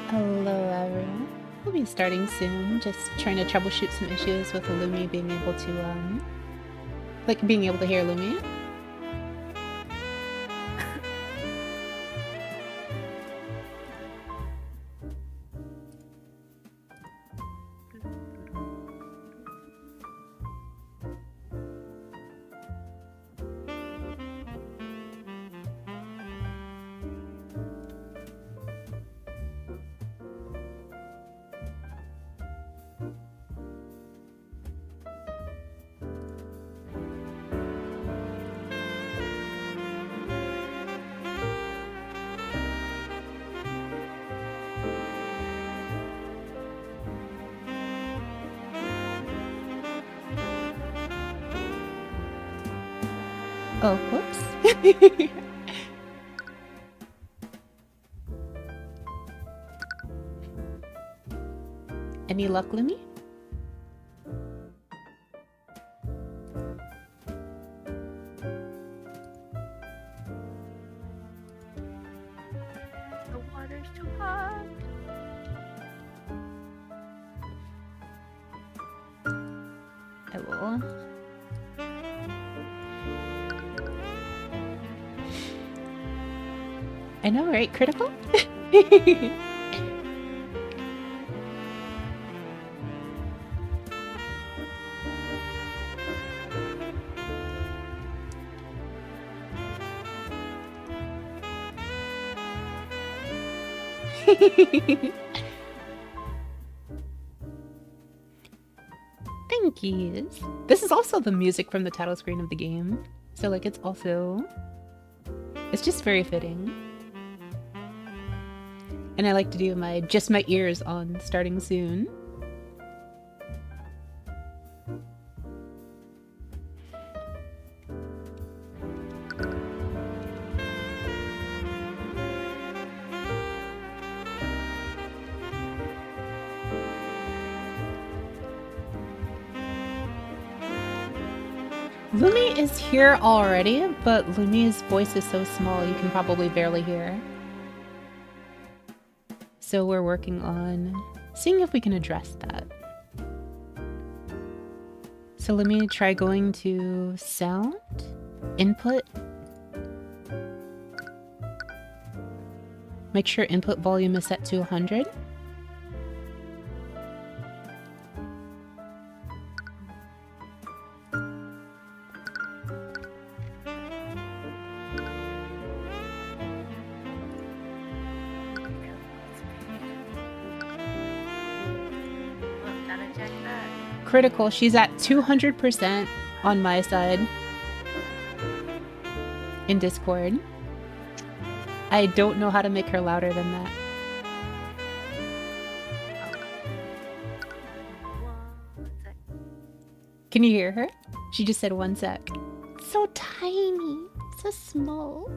Hello everyone. We'll be starting soon, just trying to troubleshoot some issues with Lumi being able to, being able to hear Lumi. Oh, whoops. Any luck, Lumi? The water's too hot. I will. I know, right? Critical? Thank you. This is also the music from the title screen of the game. So like it's just very fitting. And I like to do my just my ears on starting soon. Lumi is here already, but Lumi's voice is so small you can probably barely hear. So we're working on seeing if we can address that. So let me try going to sound, input. Make sure input volume is set to 100. Critical, she's at 200% on my side in Discord. I don't know how to make her louder than that. Can you hear her? She just said 1 sec. So tiny, so small.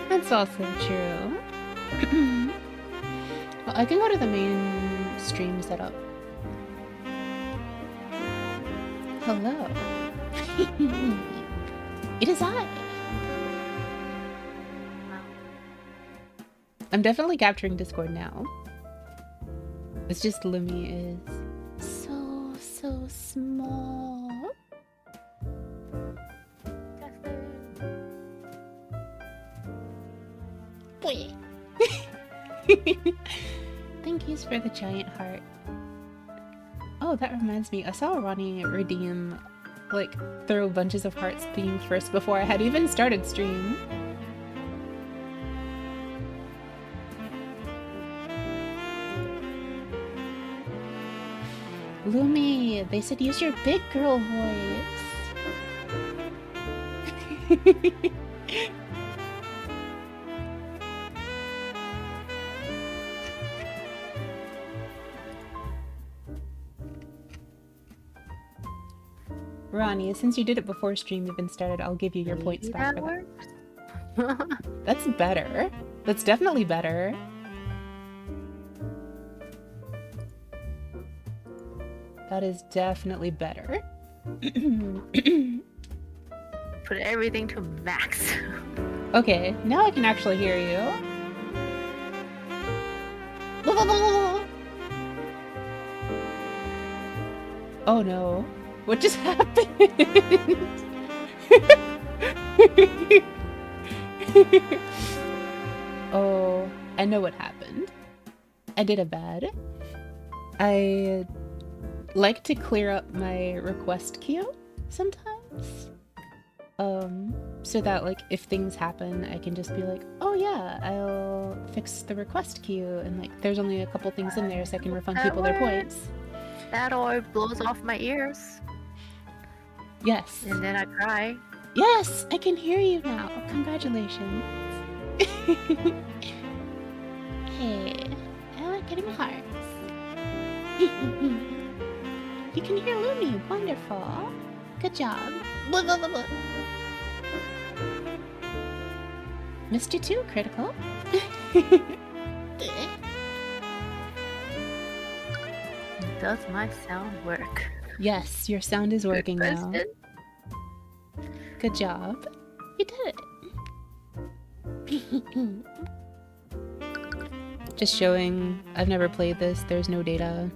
That's also true. Well, I can go to the main stream setup. Hello. It is I. I'm definitely capturing Discord now. It's just Lumi is so small. Thank yous for the giant heart. Oh, that reminds me. I saw Ronnie redeem, like, throw bunches of hearts theme first before I had even started stream. Lumi, they said use your big girl voice. Ronnie, since you did it before stream even started, I'll give you your points back for that. That's better. That's definitely better. That is definitely better. Put everything to max. Okay, now I can actually hear you. Oh no. What just happened? Oh, I know what happened. I did a bad. I like to clear up my request queue sometimes. So that like if things happen, I can just be like, oh yeah, I'll fix the request queue, and like there's only a couple things in there so I can refund people their points. That or it blows off my ears. Yes. And then I cry. Yes, I can hear you now. Congratulations. Hey, I like getting hearts. You can hear Lumi. Wonderful. Good job. Blah, blah, blah, blah. Missed you too, Critical. Does my sound work? Yes, your sound is working now. Good job. You did it. Just showing, I've never played this, there's no data.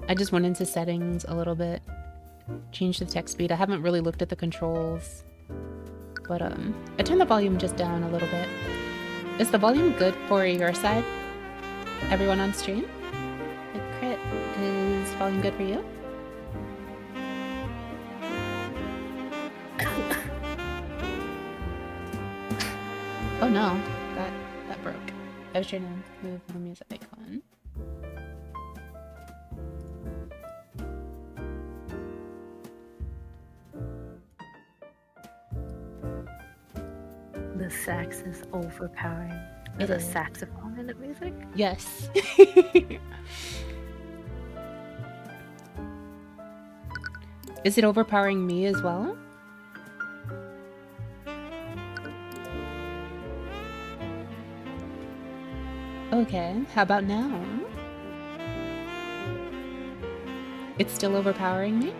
I just went into settings a little bit, changed the text speed. I haven't really looked at the controls, but I turned the volume just down a little bit. Is the volume good for your side? Everyone on stream? Like Crit, is volume good for you? Oh no, that broke. I was trying to move the music icon. The sax is overpowering. Is a saxophone in the music? Yes. Is it overpowering me as well? Okay, how about now? It's still overpowering me?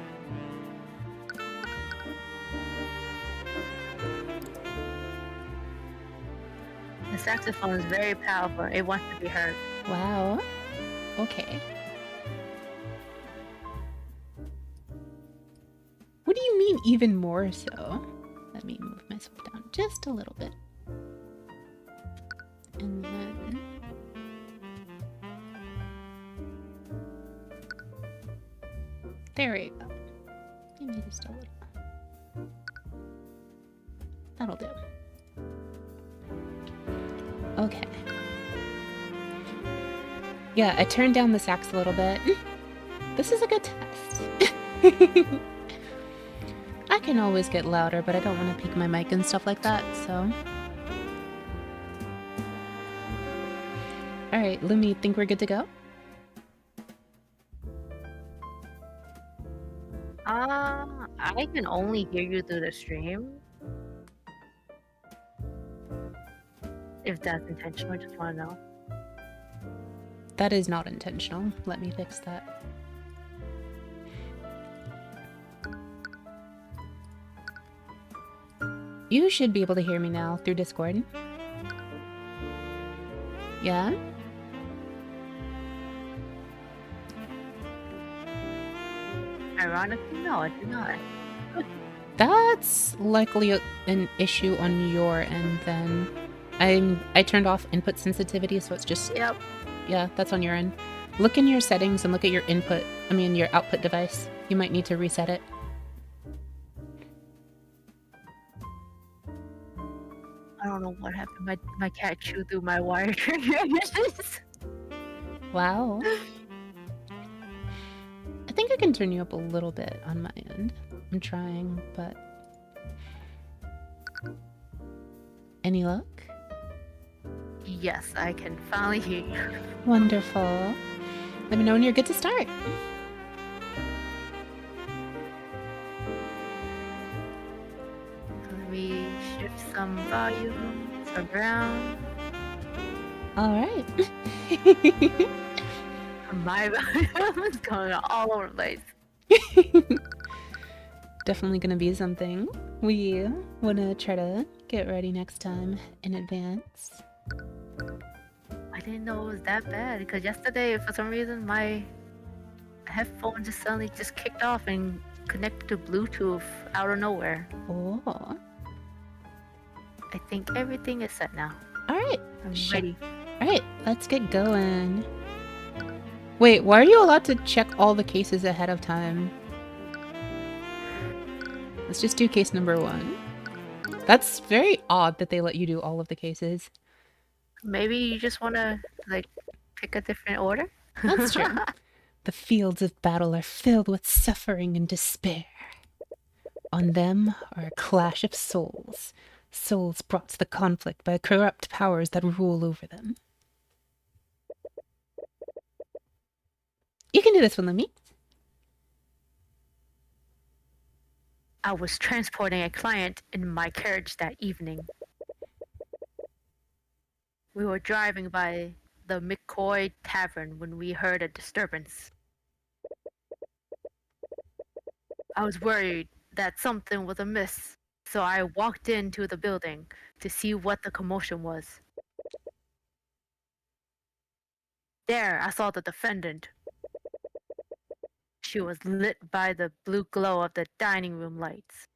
The saxophone is very powerful. It wants to be heard. Wow. Okay. What do you mean even more so? Let me move myself down just a little bit. And then... there we go. Maybe just a little. That'll do. Okay. Yeah, I turned down the sax a little bit. This is a good test. I can always get louder, but I don't want to peak my mic and stuff like that, so... Alright, Lumi, think we're good to go? I can only hear you through the stream. If that's intentional, I just want to know. That is not intentional. Let me fix that. You should be able to hear me now through Discord. Yeah? Ironically, no, I do not. That's likely an issue on your end then. I turned off input sensitivity, so it's just... Yep. Yeah, that's on your end. Look in your settings and look at your your output device. You might need to reset it. I don't know what happened. My cat chewed through my wire. Wow. I think I can turn you up a little bit on my end. I'm trying, but... Any luck? Yes, I can finally hear you. Wonderful. Let me know when you're good to start. some volume around. Alright. My volume is going all over the place. Definitely gonna be something we wanna try to get ready next time in advance. I didn't know it was that bad because yesterday, for some reason, my headphone just suddenly just kicked off and connected to Bluetooth out of nowhere. Oh. I think everything is set now. Alright. I'm ready. Alright, let's get going. Wait, why are you allowed to check all the cases ahead of time? Let's just do case number 1. That's very odd that they let you do all of the cases. Maybe you just want to, like, pick a different order? That's true. The fields of battle are filled with suffering and despair. On them are a clash of souls. Souls brought to the conflict by corrupt powers that rule over them. You can do this one, Lemmy. I was transporting a client in my carriage that evening. We were driving by the McCoy Tavern when we heard a disturbance. I was worried that something was amiss, so I walked into the building to see what the commotion was. There, I saw the defendant. She was lit by the blue glow of the dining room lights.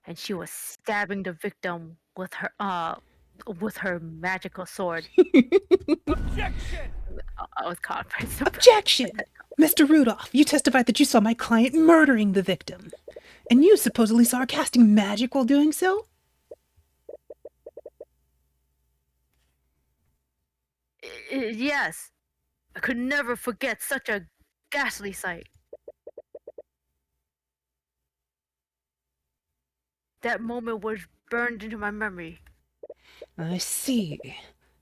And she was stabbing the victim with her magical sword. Objection! I was caught by surprise. Objection! Mr. Rudolph, you testified that you saw my client murdering the victim. And you supposedly saw her casting magic while doing so? Yes. I could never forget such a ghastly sight. That moment was burned into my memory. I see.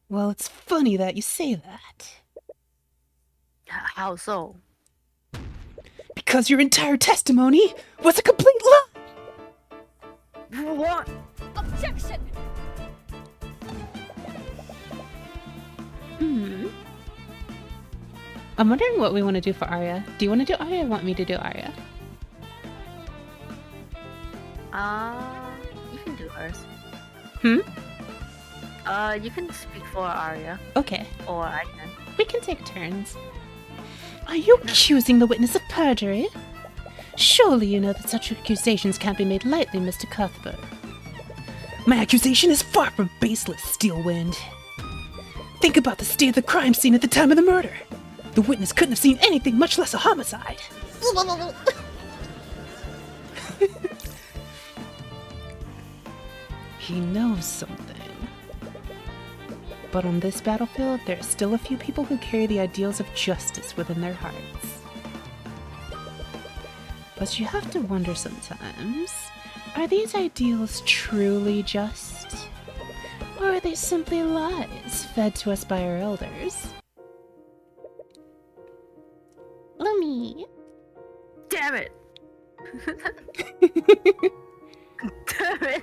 Well, it's funny that you say that. How so? Because your entire testimony was a complete lie! What? Objection! I'm wondering what we want to do for Arya. Do you want to do Arya or want me to do Arya? You can do hers. Hmm? You can speak for Arya. Okay. Or I can. We can take turns. Are you accusing the witness of perjury? Surely you know that such accusations can't be made lightly, Mr. Cuthbert. My accusation is far from baseless, Steelwind. Think about the state of the crime scene at the time of the murder. The witness couldn't have seen anything, much less a homicide. He knows something. But on this battlefield, there are still a few people who carry the ideals of justice within their hearts. But you have to wonder sometimes, are these ideals truly just? Or are they simply lies fed to us by our elders? Lummy. Damn it! Damn it!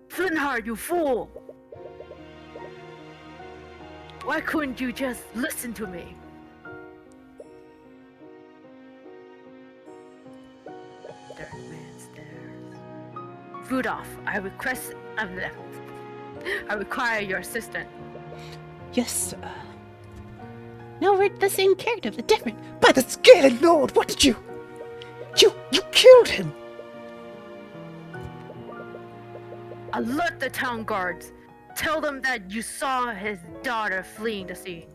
Flintheart, you fool! Why couldn't you just listen to me? Third man stairs. Rudolph, I require your assistance. Yes, sir. No, we're the same character, but different. By the scaly lord, what did you... You killed him! Alert the town guards. Tell them that you saw his daughter fleeing the scene.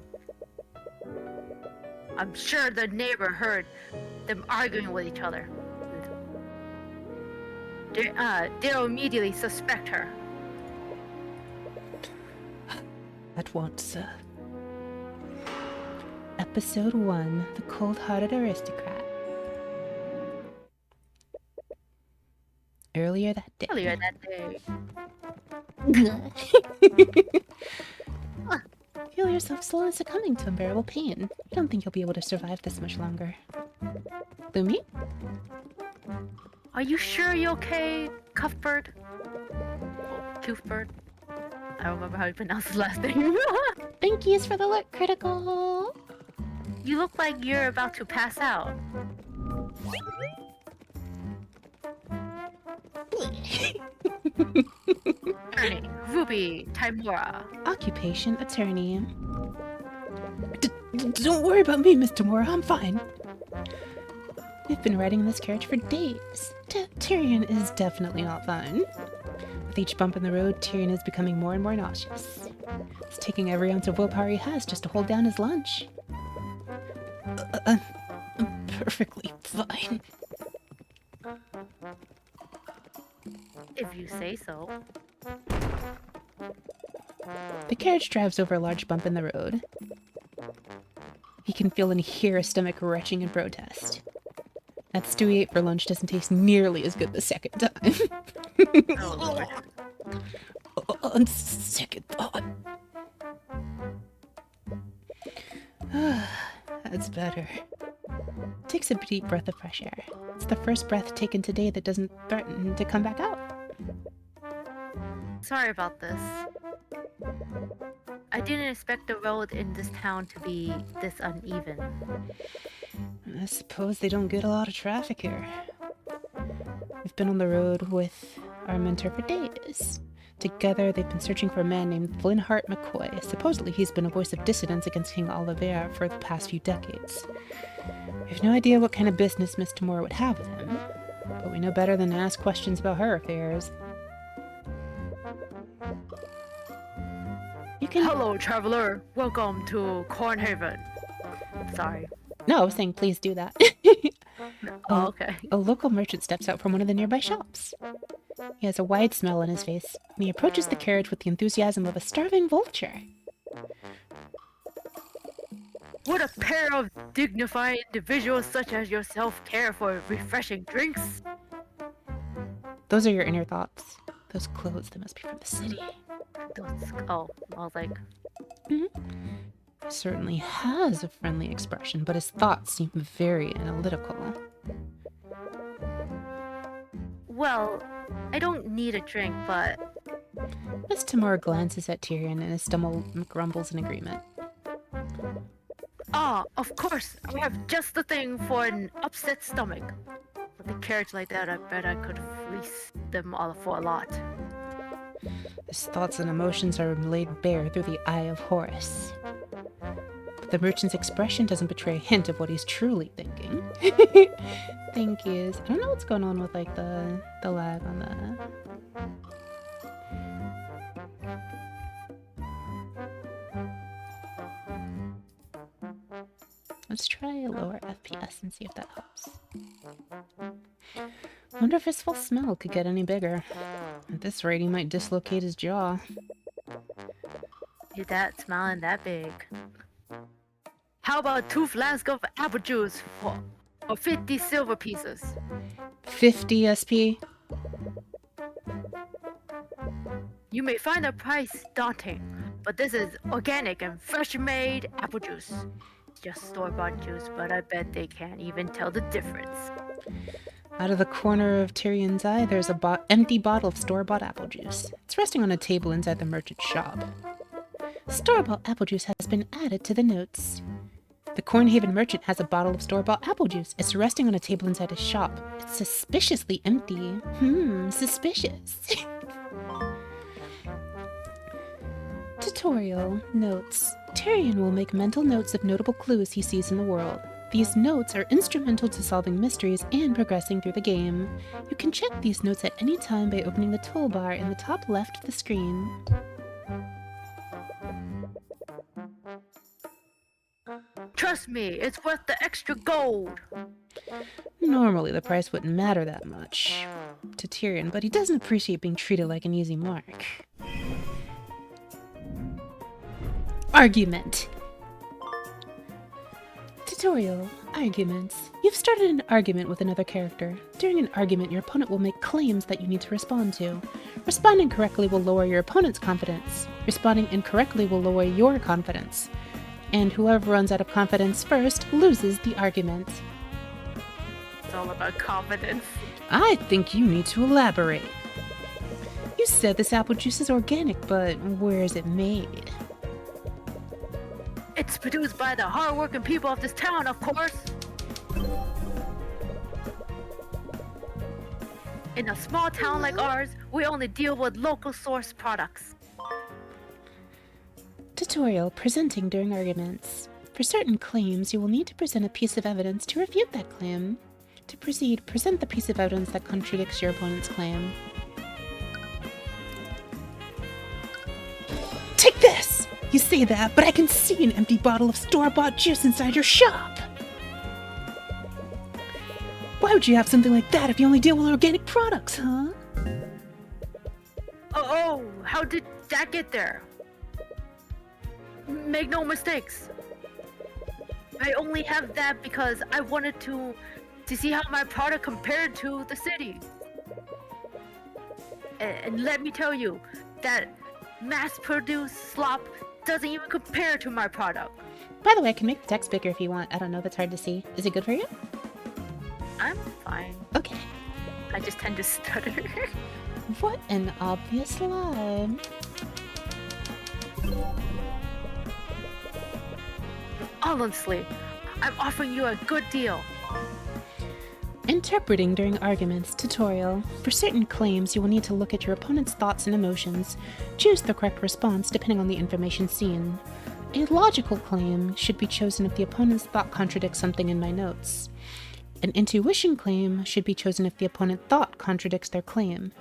I'm sure the neighbor heard them arguing with each other. They'll immediately suspect her. At once, sir. Episode 1, The Cold-Hearted Aristocrat. Earlier that day. Feel yourself slowly succumbing to unbearable pain. I don't think you'll be able to survive this much longer. Lumi? Are you sure you're okay, Cuthbert? Oh, Cuthbert. I don't remember how you pronounce his last name. Thank yous for the look, Critical! You look like you're about to pass out. Attorney, Ruby, Timora. Occupation, attorney. Don't worry about me, Miss Tamora, I'm fine. We've been riding in this carriage for days. Tyrion is definitely not fine. With each bump in the road, Tyrion is becoming more and more nauseous. He's taking every ounce of willpower he has just to hold down his lunch. I'm perfectly fine. If you say so. The carriage drives over a large bump in the road. He can feel and hear a stomach retching in protest. That stew he ate for lunch doesn't taste nearly as good the second time. Oh, Lord. On second thought. That's better. Takes a deep breath of fresh air. It's the first breath taken today that doesn't threaten to come back out. Sorry about this. I didn't expect the road in this town to be this uneven. I suppose they don't get a lot of traffic here. We've been on the road with our mentor for days. Together, they've been searching for a man named Flinhart McCoy. Supposedly, he's been a voice of dissidence against King Oliver for the past few decades. We have no idea what kind of business Miss Tamora would have with him, but we know better than to ask questions about her affairs. You can... Hello, traveler. Welcome to Cornhaven. Sorry. No, I was saying please do that. Oh, okay. A local merchant steps out from one of the nearby shops. He has a wide smile on his face, and he approaches the carriage with the enthusiasm of a starving vulture. Would a pair of dignified individuals such as yourself care for refreshing drinks? Those are your inner thoughts. Those clothes, they must be from the city. Oh, I was like, He certainly has a friendly expression, but his thoughts seem very analytical. well, I don't need a drink, but Miss Tamora glances at Tyrion, and his stomach grumbles in agreement. of course, I have just the thing for an upset stomach. With a carriage like that, I bet I could fleece them all for a lot. His thoughts and emotions are laid bare through the eye of Horus. But the merchant's expression doesn't betray a hint of what he's truly thinking. Thank yous. I don't know what's going on with like the lag on that. Let's try a lower FPS and see if that helps. Wonder if his full smell could get any bigger. At this rate, he might dislocate his jaw. Is that smiling that big? How about 2 flasks of apple juice for 50 silver pieces? 50 SP? You may find the price daunting, but this is organic and fresh-made apple juice. It's just store-bought juice, but I bet they can't even tell the difference. Out of the corner of Tyrion's eye, there's a empty bottle of store-bought apple juice. It's resting on a table inside the merchant's shop. Store-bought apple juice has been added to the notes. The Cornhaven merchant has a bottle of store-bought apple juice. It's resting on a table inside his shop. It's suspiciously empty. Suspicious. Tutorial notes. Tyrion will make mental notes of notable clues he sees in the world. These notes are instrumental to solving mysteries and progressing through the game. You can check these notes at any time by opening the toolbar in the top left of the screen. Trust me, it's worth the extra gold. Normally, the price wouldn't matter that much to Tyrion, but he doesn't appreciate being treated like an easy mark. Argument. Tutorial. Arguments. You've started an argument with another character. During an argument, your opponent will make claims that you need to respond to. Responding correctly will lower your opponent's confidence. Responding incorrectly will lower your confidence. And whoever runs out of confidence first loses the argument. all about confidence. I think you need to elaborate. You said this apple juice is organic, but where is it made? It's produced by the hardworking people of this town, of course. In a small town like ours, we only deal with local source products. Tutorial presenting during arguments. For certain claims, you will need to present a piece of evidence to refute that claim. To proceed, present the piece of evidence that contradicts your opponent's claim. Take this! You say that, but I can see an empty bottle of store-bought juice inside your shop! Why would you have something like that if you only deal with organic products, huh? Oh, how did that get there? Make no mistakes. I only have that because I wanted to see how my product compared to the city. And let me tell you, that mass-produced slop doesn't even compare to my product. By the way, I can make the text bigger if you want. I don't know, that's hard to see. Is it good for you? I'm fine. Okay. I just tend to stutter. What an obvious lie. Honestly, I'm offering you a good deal. Interpreting during arguments tutorial. For certain claims, you will need to look at your opponent's thoughts and emotions. Choose the correct response depending on the information seen. A logical claim should be chosen if the opponent's thought contradicts something in my notes. An intuition claim should be chosen if the opponent thought contradicts their claim.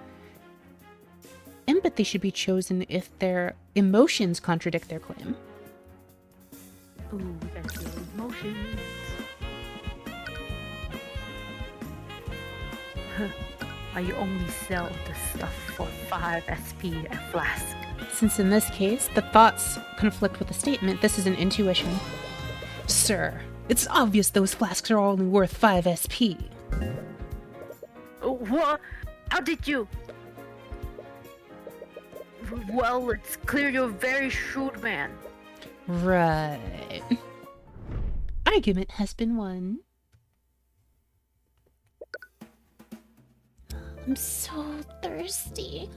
Empathy should be chosen if their emotions contradict their claim. Ooh, that's your emotions. Why you only sell the stuff for 5 SP a flask? Since in this case, the thoughts conflict with the statement, this is an intuition. Sir, it's obvious those flasks are only worth 5 SP. What? How did you? Well, it's clear you're a very shrewd man. Right. Argument has been won. I'm so thirsty.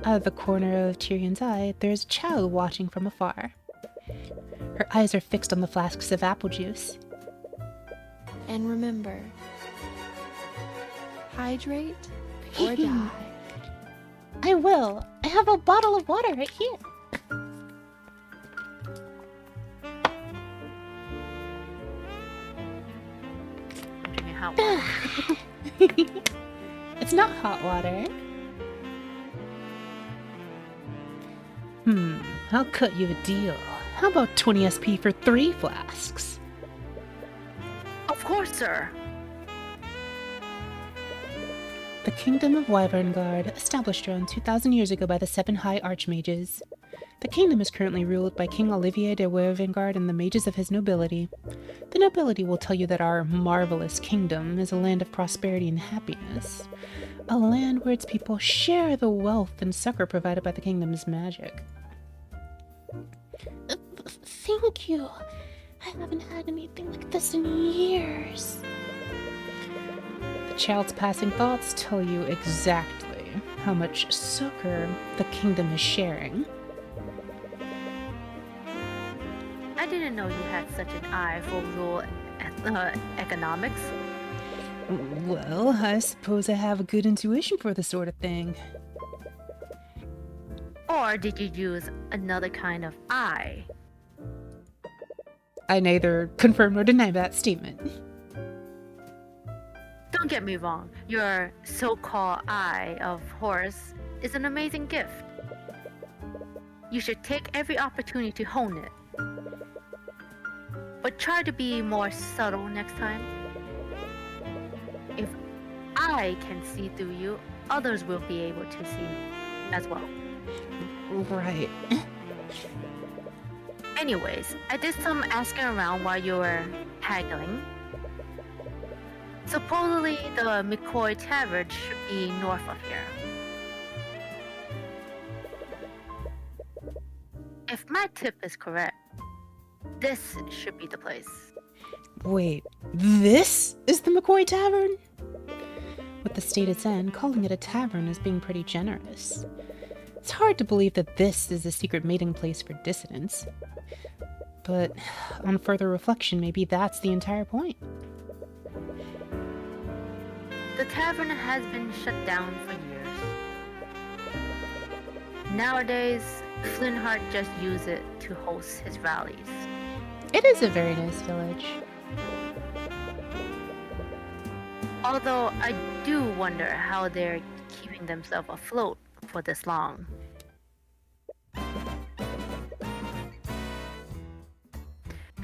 Out of the corner of Tyrion's eye, there's a child watching from afar. Her eyes are fixed on the flasks of apple juice. And remember, hydrate or die. I will. I have a bottle of water right here. I'm drinking hot water. It's not hot water. I'll cut you a deal. How about 20 SP for 3 flasks? Of course, sir. The Kingdom of Wyverngard, established around 2,000 years ago by the 7 High Archmages. The kingdom is currently ruled by King Olivier de Wyverngard and the mages of his nobility. The nobility will tell you that our marvelous kingdom is a land of prosperity and happiness. A land where its people share the wealth and succor provided by the kingdom's magic. Thank you. I haven't had anything like this in years. The child's passing thoughts tell you exactly how much succor the kingdom is sharing. I didn't know you had such an eye for rural economics. Well, I suppose I have a good intuition for this sort of thing. Or did you use another kind of eye? I neither confirm nor deny that statement. Don't get me wrong, your so-called eye of Horus is an amazing gift. You should take every opportunity to hone it. But try to be more subtle next time. If I can see through you, others will be able to see as well. Right. Anyways, I did some asking around while you were haggling. Supposedly, the McCoy Tavern should be north of here. If my tip is correct, this should be the place. Wait, this is the McCoy Tavern? With the state it's in, calling it a tavern is being pretty generous. It's hard to believe that this is a secret mating place for dissidents. But on further reflection, maybe that's the entire point. The tavern has been shut down for years. Nowadays, Flintheart just uses it to host his rallies. It is a very nice village. Although I do wonder how they're keeping themselves afloat for this long.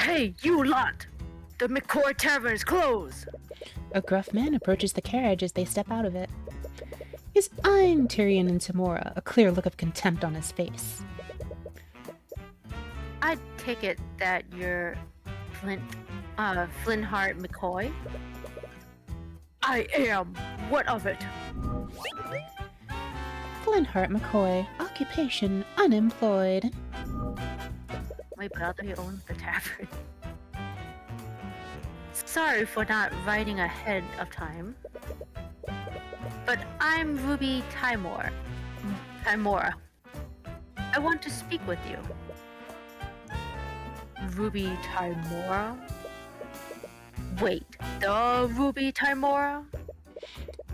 Hey, you lot! The McCoy Tavern's closed! A gruff man approaches the carriage as they step out of it. He's eyeing Tyrion and Tamora, a clear look of contempt on his face. I take it that you're Flintheart McCoy? I am. What of it? Flintheart McCoy, occupation unemployed. My brother owns the tavern. Sorry for not writing ahead of time. But I'm Ruby Timora. I want to speak with you. Ruby Timora? Wait, the Ruby Timora?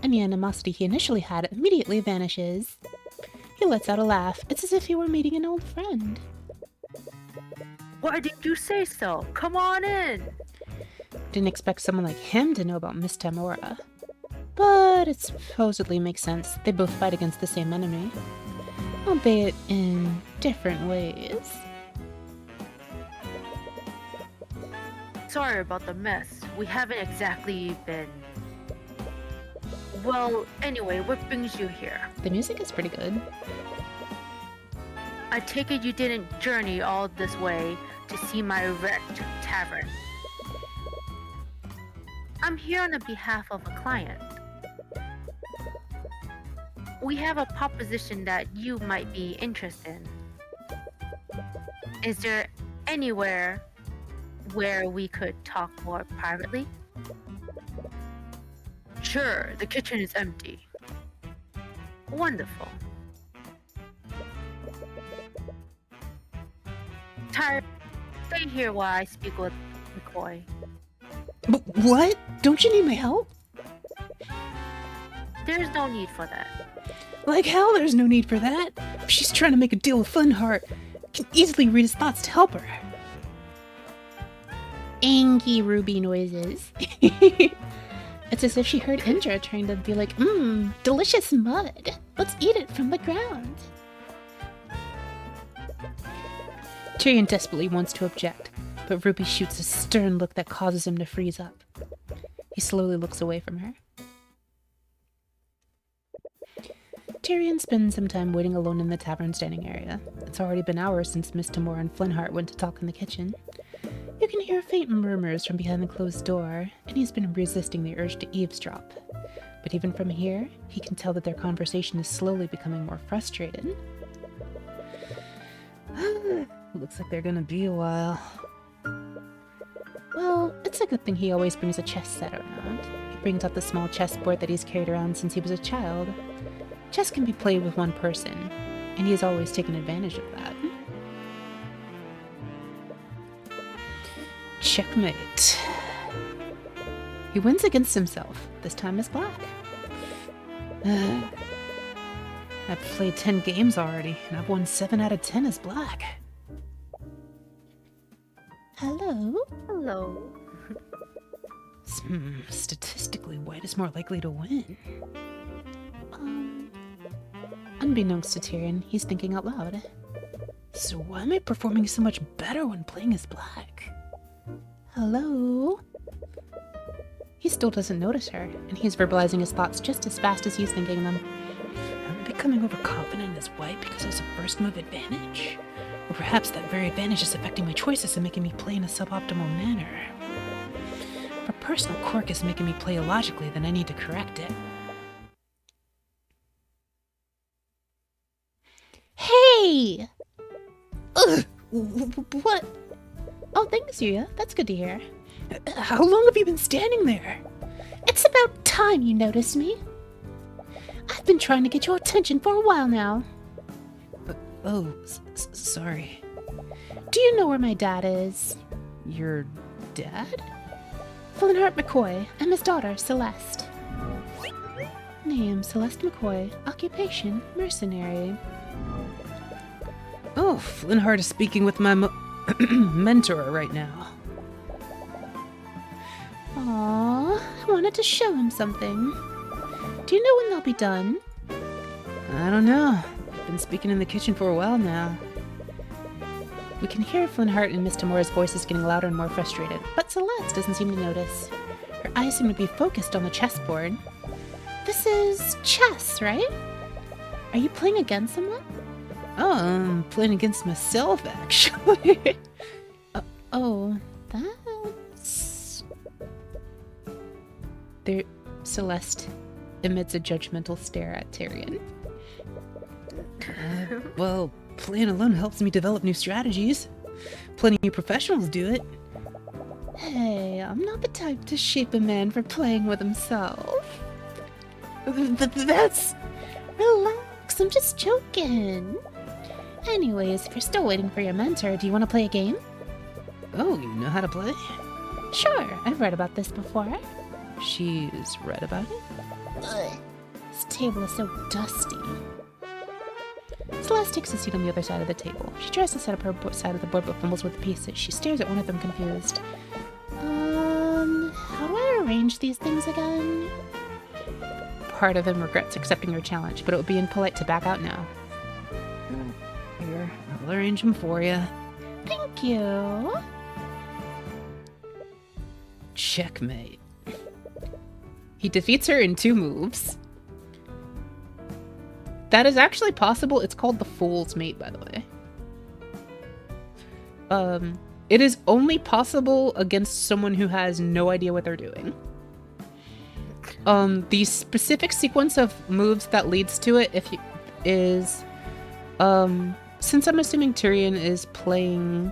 Any animosity he initially had immediately vanishes. He lets out a laugh. It's as if he were meeting an old friend. Why did you say so? Come on in! Didn't expect someone like him to know about Miss Tamora. But it supposedly makes sense. They both fight against the same enemy. Albeit in different ways. Sorry about the mess. We haven't exactly been... Well, anyway, what brings you here? The music is pretty good. I take it you didn't journey all this way to see my wrecked tavern. I'm here on the behalf of a client. We have a proposition that you might be interested in. Is there anywhere where we could talk more privately? Sure, the kitchen is empty. Wonderful. Tyre, stay here while I speak with McCoy. But what? Don't you need my help? There's no need for that. Like hell, there's no need for that. If she's trying to make a deal with Flintheart, I can easily read his thoughts to help her. Angy Ruby noises. It's as if she heard Indra trying to be like, delicious mud. Let's eat it from the ground. Tyrion desperately wants to object, but Ruby shoots a stern look that causes him to freeze up. He slowly looks away from her. Tyrion spends some time waiting alone in the tavern standing area. It's already been hours since Miss Tamora and Flintheart went to talk in the kitchen. You can hear faint murmurs from behind the closed door, and he's been resisting the urge to eavesdrop. But even from here, he can tell that their conversation is slowly becoming more frustrated. Looks like they're gonna be a while. Well, it's a good thing he always brings a chess set around. He brings out the small chessboard that he's carried around since he was a child. Chess can be played with one person, and he has always taken advantage of that. Checkmate. He wins against himself, this time as black. I've played 10 games already, and I've won 7 out of 10 as black. Hello? Hello. Statistically, white is more likely to win. Unbeknownst to Tyrion, he's thinking out loud. So why am I performing so much better when playing as black? Hello? He still doesn't notice her, and he's verbalizing his thoughts just as fast as he's thinking them. Am I becoming overconfident as white because there's a first move advantage? Or perhaps that very advantage is affecting my choices and making me play in a suboptimal manner. If a personal quirk is making me play illogically, then I need to correct it. Hey! Ugh! What? Oh, thanks, Yuya. That's good to hear. How long have you been standing there? It's about time you noticed me. I've been trying to get your attention for a while now. Sorry. Do you know where my dad is? Your dad? Flintheart McCoy and his daughter, Celeste. Name, Celeste McCoy. Occupation, mercenary. Oh, Flintheart is speaking with my mentor right now. Aww, I wanted to show him something. Do you know when they'll be done? I don't know. I've been speaking in the kitchen for a while now. We can hear Flintheart and Miss Tamora's voices getting louder and more frustrated, but Celeste doesn't seem to notice. Her eyes seem to be focused on the chessboard. This is chess, right? Are you playing against someone? Oh, I'm playing against myself, actually. Oh, that's... There, Celeste emits a judgmental stare at Tyrion. Well, playing alone helps me develop new strategies. Plenty of professionals do it. Hey, I'm not the type to shape a man for playing with himself. That's... Relax, I'm just joking. Anyways, if you're still waiting for your mentor, do you want to play a game? Oh, you know how to play? Sure, I've read about this before. She's read about it? Ugh, this table is so dusty. Celeste takes a seat on the other side of the table. She tries to set up her side of the board but fumbles with the pieces. She stares at one of them confused. How do I arrange these things again? Part of him regrets accepting her challenge, but it would be impolite to back out now. Here, I'll arrange them for you. Thank you. Checkmate. He defeats her in 2 moves. That is actually possible. It's called the Fool's Mate, by the way. It is only possible against someone who has no idea what they're doing. The specific sequence of moves that leads to it is since I'm assuming Tyrion is playing...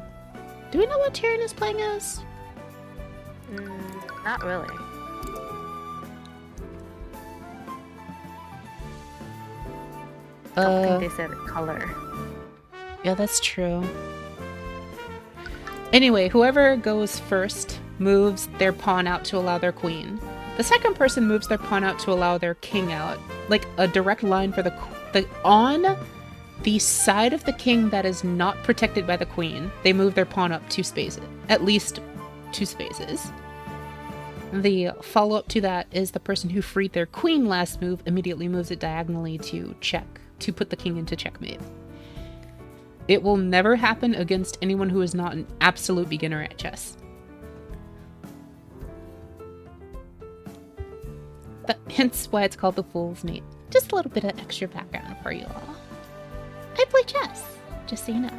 Do we know what Tyrion is playing as? Not really. I don't think they said color. Yeah, that's true. Anyway, whoever goes first moves their pawn out to allow their queen. The second person moves their pawn out to allow their king out. Like a direct line for the on the side of the king that is not protected by the queen, they move their pawn up 2 spaces. At least 2 spaces. The follow-up to that is the person who freed their queen last move immediately moves it diagonally to check, to put the king into checkmate. It will never happen against anyone who is not an absolute beginner at chess. Hence why it's called the Fool's Mate. Just a little bit of extra background for you all. I play chess, just so you know.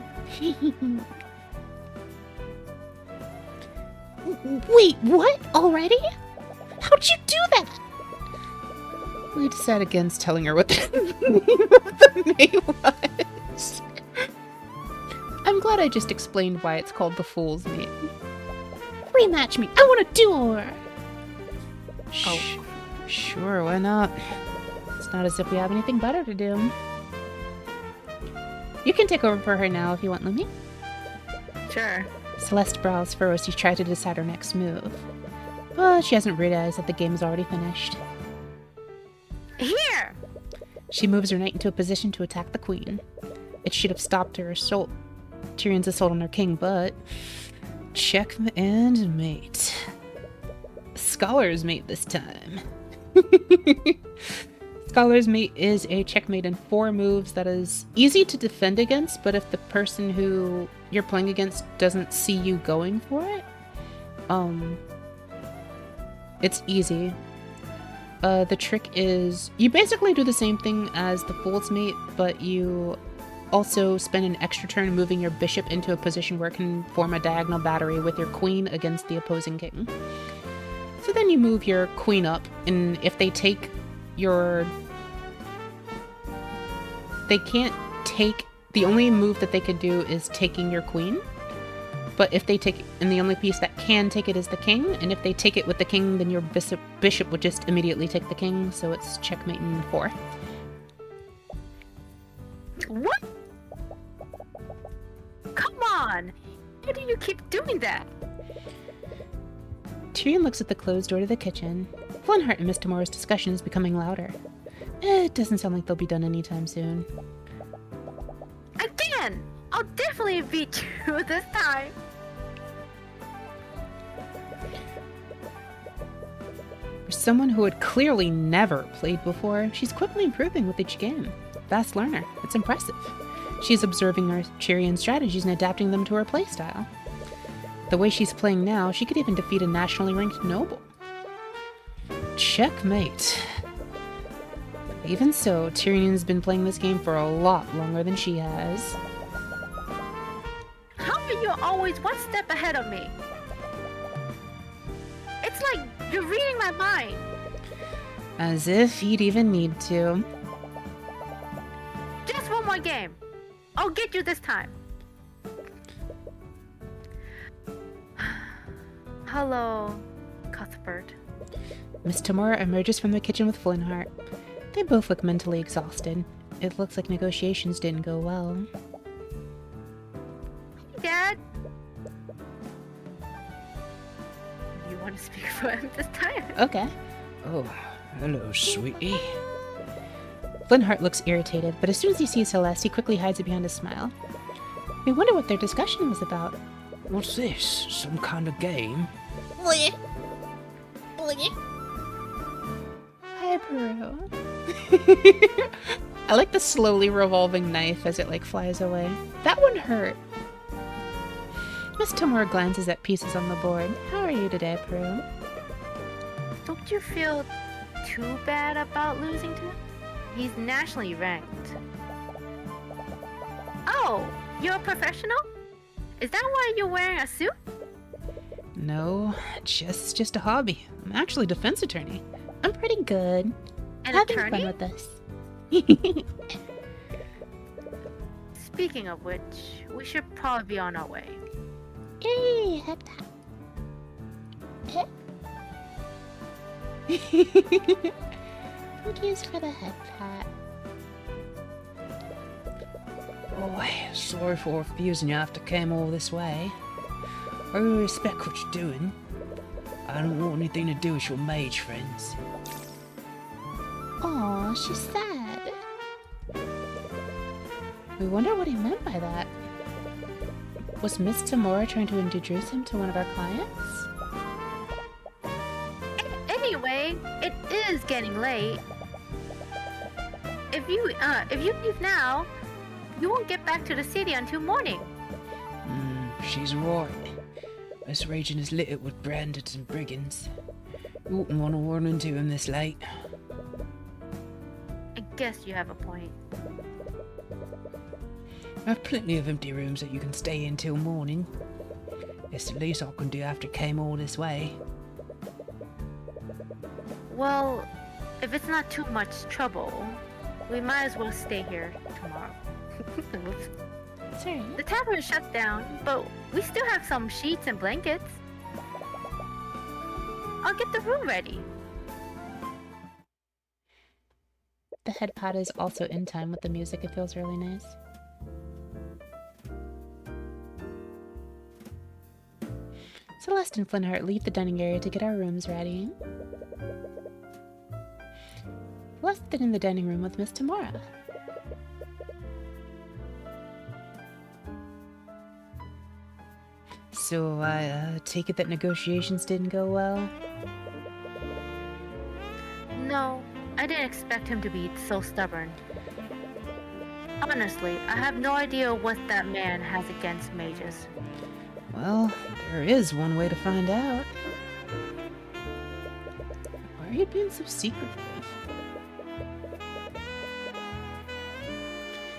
Wait, what? Already? How'd you do that? We decided against telling her what the name of the mate was. I'm glad I just explained why it's called the Fool's Mate. Rematch me! I want a duel! Sure, why not? It's not as if we have anything better to do. You can take over for her now if you want, Lumi. Sure. Celeste brows furrow as she tries to decide her next move. But she hasn't realized that the game is already finished. Here! She moves her knight into a position to attack the queen. It should have stopped her assault, Tyrion's assault on her king, but... Check and mate. Scholar's mate this time. Scholar's Mate is a checkmate in 4 moves that is easy to defend against, but if the person who you're playing against doesn't see you going for it, it's easy. The trick is you basically do the same thing as the Fool's Mate, but you also spend an extra turn moving your bishop into a position where it can form a diagonal battery with your queen against the opposing king. So then you move your queen up, and if they take your... They can't take... The only move that they could do is taking your queen. But if they take it, and the only piece that can take it is the king, and if they take it with the king, then your bishop would just immediately take the king, so it's checkmate in 4. What? Come on! Why do you keep doing that? Tyrion looks at the closed door to the kitchen. Flintheart and Miss Tamora's discussion is becoming louder. It doesn't sound like they'll be done anytime soon. Again! I'll definitely beat you this time! For someone who had clearly never played before, she's quickly improving with each game. Fast learner. It's impressive. She's observing her Tyrion's strategies and adapting them to her playstyle. The way she's playing now, she could even defeat a nationally ranked noble. Checkmate. Even so, Tyrion's been playing this game for a lot longer than she has. How are you always one step ahead of me? It's like you're reading my mind. As if he'd even need to. Just one more game. I'll get you this time. Hello, Cuthbert. Miss Tamora emerges from the kitchen with Flintheart. They both look mentally exhausted. It looks like negotiations didn't go well. Dad? You want to speak for him this time? Okay. Oh, hello, sweetie. Flintheart looks irritated, but as soon as he sees Celeste, he quickly hides it behind a smile. We wonder what their discussion was about. What's this? Some kind of game? Hi, Peru. I like the slowly revolving knife as it flies away. That one hurt. Miss Tamora glances at pieces on the board. How are you today, Peru? Don't you feel too bad about losing to him? He's nationally ranked. Oh, you're a professional? Is that why you're wearing a suit? No, just a hobby. I'm actually a defense attorney. I'm pretty good. An Having attorney? fun with this. Speaking of which, we should probably be on our way. Hey, head tap. Thank you for the head pat. Oh, sorry for refusing you after came all this way. I really respect what you're doing. I don't want anything to do with your mage friends. Aw, she's sad. We wonder what he meant by that. Was Miss Tamora trying to introduce him to one of our clients? Anyway, it is getting late. If you leave now, you won't get back to the city until morning. She's right. This region is littered with bandits and brigands. You wouldn't want to run into him this late. I guess you have a point. I have plenty of empty rooms that you can stay in till morning. It's the least I can do after came all this way. Well, if it's not too much trouble, we might as well stay here tomorrow. Oops. Sorry. The tavern is shut down, but we still have some sheets and blankets. I'll get the room ready. The head pat is also in time with the music. It feels really nice. Celeste and Flintheart leave the dining area to get our rooms ready. Celeste sit in the dining room with Miss Tamora. So I take it that negotiations didn't go well? No, I didn't expect him to be so stubborn. Honestly, I have no idea what that man has against mages. Well, there is one way to find out. Why are you being so secretive?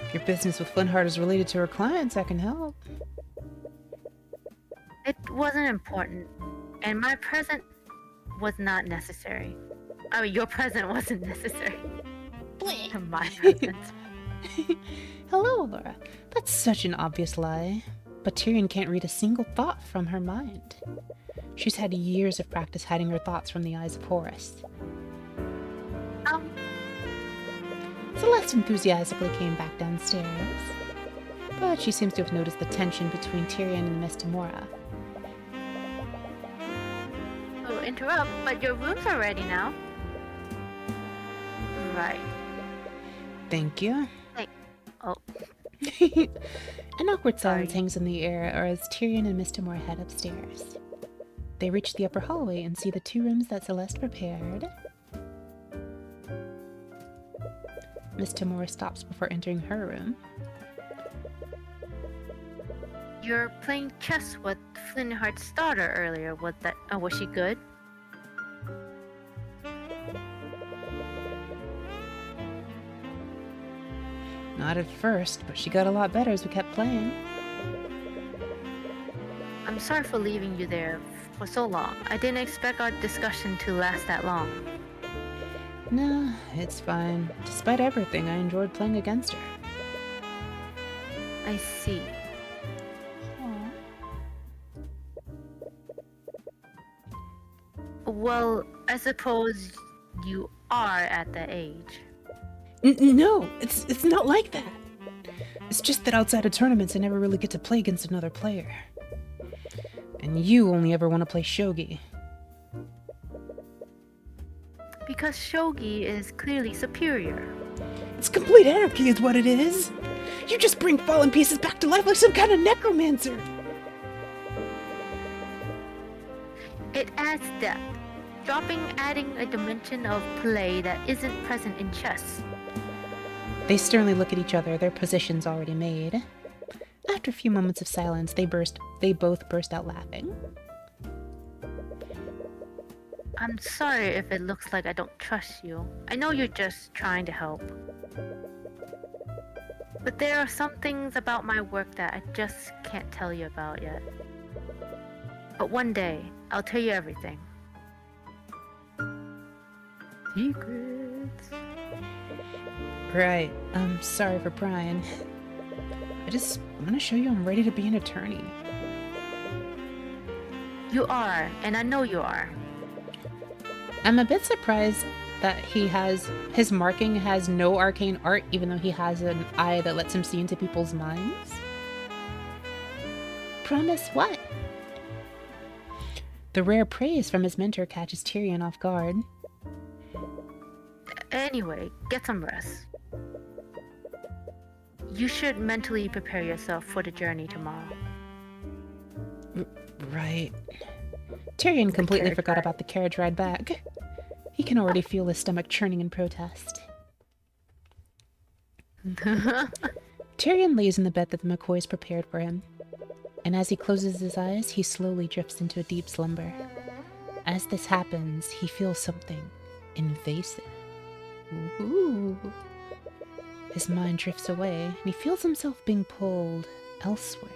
If your business with Flintheart is related to her clients, I can help. It wasn't important, and my present was not necessary. I mean, your present wasn't necessary. My present. Hello, Laura. That's such an obvious lie. But Tyrion can't read a single thought from her mind. She's had years of practice hiding her thoughts from the eyes of Horus. Celeste enthusiastically came back downstairs, but she seems to have noticed the tension between Tyrion and Miss Tamora. Oh, interrupt, but your rooms are ready now. Right. Thank you. Oh, An awkward silence Sorry. hangs in the air as Tyrion and Miss Tamora head upstairs. They reach the upper hallway and see the 2 rooms that Celeste prepared. Miss Tamora stops before entering her room. you're playing chess with Flintheart's daughter earlier. Was she good? Not at first, but she got a lot better as we kept playing. I'm sorry for leaving you there for so long. I didn't expect our discussion to last that long. No, it's fine. Despite everything, I enjoyed playing against her. I see. Well, I suppose you are at that age. No, it's not like that. It's just that outside of tournaments, I never really get to play against another player. And you only ever want to play shogi. Because shogi is clearly superior. It's complete anarchy is what it is. You just bring fallen pieces back to life like some kind of necromancer. It adds depth, adding a dimension of play that isn't present in chess. They sternly look at each other, their positions already made. After a few moments of silence, they both burst out laughing. I'm sorry if it looks like I don't trust you. I know you're just trying to help. But there are some things about my work that I just can't tell you about yet. But one day, I'll tell you everything. Secrets. Right, I'm sorry for Brian. I just want to show you I'm ready to be an attorney. You are, and I know you are. I'm a bit surprised that his marking has no arcane art, even though he has an eye that lets him see into people's minds. Promise what? The rare praise from his mentor catches Tyrion off guard. Anyway, get some rest. You should mentally prepare yourself for the journey tomorrow. Right. Tyrion completely carriage forgot ride. about the carriage ride back. He can already feel his stomach churning in protest. Tyrion lays in the bed that the McCoys prepared for him, and as he closes his eyes, he slowly drifts into a deep slumber. As this happens, he feels something invasive. Ooh. His mind drifts away, and he feels himself being pulled elsewhere.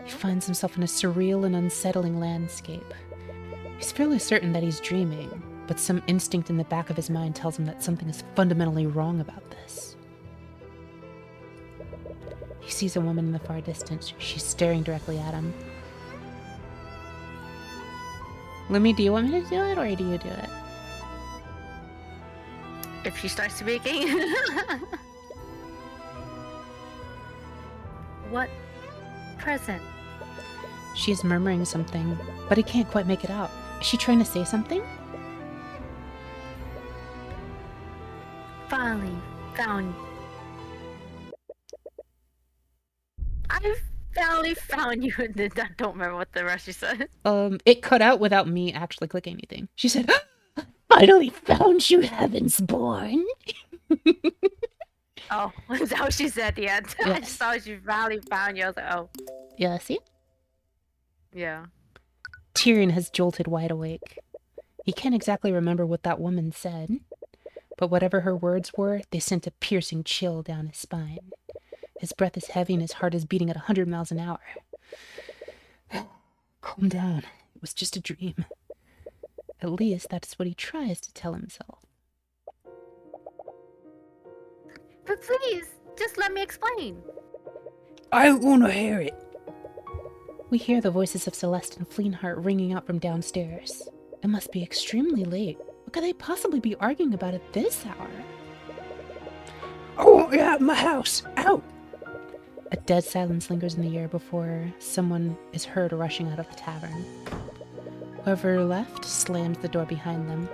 He finds himself in a surreal and unsettling landscape. He's fairly certain that he's dreaming, but some instinct in the back of his mind tells him that something is fundamentally wrong about this. He sees a woman in the far distance. She's staring directly at him. Lemmy, do you want me to do it, or do you do it? If she starts speaking. What present? She is murmuring something, but he can't quite make it out. Is she trying to say something? Finally found. I finally found you. And then I don't remember what the rest she said. It cut out without me actually clicking anything. She said, "Finally found you, heavens born." Oh, is that what she said at the end? I Yes. just saw she finally found you. I was like, oh, Yeah, see? yeah. Tyrion has jolted wide awake. He can't exactly remember what that woman said, but whatever her words were, they sent a piercing chill down his spine. His breath is heavy and his heart is beating at 100 miles an hour. Calm down. It was just a dream. At least that's what he tries to tell himself. But please, just let me explain. I don't want to hear it. We hear the voices of Celeste and Fleenheart ringing out from downstairs. It must be extremely late. What could they possibly be arguing about at this hour? I want you out of my house. Out. A dead silence lingers in the air before someone is heard rushing out of the tavern. Whoever left slams the door behind them.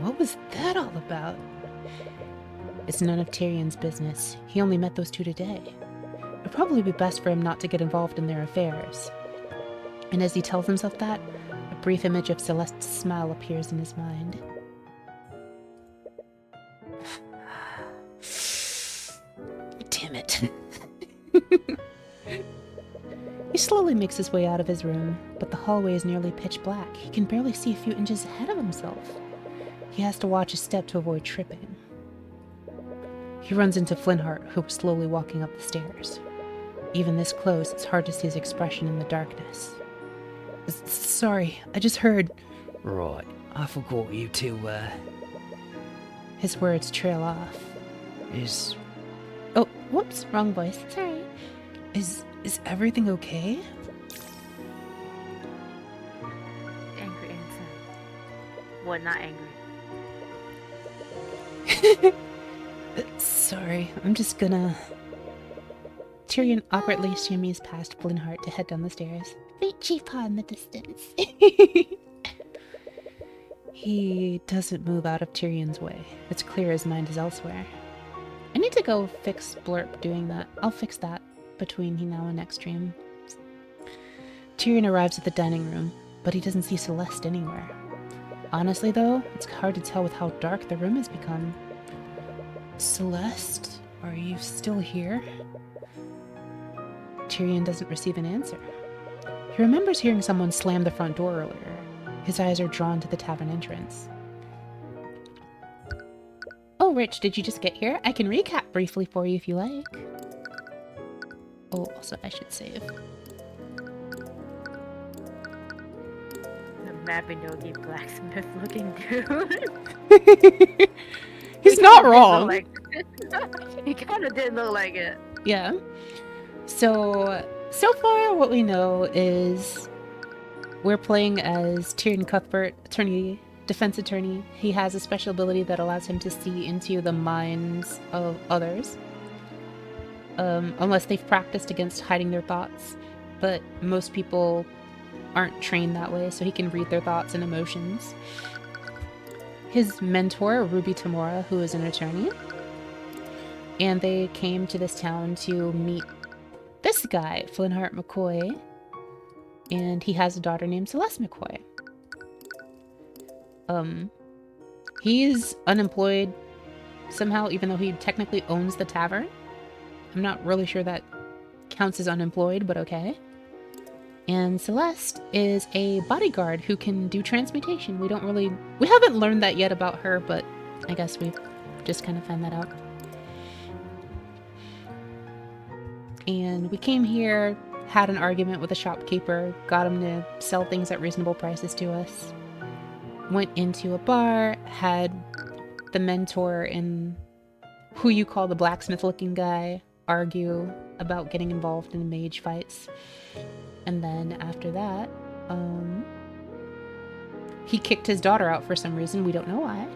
What was that all about? It's none of Tyrion's business. He only met those two today. It'd probably be best for him not to get involved in their affairs. And as he tells himself that, a brief image of Celeste's smile appears in his mind. Damn it. He slowly makes his way out of his room, but the hallway is nearly pitch black. He can barely see a few inches ahead of himself. He has to watch his step to avoid tripping. He runs into Fleenheart, who was slowly walking up the stairs. Even this close, it's hard to see his expression in the darkness. Sorry, I just heard... Right, I forgot you two, His words trail off. is... Oh, whoops, wrong voice. Sorry. Is everything okay? Angry answer. Well, not angry. Sorry, I'm just gonna... Tyrion awkwardly shimmies past Fleenheart to head down the stairs. Faint cheepaw in the distance. He doesn't move out of Tyrion's way. It's clear his mind is elsewhere. I need to go fix Blurp doing that. I'll fix that between now and next stream. Tyrion arrives at the dining room, but he doesn't see Celeste anywhere. Honestly though, it's hard to tell with how dark the room has become. Celeste, are you still here? Tyrion doesn't receive an answer. He remembers hearing someone slam the front door earlier. His eyes are drawn to the tavern entrance. Oh, Rich, did you just get here? I can recap briefly for you if you like. Oh, also, I should save. The Mabinogi blacksmith looking dude. He's not wrong. He kind of did look like it. Yeah. So far what we know is we're playing as Tyrion Cuthbert, defense attorney. He has a special ability that allows him to see into the minds of others. Unless they've practiced against hiding their thoughts. But most people aren't trained that way, so he can read their thoughts and emotions. His mentor, Ruby Tamora, who is an attorney. And they came to this town to meet this guy, Fleenheart McCoy. And he has a daughter named Celeste McCoy. He's unemployed somehow, even though he technically owns the tavern. I'm not really sure that counts as unemployed, but okay. And Celeste is a bodyguard who can do transmutation. We haven't learned that yet about her, but I guess we've just kind of found that out. And we came here, had an argument with a shopkeeper, got him to sell things at reasonable prices to us. Went into a bar, had the mentor and who you call the blacksmith looking guy argue about getting involved in mage fights. And then after that, he kicked his daughter out for some reason. We don't know why.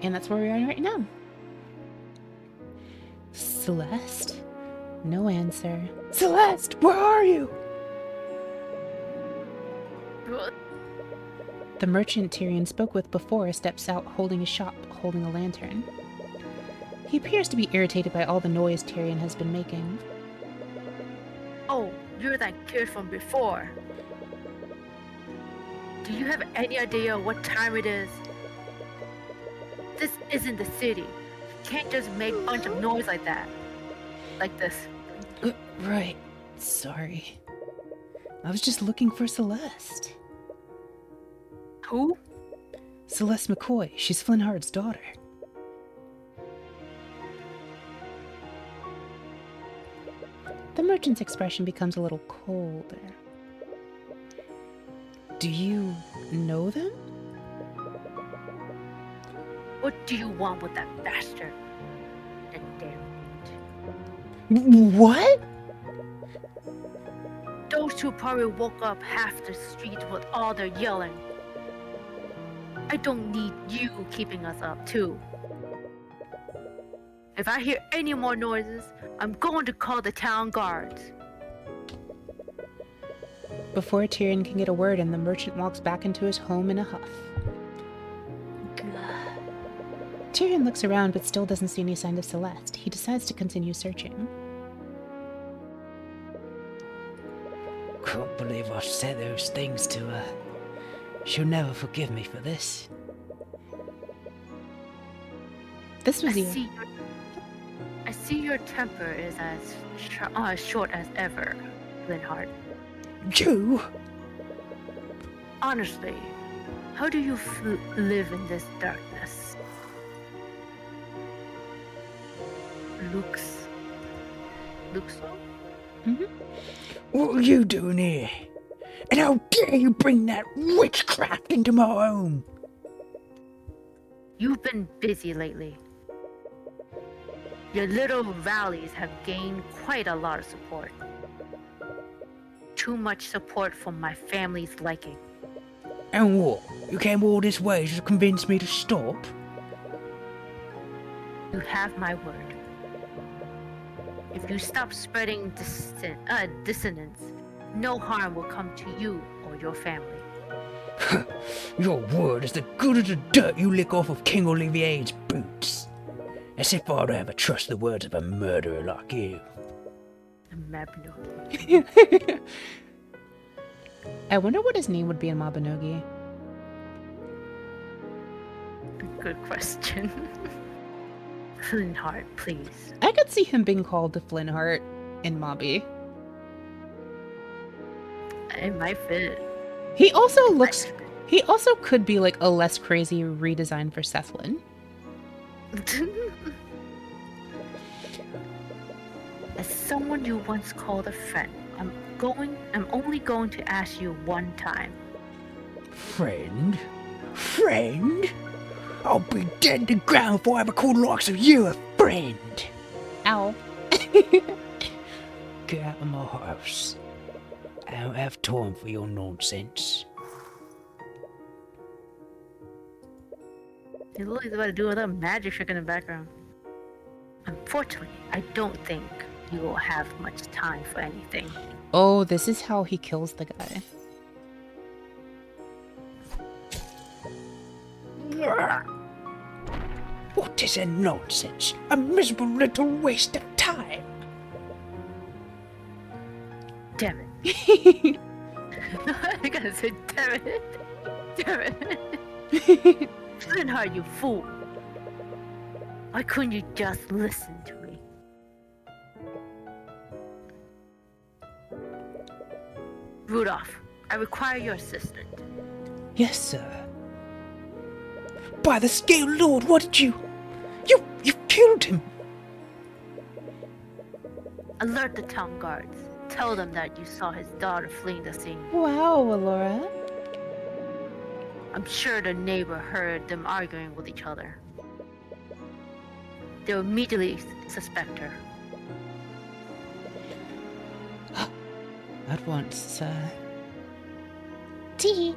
And that's where we are right now. Celeste? No answer. Celeste, where are you? The merchant Tyrion spoke with before steps out holding his shop, holding a lantern. He appears to be irritated by all the noise Tyrion has been making. Oh, you're that kid from before. Do you have any idea what time it is? This isn't the city. You can't just make a bunch of noise like that. Like this. Right. Sorry. I was just looking for Celeste. Who? Celeste McCoy. She's Fleenheart's daughter. The merchant's expression becomes a little colder. Do you know them? What do you want with that bastard? That damn What? two probably woke up half the street with all their yelling. I don't need you keeping us up, too. If I hear any more noises, I'm going to call the town guards. Before Tyrion can get a word in, the merchant walks back into his home in a huff. Tyrion looks around but still doesn't see any sign of Celeste. He decides to continue searching. Can't believe I said those things to her. She'll never forgive me for this. This was you. I see your temper is as short as ever, Linhart. You? Honestly, how do you live in this darkness? Looks so? What are you doing here? And how dare you bring that witchcraft into my home? You've been busy lately. Your little rallies have gained quite a lot of support. Too much support for my family's liking. And what? You came all this way to convince me to stop? You have my word. If you stop spreading dissonance, no harm will come to you or your family. Your word is the good as the dirt you lick off of King Olivier's boots. As if I'd ever trust the words of a murderer like you. Mabinogi. I wonder what his name would be in Mabinogi. Good question. Linhart, please. I could see him being called the Flintheart in Mobby. It might fit. He also could be like a less crazy redesign for Sethlin. As someone you once called a friend, I'm only going to ask you one time. Friend? Friend? I'll be dead to ground before I ever call the likes of you a friend. Ow. Get out of my house. I don't have time for your nonsense. Lily's about to do another magic trick in the background. Unfortunately, I don't think you will have much time for anything. Oh, this is how he kills the guy. What is a nonsense? A miserable little waste of time. Damn it. I gotta say, damn it. Damn it. Linhart, you fool. Why couldn't you just listen to me? Rudolph, I require your assistance. Yes, sir. By the scale lord, what did you... You killed him! Alert the town guards. Tell them that you saw his daughter fleeing the scene. Wow, Allura. I'm sure the neighbor heard them arguing with each other. They'll immediately suspect her. At once, sir. Tee.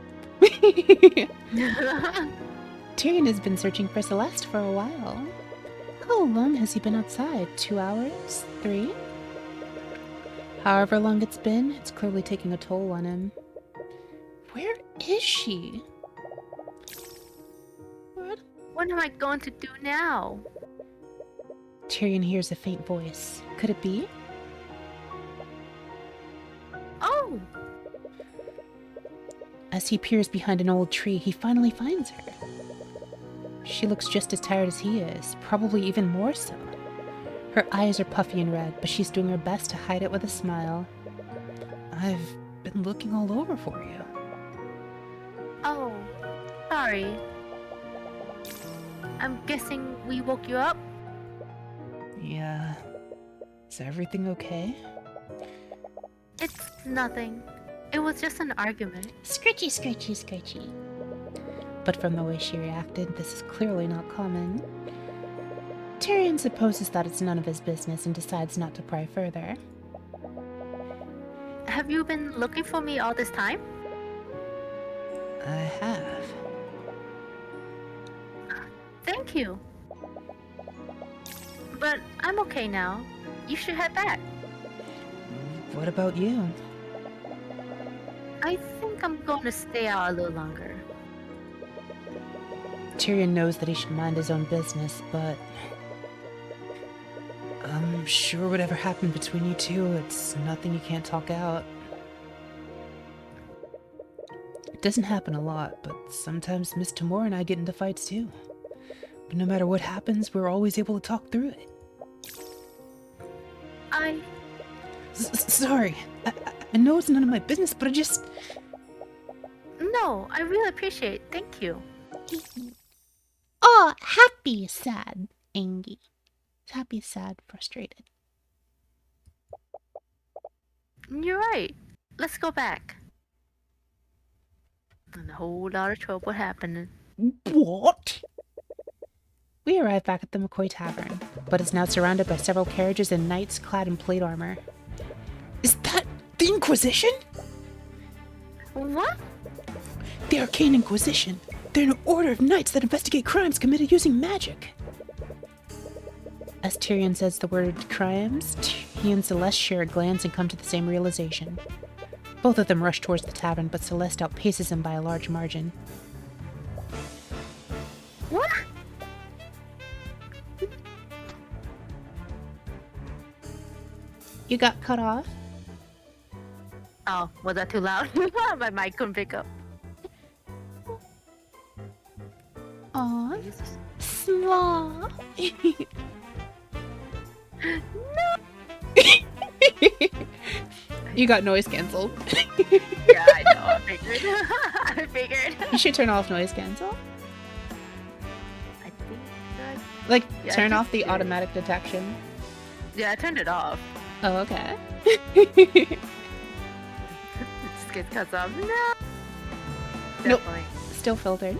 Tyrion has been searching for Celeste for a while. How long has he been outside? 2 hours? 3? However long it's been, it's clearly taking a toll on him. Where is she? What am I going to do now? Tyrion hears a faint voice. Could it be? Oh! As he peers behind an old tree, he finally finds her. She looks just as tired as he is, probably even more so. Her eyes are puffy and red, but she's doing her best to hide it with a smile. I've been looking all over for you. Oh, sorry. I'm guessing we woke you up? Yeah. Is everything okay? It's nothing. It was just an argument. Scritchy, scritchy, scritchy. But from the way she reacted, this is clearly not common. Tyrion supposes that it's none of his business and decides not to pry further. have you been looking for me all this time? I have. Thank you. But I'm okay now. You should head back. What about you? I think I'm going to stay out a little longer. Tyrion knows that he should mind his own business, but I'm sure whatever happened between you two, it's nothing you can't talk out. it doesn't happen a lot, but sometimes Miss Tamora and I get into fights too. But no matter what happens, we're always able to talk through it. Sorry. I know it's none of my business, but I just... No, I really appreciate it. Thank you. Oh, happy, sad, angry. Happy, sad, frustrated. You're right. Let's go back. And a whole lot of trouble happening. What? We arrive back at the McCoy Tavern, but it's now surrounded by several carriages and knights clad in plate armor. Is that the Inquisition? What? The Arcane Inquisition. They're an order of knights that investigate crimes committed using magic. As Tyrion says the word crimes, he and Celeste share a glance and come to the same realization. Both of them rush towards the tavern, but Celeste outpaces him by a large margin. What? You got cut off? Oh, was that too loud? My mic couldn't pick up. Aw, small. You got noise canceled. Yeah, I know. I figured. I figured. You should turn off noise cancel. I think that... Like, Yeah, turn just off the do it. automatic detection. Yeah, I turned it off. Oh, okay. It just gets cut off. No. Nope. Definitely. Still filtered.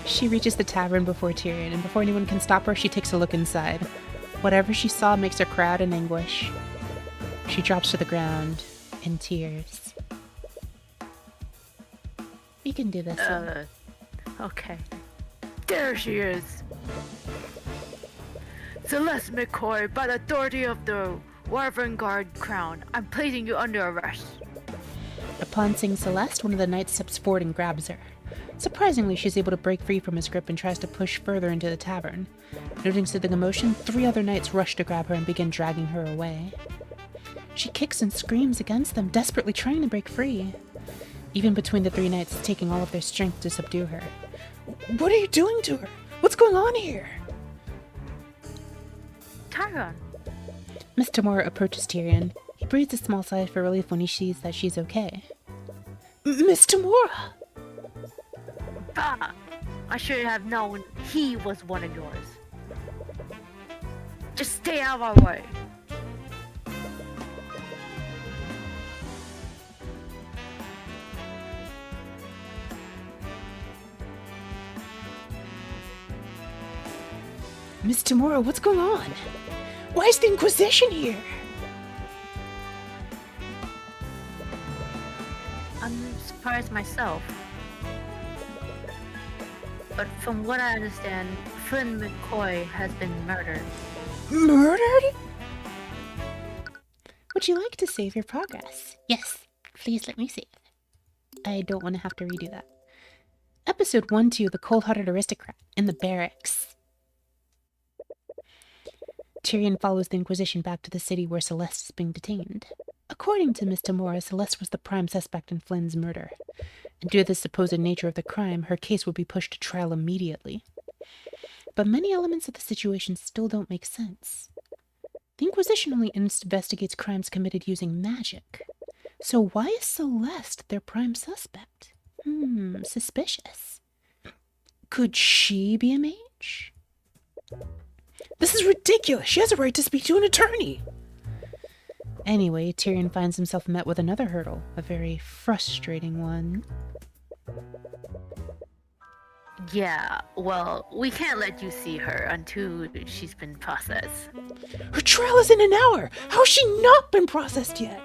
She reaches the tavern before Tyrion, and before anyone can stop her, she takes a look inside. Whatever she saw makes her cry out in anguish. She drops to the ground in tears. We can do this one. Okay. There she is. Celeste McCoy, by the authority of the Wyvern Guard Crown, I'm placing you under arrest. Upon seeing Celeste, one of the knights steps forward and grabs her. Surprisingly, she's able to break free from his grip and tries to push further into the tavern. Noticing the commotion, 3 other knights rush to grab her and begin dragging her away. She kicks and screams against them, desperately trying to break free. Even between the 3 knights, it's taking all of their strength to subdue her. What are you doing to her? What's going on here? Tyron. Miss Tamora approaches Tyrion. He breathes a small sigh of relief when he sees that she's okay. Miss Tamora! Ah, I should have known he was one of yours. Just stay out of our way. Miss Tamora, what's going on? Why is the Inquisition here? I'm surprised myself. But from what I understand, Flynn McCoy has been murdered. Murdered? Would you like to save your progress? Yes. Please let me save. I don't want to have to redo that. Episode 1-2, The Cold-Hearted Aristocrat, in the Barracks. Tyrion follows the Inquisition back to the city where Celeste is being detained. According to Miss Tamora, Celeste was the prime suspect in Flynn's murder, and due to the supposed nature of the crime, her case would be pushed to trial immediately. But many elements of the situation still don't make sense. The Inquisition only investigates crimes committed using magic. So why is Celeste their prime suspect? Suspicious. Could she be a mage? This is ridiculous! She has a right to speak to an attorney! Anyway, Tyrion finds himself met with another hurdle, a very frustrating one. Yeah, well, we can't let you see her until she's been processed. Her trial is in an hour! How's she not been processed yet?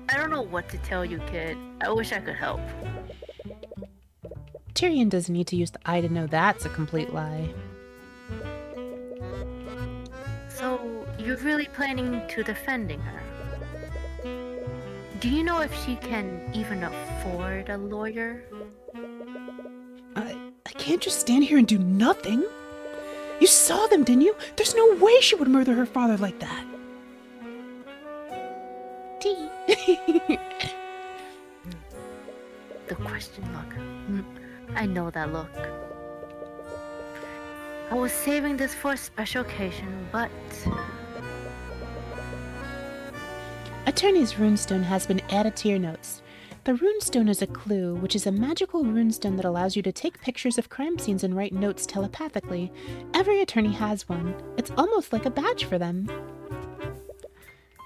I don't know what to tell you, kid. I wish I could help. Tyrion doesn't need to use the eye to know that's a complete lie. So, you're really planning to defending her? Do you know if she can even afford a lawyer? I can't just stand here and do nothing. You saw them, didn't you? There's no way she would murder her father like that. Tea. The question look. I know that look. I was saving this for a special occasion, but... Attorney's runestone has been added to your notes. The runestone is a clue, which is a magical runestone that allows you to take pictures of crime scenes and write notes telepathically. Every attorney has one. It's almost like a badge for them.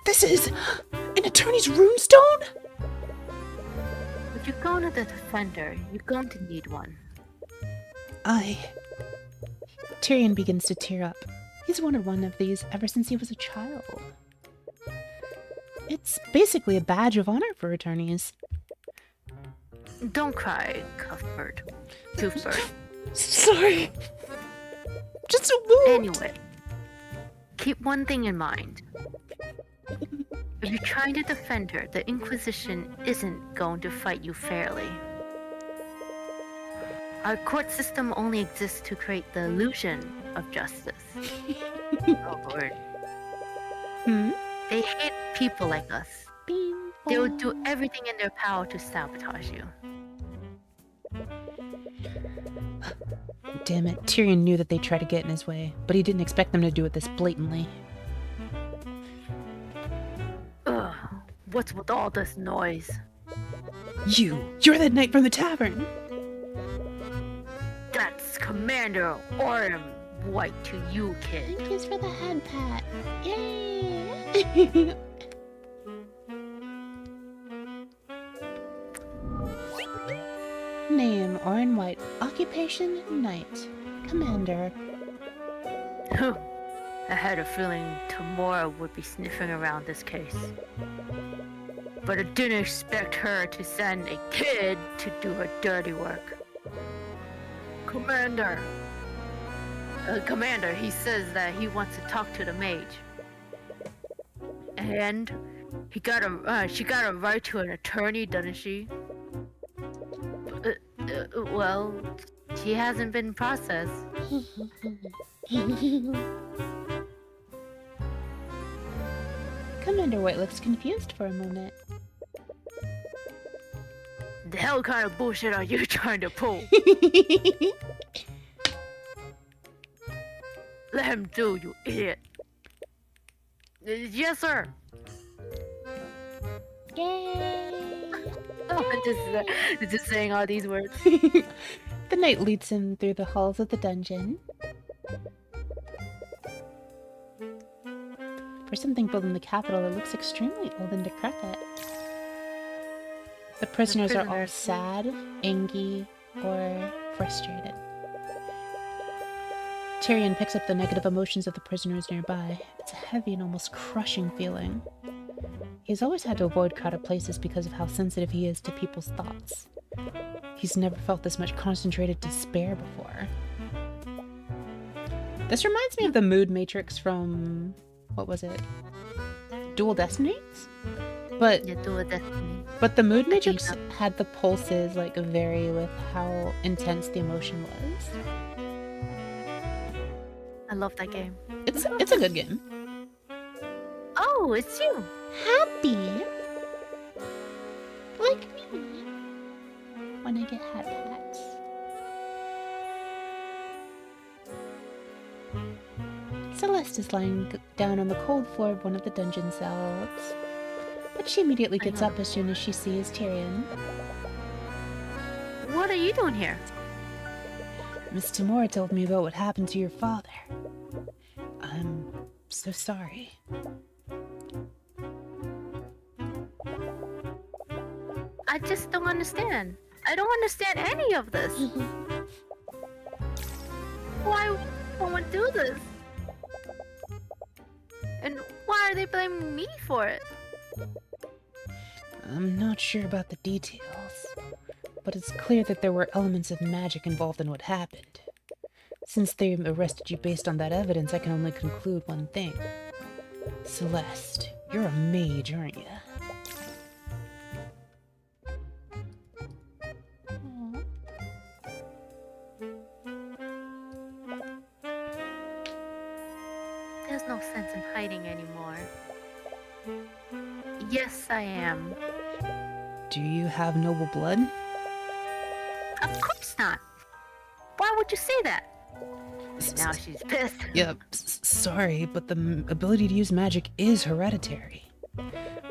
This is an attorney's runestone? If you're going to the defender, you're going to need one. Tyrion begins to tear up. He's wanted one of these ever since he was a child. It's basically a badge of honor for attorneys. Don't cry, Cuthbert. Sorry. Just so moved. Anyway, keep one thing in mind. If you're trying to defend her, the Inquisition isn't going to fight you fairly. Our court system only exists to create the illusion of justice. Oh Lord. They hate people like us. They will do everything in their power to sabotage you. Damn it, Tyrion knew that they'd try to get in his way, but he didn't expect them to do it this blatantly. Ugh, what's with all this noise? You're that knight from the tavern! That's Commander Orm White to you, kid. Thank yous for the head pat. Yay! Name, Orin White. Occupation, knight. Commander. I had a feeling Tamora would be sniffing around this case. But I didn't expect her to send a kid to do her dirty work. Commander, he says that he wants to talk to the mage. And she got a right to an attorney, doesn't she? Well, she hasn't been processed. Commander White looks confused for a moment. The hell kind of bullshit are you trying to pull? Let him do, you idiot. Yes, sir. Yay! just saying all these words. The knight leads him through the halls of the dungeon. For something built in the capital, it looks extremely old and decrepit. The prisoners are all sad, angry, or frustrated. Tyrion picks up the negative emotions of the prisoners nearby. It's a heavy and almost crushing feeling. He's always had to avoid crowded places because of how sensitive he is to people's thoughts. He's never felt this much concentrated despair before. This reminds me of the mood matrix from... what was it? Dual Destinies? But Yeah, Dual Destiny. But the mood matrix had the pulses like vary with how intense the emotion was. I love that game. It's a good game. Oh, it's you. Happy? Like me. When I get hat pats. Celeste is lying down on the cold floor of one of the dungeon cells. But she immediately gets up as soon as she sees Tyrion. What are you doing here? Miss Tamora told me about what happened to your father. I'm so sorry. I just don't understand. I don't understand any of this. Why would someone do this? And why are they blaming me for it? I'm not sure about the details, but it's clear that there were elements of magic involved in what happened. Since they arrested you based on that evidence, I can only conclude one thing. Celeste, you're a mage, aren't you? There's no sense in hiding anymore. Yes, I am. Do you have noble blood? Of course not. Why would you say that? Now she's pissed. Yeah, sorry, but the ability to use magic is hereditary.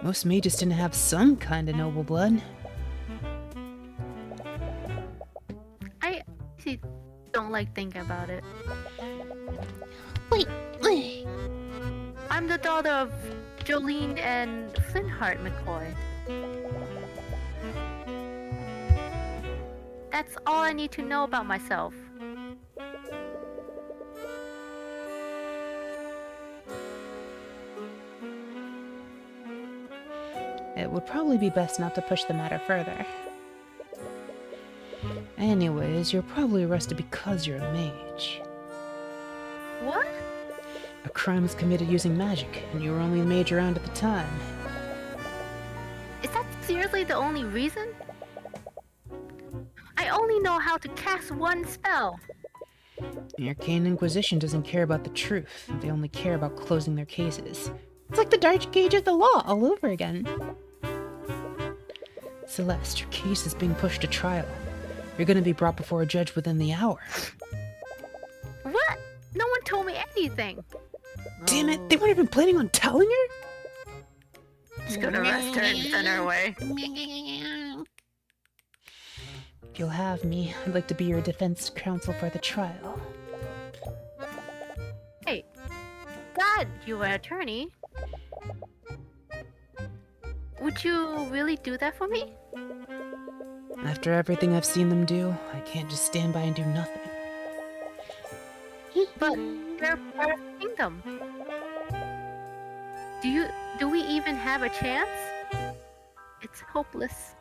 Most mages tend to have some kind of noble blood. I actually don't like thinking about it. Wait. I'm the daughter of Jolene and Flintheart McCoy. That's all I need to know about myself. It would probably be best not to push the matter further. Anyways, you're probably arrested because you're a mage. What? A crime was committed using magic, and you were only a mage around at the time. Is that seriously the only reason? I only know how to cast one spell. The Arcane Inquisition doesn't care about the truth. They only care about closing their cases. It's like the Dark Age of the law all over again. Celeste, your case is being pushed to trial. You're going to be brought before a judge within the hour. What? No one told me anything. Damn it, they weren't even planning on telling her? Just gonna arrest her and send her away. If you'll have me, I'd like to be your defense counsel for the trial. Hey, God, you an attorney. Would you really do that for me? After everything I've seen them do, I can't just stand by and do nothing. But they're part of the kingdom. Do we even have a chance? It's hopeless.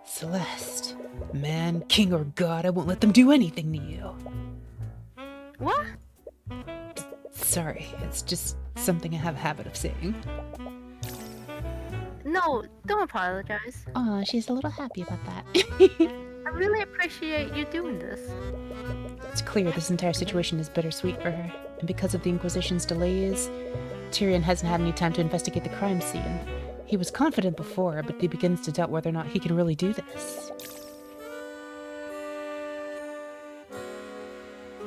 Celeste, man, king or god, I won't let them do anything to you. What? Sorry, it's just something I have a habit of saying. No, don't apologize. Aw, she's a little happy about that. I really appreciate you doing this. It's clear this entire situation is bittersweet for her, and because of the Inquisition's delays, Tyrion hasn't had any time to investigate the crime scene. He was confident before, but he begins to doubt whether or not he can really do this.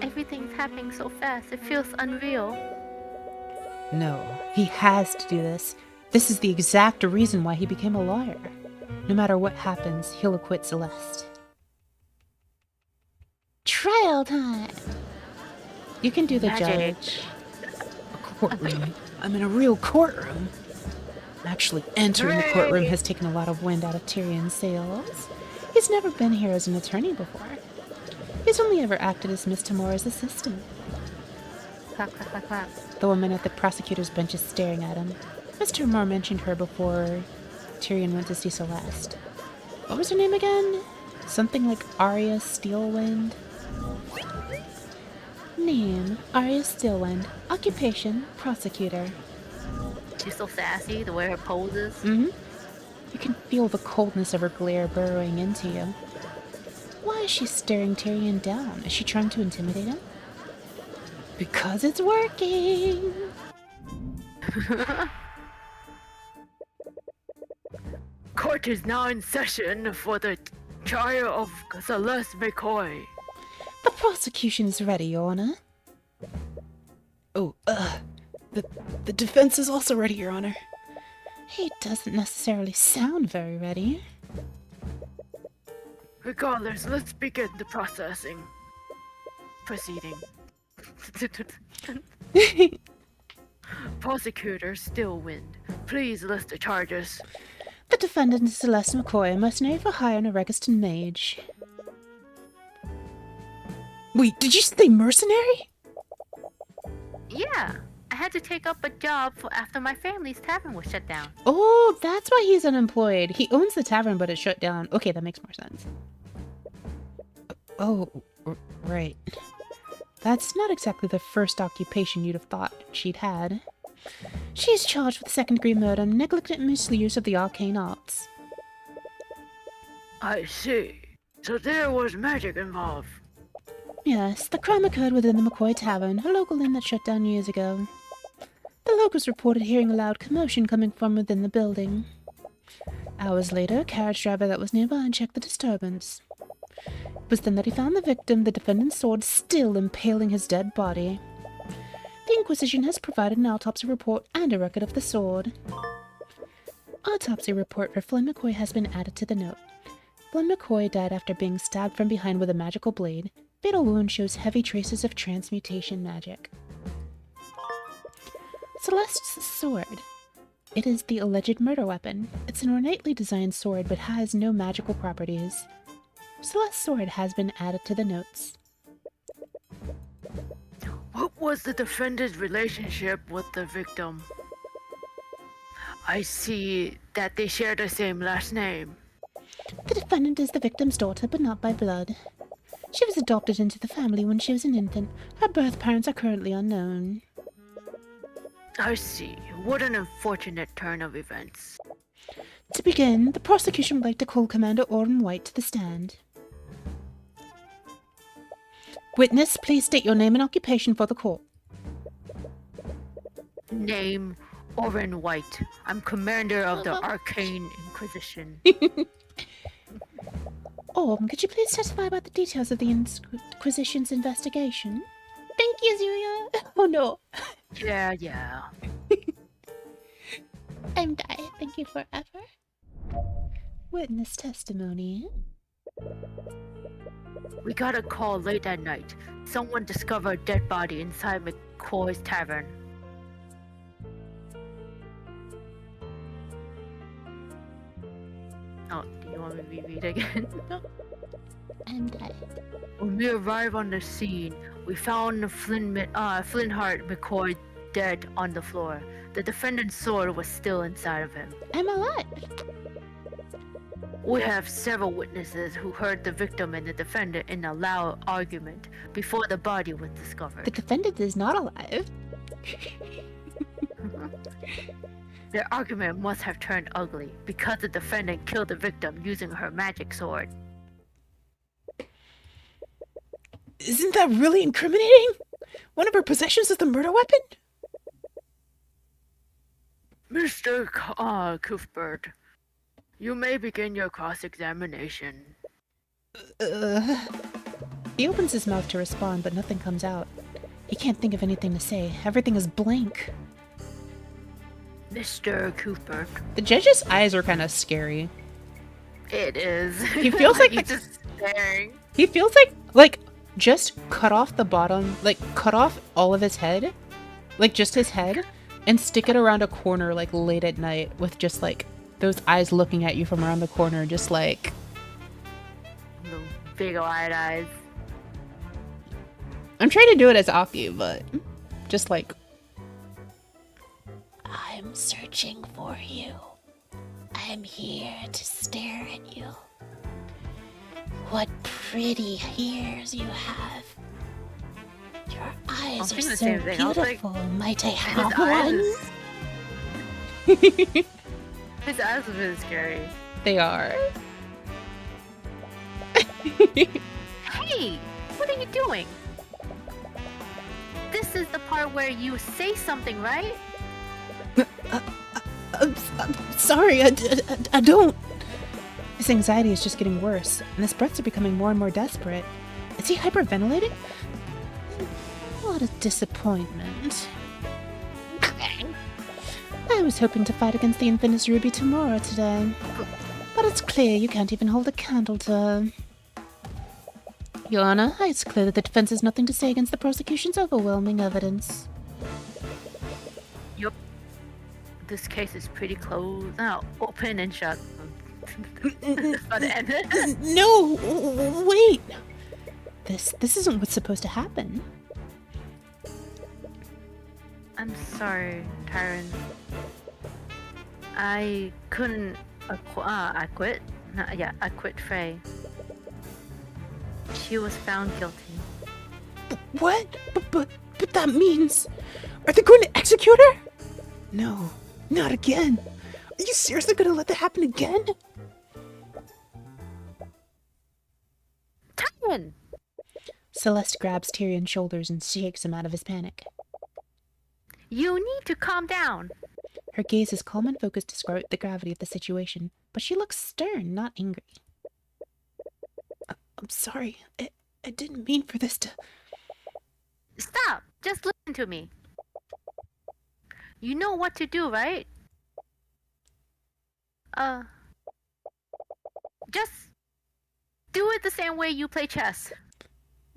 Everything's happening so fast, it feels unreal. No, he has to do this. This is the exact reason why he became a lawyer. No matter what happens, he'll acquit Celeste. Trial time! You can do the Magic. judge. A courtroom. I'm in a real courtroom. Actually, entering the courtroom has taken a lot of wind out of Tyrion's sails. He's never been here as an attorney before. He's only ever acted as Miss Tamora's assistant. Clap, clap, clap, clap. The woman at the prosecutor's bench is staring at him. Miss Tamora mentioned her before Tyrion went to see Celeste. What was her name again? Something like Arya Steelwind? Name, Arya Steelwind. Occupation, prosecutor. She's so sassy, the way her poses. Mm-hmm. You can feel the coldness of her glare burrowing into you. Why is she staring Tyrion down? Is she trying to intimidate him? Because it's working! Court is now in session for the trial of Celeste McCoy. The prosecution is ready, Your Honor. Oh, the defense is also ready, Your Honor. He doesn't necessarily sound very ready. Regardless, let's begin the processing. Proceeding. Prosecutor Stillwind, please list the charges. The defendant is Celeste McCoy, mercenary for hire and a Registon mage. Wait, did you say mercenary? Yeah, I had to take up a job after my family's tavern was shut down. Oh, that's why he's unemployed. He owns the tavern, but it's shut down. Okay, that makes more sense. Oh, right. That's not exactly the first occupation you'd have thought she'd had. She's charged with second-degree murder, negligent misuse of the arcane arts. I see. So there was magic involved. Yes, the crime occurred within the McCoy Tavern, a local inn that shut down years ago. The locals reported hearing a loud commotion coming from within the building. Hours later, a carriage driver that was nearby checked the disturbance. It was then that he found the victim, the defendant's sword, still impaling his dead body. The Inquisition has provided an autopsy report and a record of the sword. Autopsy report for Flynn McCoy has been added to the note. Flynn McCoy died after being stabbed from behind with a magical blade. Fatal wound shows heavy traces of transmutation magic. Celeste's sword. It is the alleged murder weapon. It's an ornately designed sword but has no magical properties. Celeste's sword has been added to the notes. What was the defendant's relationship with the victim? I see that they share the same last name. The defendant is the victim's daughter, but not by blood. She was adopted into the family when she was an infant. Her birth parents are currently unknown. I see. What an unfortunate turn of events. To begin, the prosecution would like to call Commander Orrin White to the stand. Witness, please state your name and occupation for the court. Name, Orrin White. I'm commander of the Arcane Inquisition. Could you please testify about the details of the Inquisition's investigation? Thank you, Zuya. Oh no. Yeah. I'm dying. Thank you forever. Witness testimony. We got a call late at night. Someone discovered a dead body inside McCoy's tavern. Oh, do you want me to read again? No. I'm dying. When we arrived on the scene, we found Flintheart McCoy dead on the floor. The defendant's sword was still inside of him. I'm alive. We have several witnesses who heard the victim and the defendant in a loud argument before the body was discovered. The defendant is not alive. Their argument must have turned ugly because the defendant killed the victim using her magic sword. Isn't that really incriminating? One of her possessions is the murder weapon? Mr. Cuthbert, you may begin your cross-examination. He opens his mouth to respond, but nothing comes out. He can't think of anything to say. Everything is blank. Mr. Cuthbert. The judge's eyes are kind of scary. It is. He feels like he's just staring. He feels like just cut off the bottom, like cut off all of his head, like just his head, and stick it around a corner like late at night with just like those eyes looking at you from around the corner, just like The big wide eyes. I'm trying to do it as Aki, but just like I'm searching for you. I'm here to stare at you. What pretty ears you have. Your eyes are so same thing. I was like, beautiful. Might I have his eyes one? His eyes are really scary. They are. Hey, what are you doing? This is the part where you say something, right? I'm sorry, I don't. His anxiety is just getting worse, and his breaths are becoming more and more desperate. Is he hyperventilating? What a disappointment. I was hoping to fight against the Infinite Ruby tomorrow today, but it's clear you can't even hold a candle to her. Your Honor, it's clear that the defense has nothing to say against the prosecution's overwhelming evidence. this case is pretty closed. No, open and shut. By the end. No, wait. This isn't what's supposed to happen. I'm sorry, Tyron. I couldn't I quit. I quit Faye. She was found guilty. What? But that means... Are they going to execute her? No, not again. Are you seriously going to let that happen again? Tyron! Celeste grabs Tyrion's shoulders and shakes him out of his panic. You need to calm down. Her gaze is calm and focused despite the gravity of the situation, but she looks stern, not angry. I'm sorry. I didn't mean for this to... Stop! Just listen to me. You know what to do, right? Just do it the same way you play chess.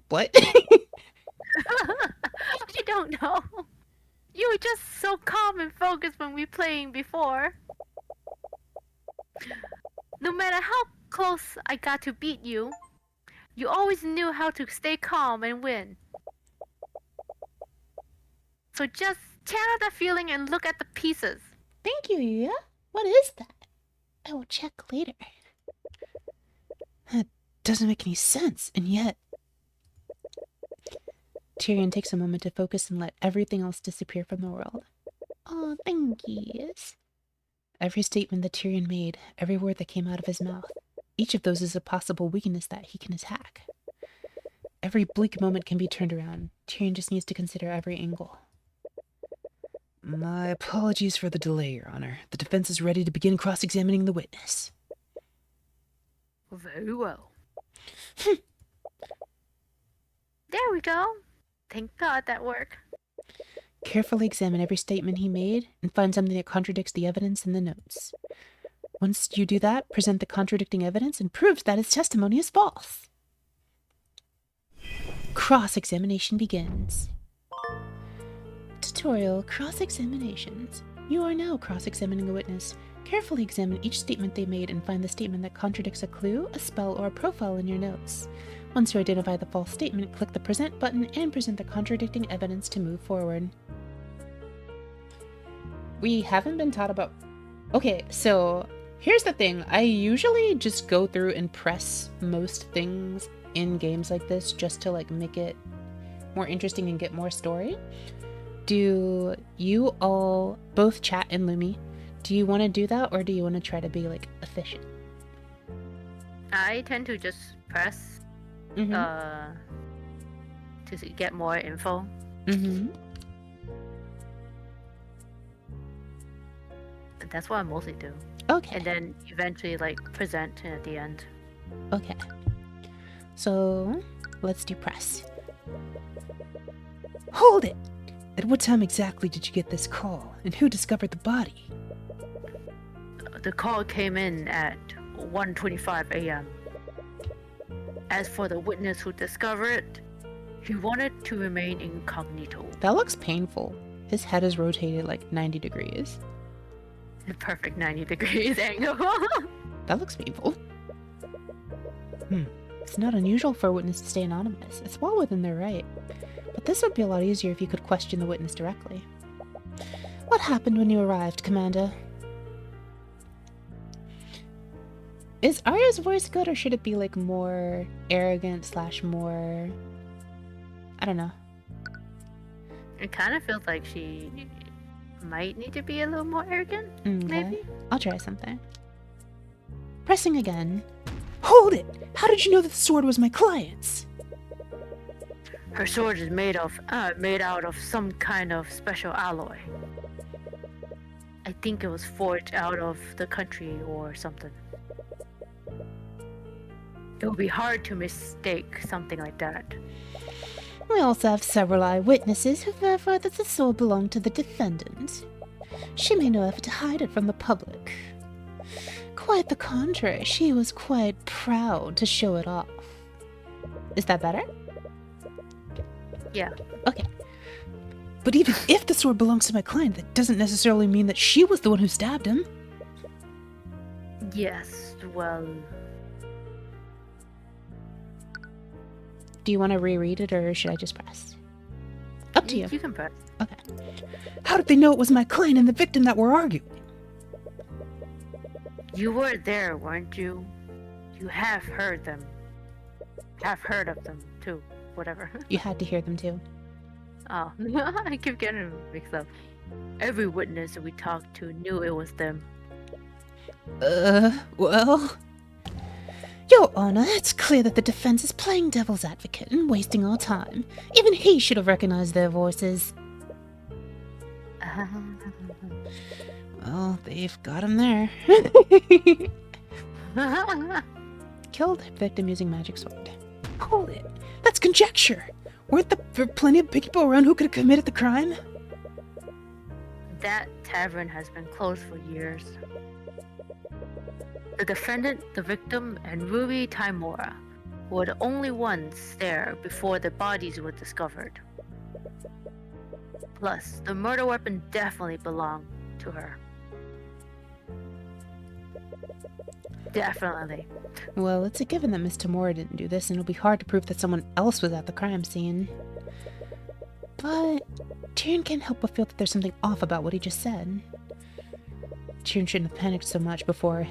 What? You don't know. You were just so calm and focused when we were playing before. No matter how close I got to beat you, you always knew how to stay calm and win. So just channel that feeling and look at the pieces. Thank you, Yuya. What is that? I will check later. That doesn't make any sense, and yet... Tyrion takes a moment to focus and let everything else disappear from the world. Oh, thank yous. Every statement that Tyrion made, every word that came out of his mouth, each of those is a possible weakness that he can attack. Every bleak moment can be turned around. Tyrion just needs to consider every angle. My apologies for the delay, Your Honor. The defense is ready to begin cross-examining the witness. Very well. There we go. Thank God that worked. Carefully examine every statement he made and find something that contradicts the evidence in the notes. Once you do that, present the contradicting evidence and prove that his testimony is false. Cross-examination begins. Tutorial Cross-examinations. You are now cross-examining a witness. Carefully examine each statement they made and find the statement that contradicts a clue, a spell, or a profile in your notes. Once you identify the false statement, click the Present button and present the contradicting evidence to move forward. We haven't been taught about... Okay, so here's the thing. I usually just go through and press most things in games like this just to like make it more interesting and get more story. Do you all, both Chat and Lumi, do you want to do that or do you want to try to be like efficient? I tend to just press to get more info. That's what I mostly do. Okay. And then eventually like present at the end. Okay. So let's do press. Hold it! At what time exactly did you get this call, and who discovered the body? The call came in at 1:25 a.m. As for the witness who discovered it, he wanted to remain incognito. That looks painful. His head is rotated like 90 degrees. The perfect 90 degrees angle. That looks painful. It's not unusual for a witness to stay anonymous. It's well within their right. But this would be a lot easier if you could question the witness directly. What happened when you arrived, Commander? Is Arya's voice good or should it be like more arrogant / more... I don't know. It kind of feels like she might need to be a little more arrogant, maybe? I'll try something. Pressing again. Hold it! How did you know that the sword was my client's? Her sword is made out of some kind of special alloy. I think it was forged out of the country or something. It would be hard to mistake something like that. We also have several eyewitnesses who verify that the sword belonged to the defendant. She made no effort to hide it from the public. Quite the contrary, she was quite proud to show it off. Is that better? Yeah. Okay. But even if the sword belongs to my client, that doesn't necessarily mean that she was the one who stabbed him. Yes, well, Do you want to reread it or should I just press? Up to you. you can press. Okay. How did they know it was my client and the victim that were arguing? You were there, weren't you? You have heard them. Have heard of them, too. Whatever. You had to hear them too. Oh, I keep getting them mixed up. Every witness we talked to knew it was them. Well... Your Honor, it's clear that the defense is playing devil's advocate and wasting our time. Even he should have recognized their voices. Well, they've got him there. Killed victim using magic sword. Hold it. That's conjecture. Weren't there plenty of people around who could have committed the crime? That tavern has been closed for years. The defendant, the victim, and Ruby Taimura were the only ones there before the bodies were discovered. Plus, the murder weapon definitely belonged to her. Definitely. Well, it's a given that Miss Tamura didn't do this, and it'll be hard to prove that someone else was at the crime scene. But Tyrion can't help but feel that there's something off about what he just said. Tyrion shouldn't have panicked so much before.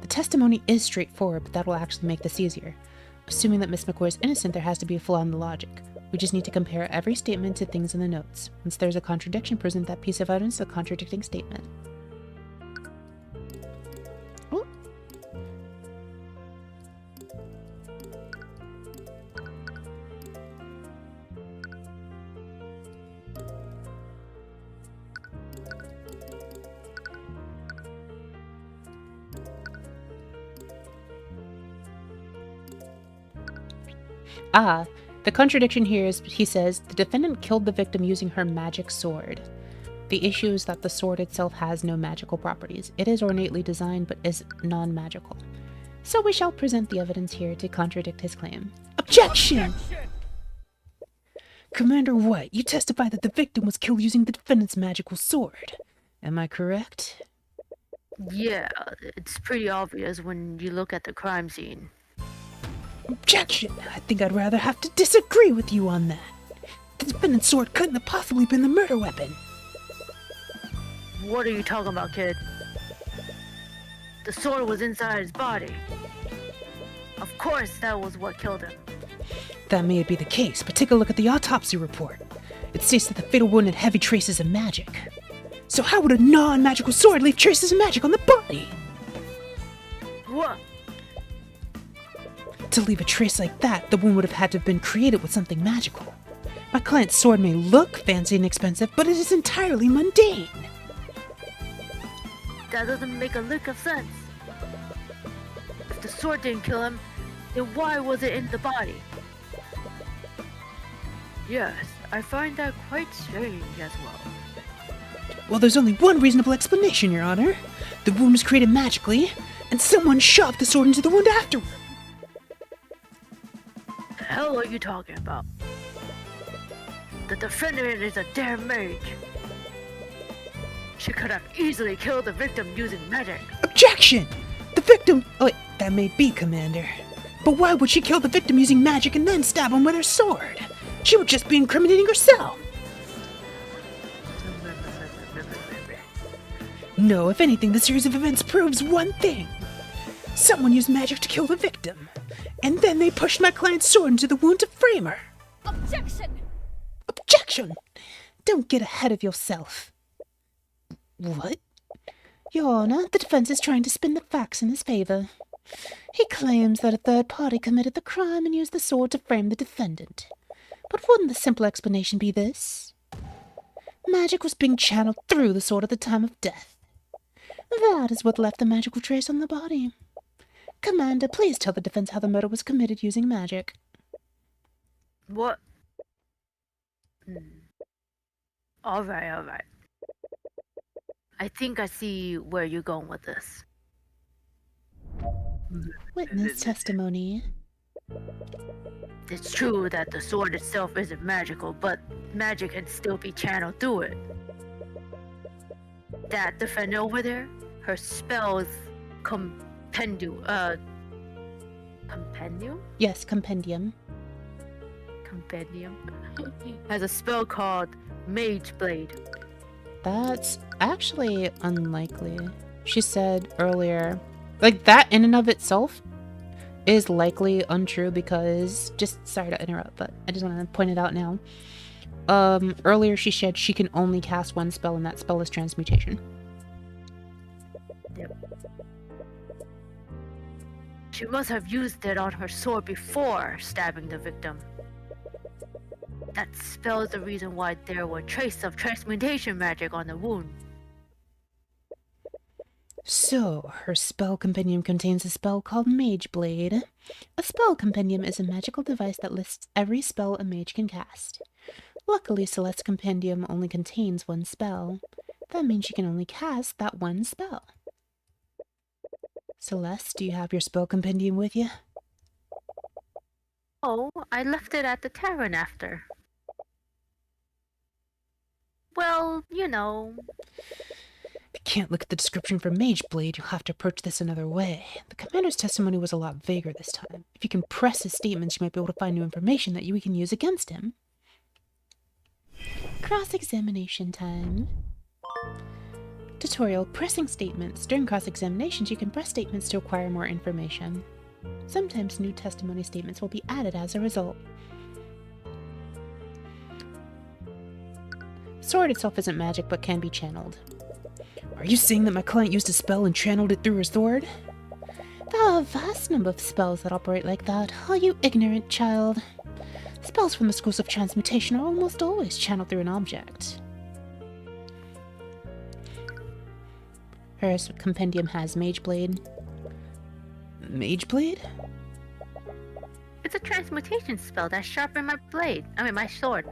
The testimony is straightforward, but that will actually make this easier. Assuming that Miss McCoy is innocent, there has to be a flaw in the logic. We just need to compare every statement to things in the notes. Once there's a contradiction, present that piece of evidence to the contradicting statement. Ooh. The contradiction here is, he says, the defendant killed the victim using her magic sword. The issue is that the sword itself has no magical properties. It is ornately designed, but is non-magical. So we shall present the evidence here to contradict his claim. Objection! Commander White, you testify that the victim was killed using the defendant's magical sword. Am I correct? Yeah, it's pretty obvious when you look at the crime scene. Objection! I think I'd rather have to disagree with you on that. The defendant's sword couldn't have possibly been the murder weapon. What are you talking about, kid? The sword was inside his body. Of course, that was what killed him. That may be the case, but take a look at the autopsy report. It states that the fatal wound had heavy traces of magic. So how would a non-magical sword leave traces of magic on the body? What? To leave a trace like that, the wound would have had to have been created with something magical. My client's sword may look fancy and expensive, but it is entirely mundane. That doesn't make a lick of sense. If the sword didn't kill him, then why was it in the body? Yes, I find that quite strange as well. Well, there's only one reasonable explanation, Your Honor. The wound was created magically, and someone shoved the sword into the wound afterward. The hell are you talking about? The defendant is a damn mage. She could have easily killed the victim using magic. Objection! The victim... Oh, wait, that may be, Commander. But why would she kill the victim using magic and then stab him with her sword? She would just be incriminating herself. No, if anything, the series of events proves one thing. Someone used magic to kill the victim, and then they pushed my client's sword into the wound to frame her. Objection! Objection! Don't get ahead of yourself. What? Your Honor, the defense is trying to spin the facts in his favor. He claims that a third party committed the crime and used the sword to frame the defendant. But wouldn't the simple explanation be this? Magic was being channeled through the sword at the time of death. That is what left the magical trace on the body. Commander, please tell the defense how the murder was committed using magic. What? Alright. I think I see where you're going with this. Witness testimony. It's true that the sword itself isn't magical, but magic can still be channeled through it. That defender over there, her spells compendium. Compendium? Yes, compendium. Compendium has a spell called Mage Blade. That's actually unlikely. She said earlier, like that in and of itself is likely untrue because, just sorry to interrupt, but I just want to point it out now. Earlier she said she can only cast one spell and that spell is transmutation. Yep. She must have used it on her sword before stabbing the victim. That spell is the reason why there were traces of transmutation magic on the wound. So, her spell compendium contains a spell called Mage Blade. A spell compendium is a magical device that lists every spell a mage can cast. Luckily, Celeste's compendium only contains one spell. That means she can only cast that one spell. Celeste, do you have your spell compendium with you? Oh, I left it at the tavern after. Well, you know. I can't look at the description for Mage Blade. You'll have to approach this another way. The commander's testimony was a lot vaguer this time. If you can press his statements, you might be able to find new information that we can use against him. Cross-examination time. Tutorial: pressing statements. During cross-examinations, you can press statements to acquire more information. Sometimes new testimony statements will be added as a result. Sword itself isn't magic, but can be channeled. Are you saying that my client used a spell and channeled it through her sword? There are a vast number of spells that operate like that. Are you ignorant, child? Spells from the schools of transmutation are almost always channeled through an object. Her compendium has Mage Blade. Mage Blade? It's a transmutation spell that sharpened my sword.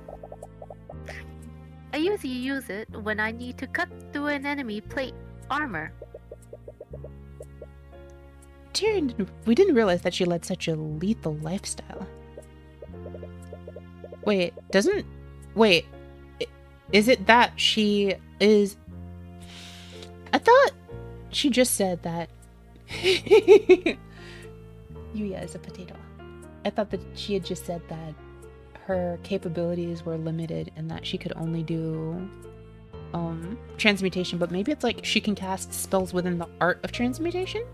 I usually use it when I need to cut through an enemy plate armor. Tyrion, we didn't realize that she led such a lethal lifestyle. Wait, is it that she is... I thought she just said that... Yuya is a potato. I thought that she had just said that her capabilities were limited and that she could only do transmutation, but maybe it's like she can cast spells within the art of transmutation?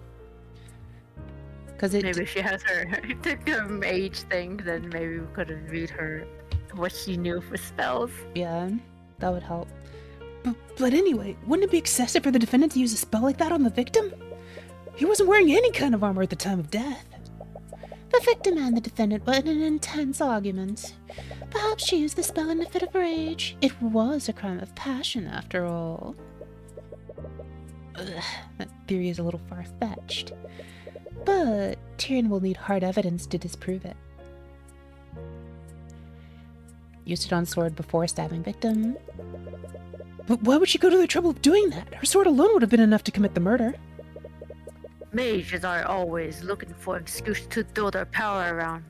Because maybe she has her mage thing, then maybe we couldn't read her what she knew for spells. Yeah, that would help. But anyway, wouldn't it be excessive for the defendant to use a spell like that on the victim? He wasn't wearing any kind of armor at the time of death. The victim and the defendant were in an intense argument. Perhaps she used the spell in a fit of rage. It was a crime of passion, after all. Ugh, that theory is a little far-fetched. But Tyrion will need hard evidence to disprove it. Used it on sword before stabbing victim. But why would she go to the trouble of doing that? Her sword alone would have been enough to commit the murder. Mages are always looking for an excuse to throw their power around.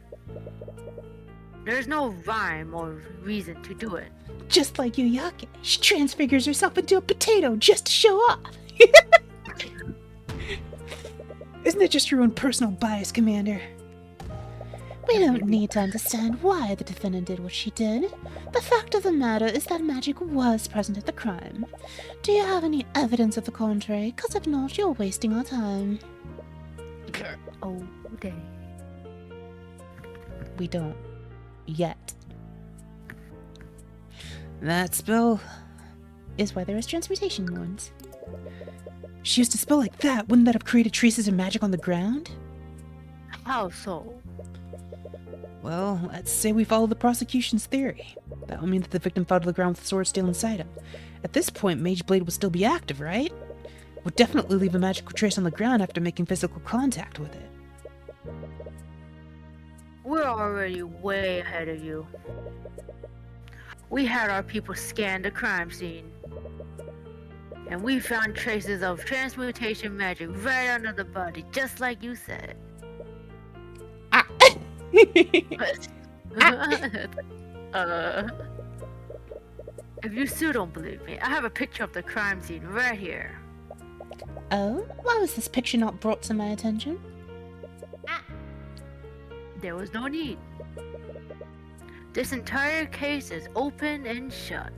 There's no rhyme or reason to do it. Just like Yuyake, she transfigures herself into a potato just to show off. Isn't it just your own personal bias, Commander? We don't need to understand why the defendant did what she did. The fact of the matter is that magic was present at the crime. Do you have any evidence of the contrary? Because if not, you're wasting our time. Oh, day. We don't. Yet. That spell is why there is transmutation wounds. She used a spell like that. Wouldn't that have created traces of magic on the ground? How so? Well, let's say we follow the prosecution's theory. That would mean that the victim fell to the ground with the sword still inside him. At this point, Mage Blade would still be active, right? Would definitely leave a magical trace on the ground after making physical contact with it. We're already way ahead of you. We had our people scan the crime scene. And we found traces of transmutation magic right under the body, just like you said. If you still don't believe me, I have a picture of the crime scene right here. Oh, why was this picture not brought to my attention? There was no need. This entire case is open and shut.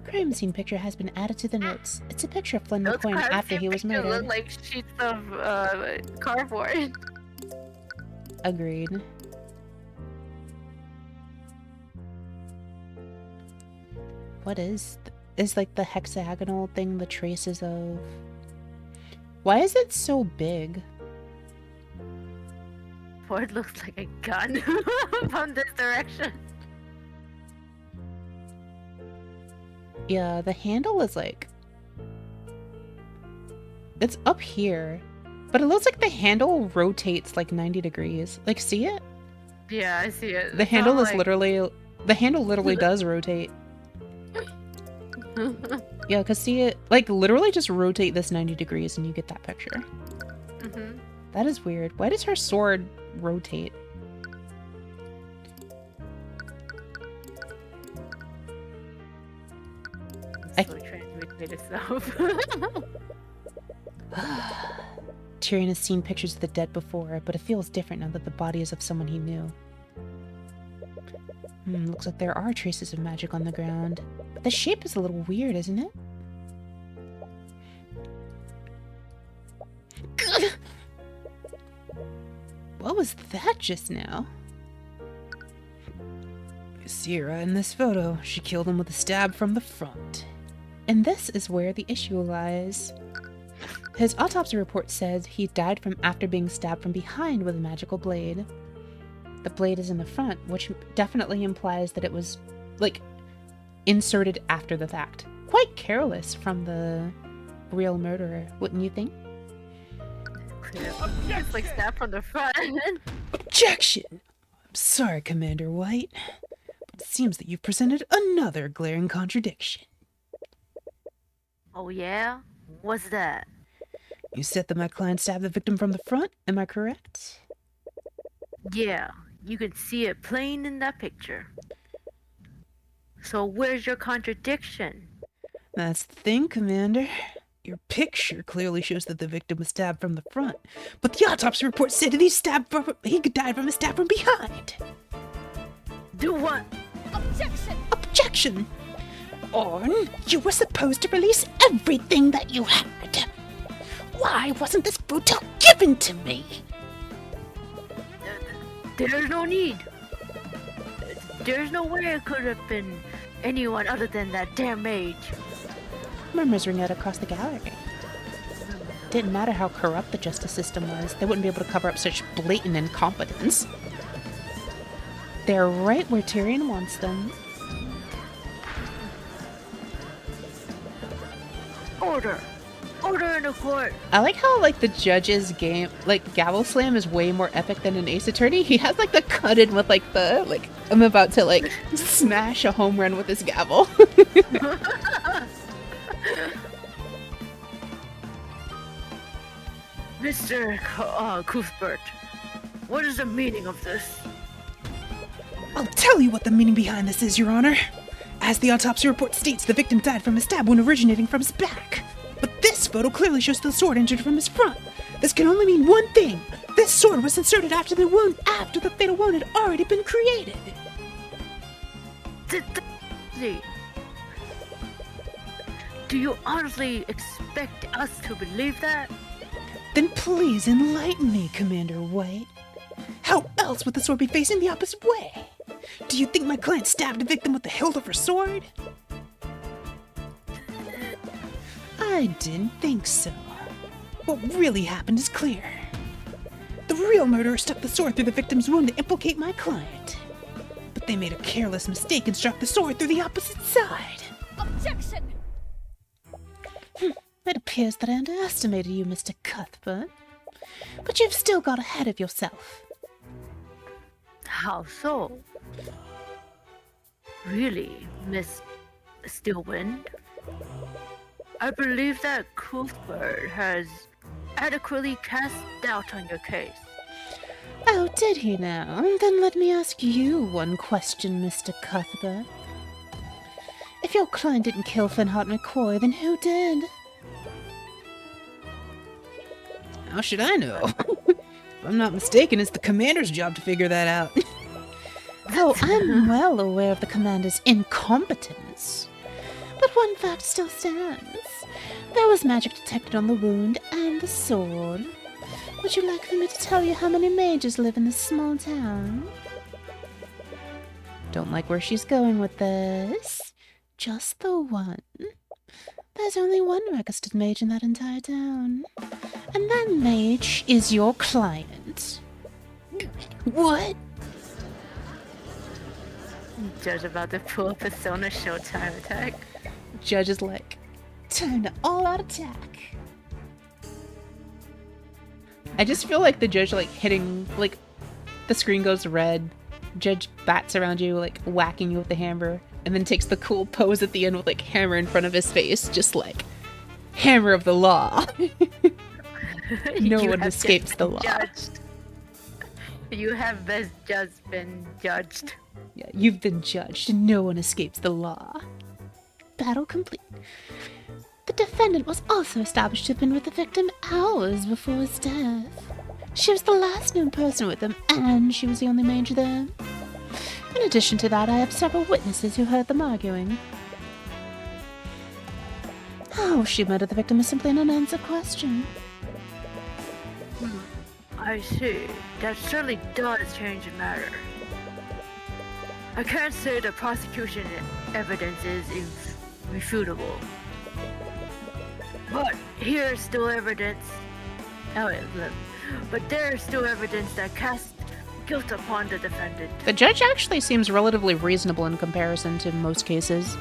Crime scene picture has been added to the notes. It's a picture of Flynn Those McCoy crime after scene he was pictures murdered. look like sheets of cardboard. Agreed. What is like the hexagonal thing the traces of? Why is it so big? Or it looks like a gun from this direction. Yeah, the handle is like... It's up here. But it looks like the handle rotates like 90 degrees. Like, see it? Yeah, I see it. The handle is literally... The handle literally does rotate. Yeah, because see it... Like, literally just rotate this 90 degrees and you get that picture. Mm-hmm. That is weird. Why does her sword rotate? So transmutate itself. Tyrion has seen pictures of the dead before, but it feels different now that the body is of someone he knew. Looks like there are traces of magic on the ground. But the shape is a little weird, isn't it? What was that just now? You see her in this photo. She killed him with a stab from the front. And this is where the issue lies. His autopsy report says he died from after being stabbed from behind with a magical blade. The blade is in the front, which definitely implies that it was, like, inserted after the fact. Quite careless from the real murderer, wouldn't you think? It's like stabbed from the front. Objection! I'm sorry, Commander White, but it seems that you've presented another glaring contradiction. Oh yeah? What's that? You said that my client stabbed the victim from the front, am I correct? Yeah, you can see it plain in that picture. So where's your contradiction? That's the thing, Commander. Your picture clearly shows that the victim was stabbed from the front, but the autopsy report said that he died from a stab from behind. Do what? Objection! Objection! Orn, you were supposed to release everything that you had. Why wasn't this photo given to me? There's no need. There's no way it could have been anyone other than that damn mage. Murmurs ring out across the gallery. Didn't matter how corrupt the justice system was, they wouldn't be able to cover up such blatant incompetence. They're right where Tyrion wants them. Order! Order in the court! I like how, like, the judge's game, like, gavel slam is way more epic than an Ace Attorney. He has, like, the cut in with, like, the, like, I'm about to, like, smash a home run with his gavel. Mr. Cuthbert, what is the meaning of this? I'll tell you what the meaning behind this is, Your Honor. As the autopsy report states, the victim died from a stab wound originating from his back. But this photo clearly shows the sword entered from his front. This can only mean one thing. This sword was inserted after the fatal wound had already been created. Do you honestly expect us to believe that? Then please enlighten me, Commander White. How else would the sword be facing the opposite way? Do you think my client stabbed the victim with the hilt of her sword? I didn't think so. What really happened is clear. The real murderer stuck the sword through the victim's wound to implicate my client. But they made a careless mistake and struck the sword through the opposite side. Objection! It appears that I underestimated you, Mr. Cuthbert. But you've still got ahead of yourself. How so? Really, Miss Stillwind? I believe that Cuthbert has adequately cast doubt on your case. Oh, did he now? Then let me ask you one question, Mr. Cuthbert. If your client didn't kill Finhart McCoy, then who did? How should I know? If I'm not mistaken, it's the commander's job to figure that out. Oh, I'm well aware of the commander's incompetence. But one fact still stands. There was magic detected on the wound and the sword. Would you like for me to tell you how many mages live in this small town? Don't like where she's going with this. Just the one. There's only one registered mage in that entire town. And that mage is your client. What? Judge about to pull a Persona Showtime attack. Judge is like, time to all-out attack. I just feel like the judge, like, hitting, like, the screen goes red. Judge bats around you, like, whacking you with the hammer, and then takes the cool pose at the end with, like, hammer in front of his face, just like, hammer of the law. No You one have escapes just the been law. Judged. You have just been judged. Yeah, you've been judged, and no one escapes the law. Battle complete. The defendant was also established to have been with the victim hours before his death. She was the last known person with him, and she was the only mage there. In addition to that, I have several witnesses who heard them arguing. How she murdered the victim is simply an unanswered question. I see. That certainly does change the matter. I can't say the prosecution evidence is irrefutable. But here's still evidence. Oh, wait, look. But there's still evidence that casts guilt upon the defendant. The judge actually seems relatively reasonable in comparison to most cases.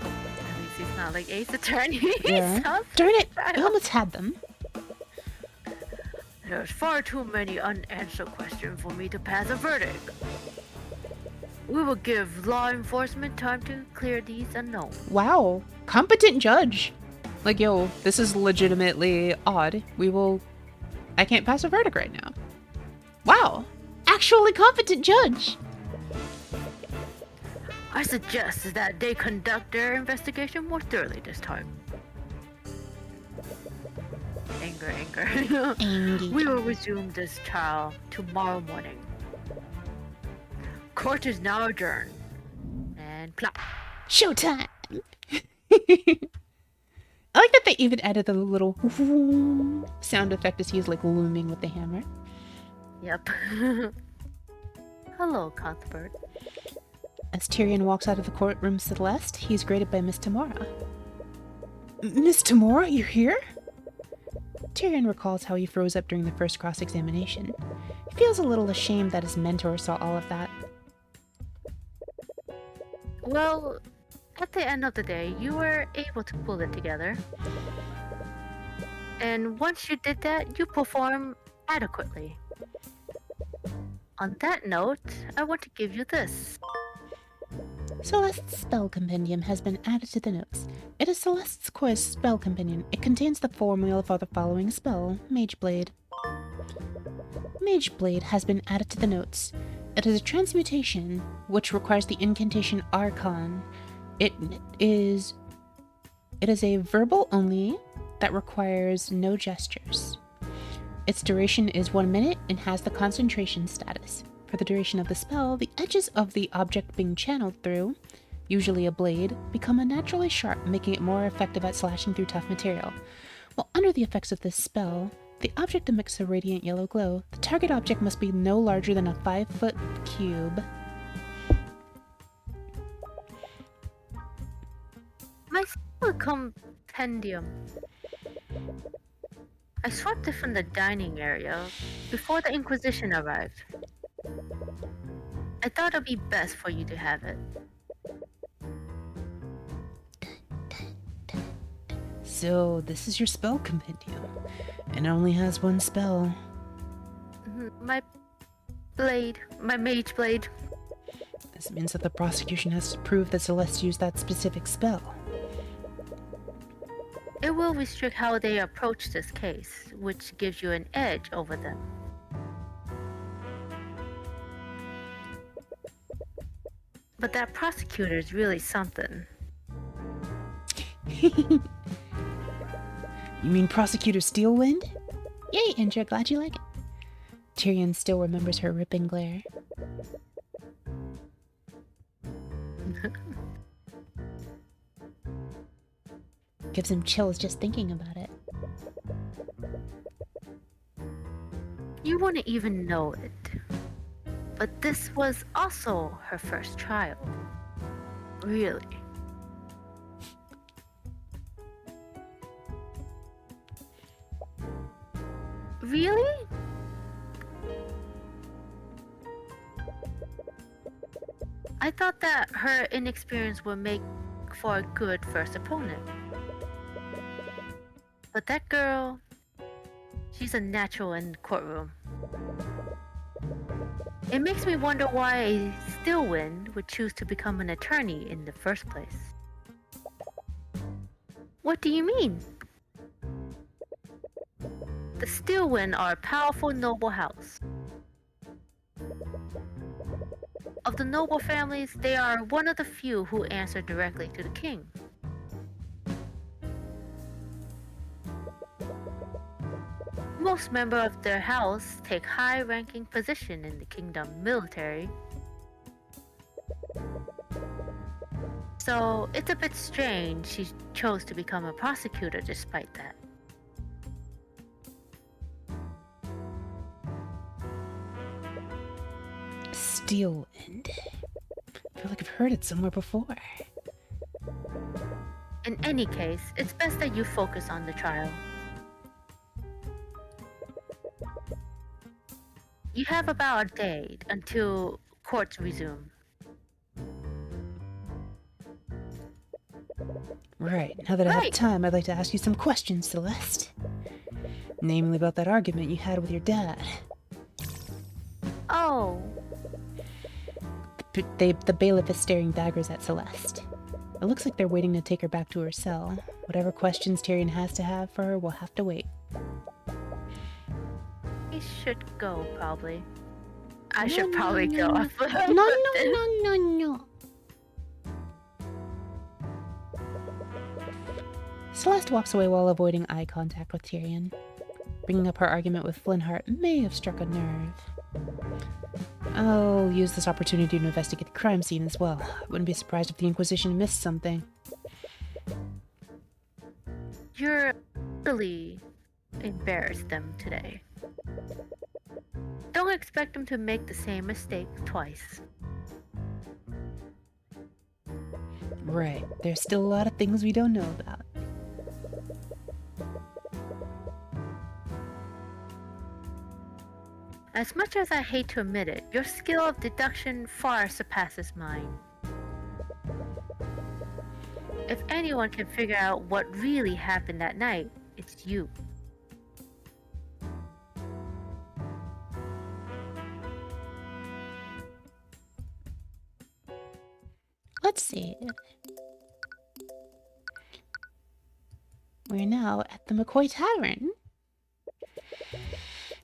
At least he's not like Ace Attorney. Yeah. Sounds Darn it, like I almost had them. There's far too many unanswered questions for me to pass a verdict. We will give law enforcement time to clear these unknowns. Wow, competent judge. Like, yo, this is legitimately odd. I can't pass a verdict right now. Wow, actually competent judge. I suggest that they conduct their investigation more thoroughly this time. Anger. We will resume this trial tomorrow morning. Court is now adjourned. And plop. Showtime! I like that they even added the little sound effect as he's like looming with the hammer. Yep. Hello, Cuthbert. As Tyrion walks out of the courtroom Celeste, he's greeted by Miss Tamora. Miss Tamora, you're here? Tyrion recalls how he froze up during the first cross-examination. He feels a little ashamed that his mentor saw all of that. Well, at the end of the day, you were able to pull it together. And once you did that, you performed adequately. On that note, I want to give you this. Celeste's spell compendium has been added to the notes. It is Celeste's course spell compendium. It contains the formula for the following spell, Mage Blade. Mage Blade has been added to the notes. It is a transmutation, which requires the incantation Arcane. It is a verbal only that requires no gestures. Its duration is 1 minute and has the concentration status. For the duration of the spell, the edges of the object being channeled through, usually a blade, become unnaturally sharp, making it more effective at slashing through tough material. While under the effects of this spell, the object emits a radiant yellow glow. The target object must be no larger than a 5-foot cube. My spell compendium. I swapped it from the dining area before the Inquisition arrived. I thought it'd be best for you to have it. So, this is your spell compendium. And it only has one spell. My mage blade. This means that the prosecution has to prove that Celeste used that specific spell. It will restrict how they approach this case, which gives you an edge over them. But that prosecutor is really something. You mean Prosecutor Steelwind? Yay, Indra, glad you like it. Tyrion still remembers her ripping glare. Gives him chills just thinking about it. You wouldn't even know it. But this was also her first child. Really. Really? I thought that her inexperience would make for a good first opponent. But that girl, she's a natural in the courtroom. It makes me wonder why a Steelwind would choose to become an attorney in the first place. What do you mean? The Steelwind are a powerful noble house. Of the noble families, they are one of the few who answer directly to the king. Most members of their house take high-ranking position in the kingdom military. So it's a bit strange she chose to become a prosecutor despite that. Steelwind. I feel like I've heard it somewhere before. In any case, it's best that you focus on the trial. You have about a day until courts resume. Right, now that I have Right. time, I'd like to ask you some questions, Celeste. Namely about that argument you had with your dad. Oh, The bailiff is staring daggers at Celeste. It looks like they're waiting to take her back to her cell. Whatever questions Tyrion has to have for her will have to wait. he should go probably. I should probably go. No. Celeste walks away while avoiding eye contact with Tyrion. Bringing up her argument with Flintheart may have struck a nerve. I'll use this opportunity to investigate the crime scene as well. I wouldn't be surprised if the Inquisition missed something. You're really embarrassed them today. Don't expect them to make the same mistake twice. Right, there's still a lot of things we don't know about. As much as I hate to admit it, your skill of deduction far surpasses mine. If anyone can figure out what really happened that night, it's you. Let's see. We're now at the McCoy Tavern.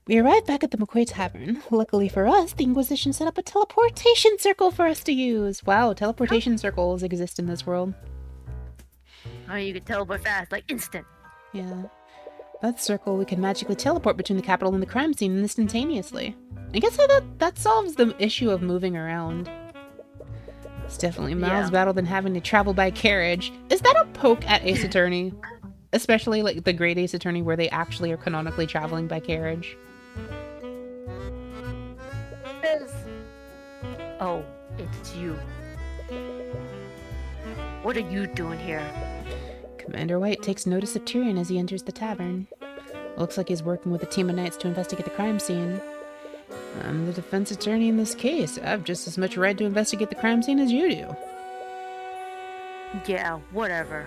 We arrived back at the McCoy Tavern. Luckily for us, the Inquisition set up a teleportation circle for us to use. Wow, teleportation circles exist in this world. Oh, you can teleport fast, like instant. Yeah. That circle, we can magically teleport between the capital and the crime scene instantaneously. I guess that solves the issue of moving around. It's definitely miles better than having to travel by carriage. Is that a poke at Ace Attorney? Especially like the Great Ace Attorney where they actually are canonically traveling by carriage. Oh, it's you. What are you doing here? Commander White takes notice of Tyrion as he enters the tavern. Looks like he's working with a team of knights to investigate the crime scene. I'm the defense attorney in this case. I have just as much right to investigate the crime scene as you do. Yeah, whatever.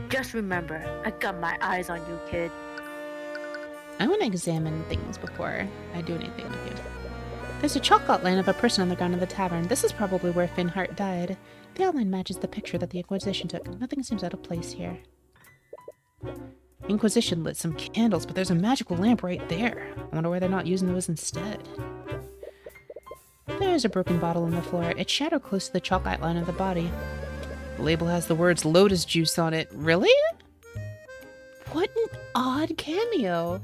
Just remember, I got my eyes on you, kid. I want to examine things before I do anything with you. There's a chalk outline of a person on the ground of the tavern. This is probably where Finhart died. The outline matches the picture that the Inquisition took. Nothing seems out of place here. Inquisition lit some candles, but there's a magical lamp right there. I wonder why they're not using those instead. There's a broken bottle on the floor. It's shadowed close to the chalk outline of the body. The label has the words Lotus Juice on it. Really? What an odd cameo.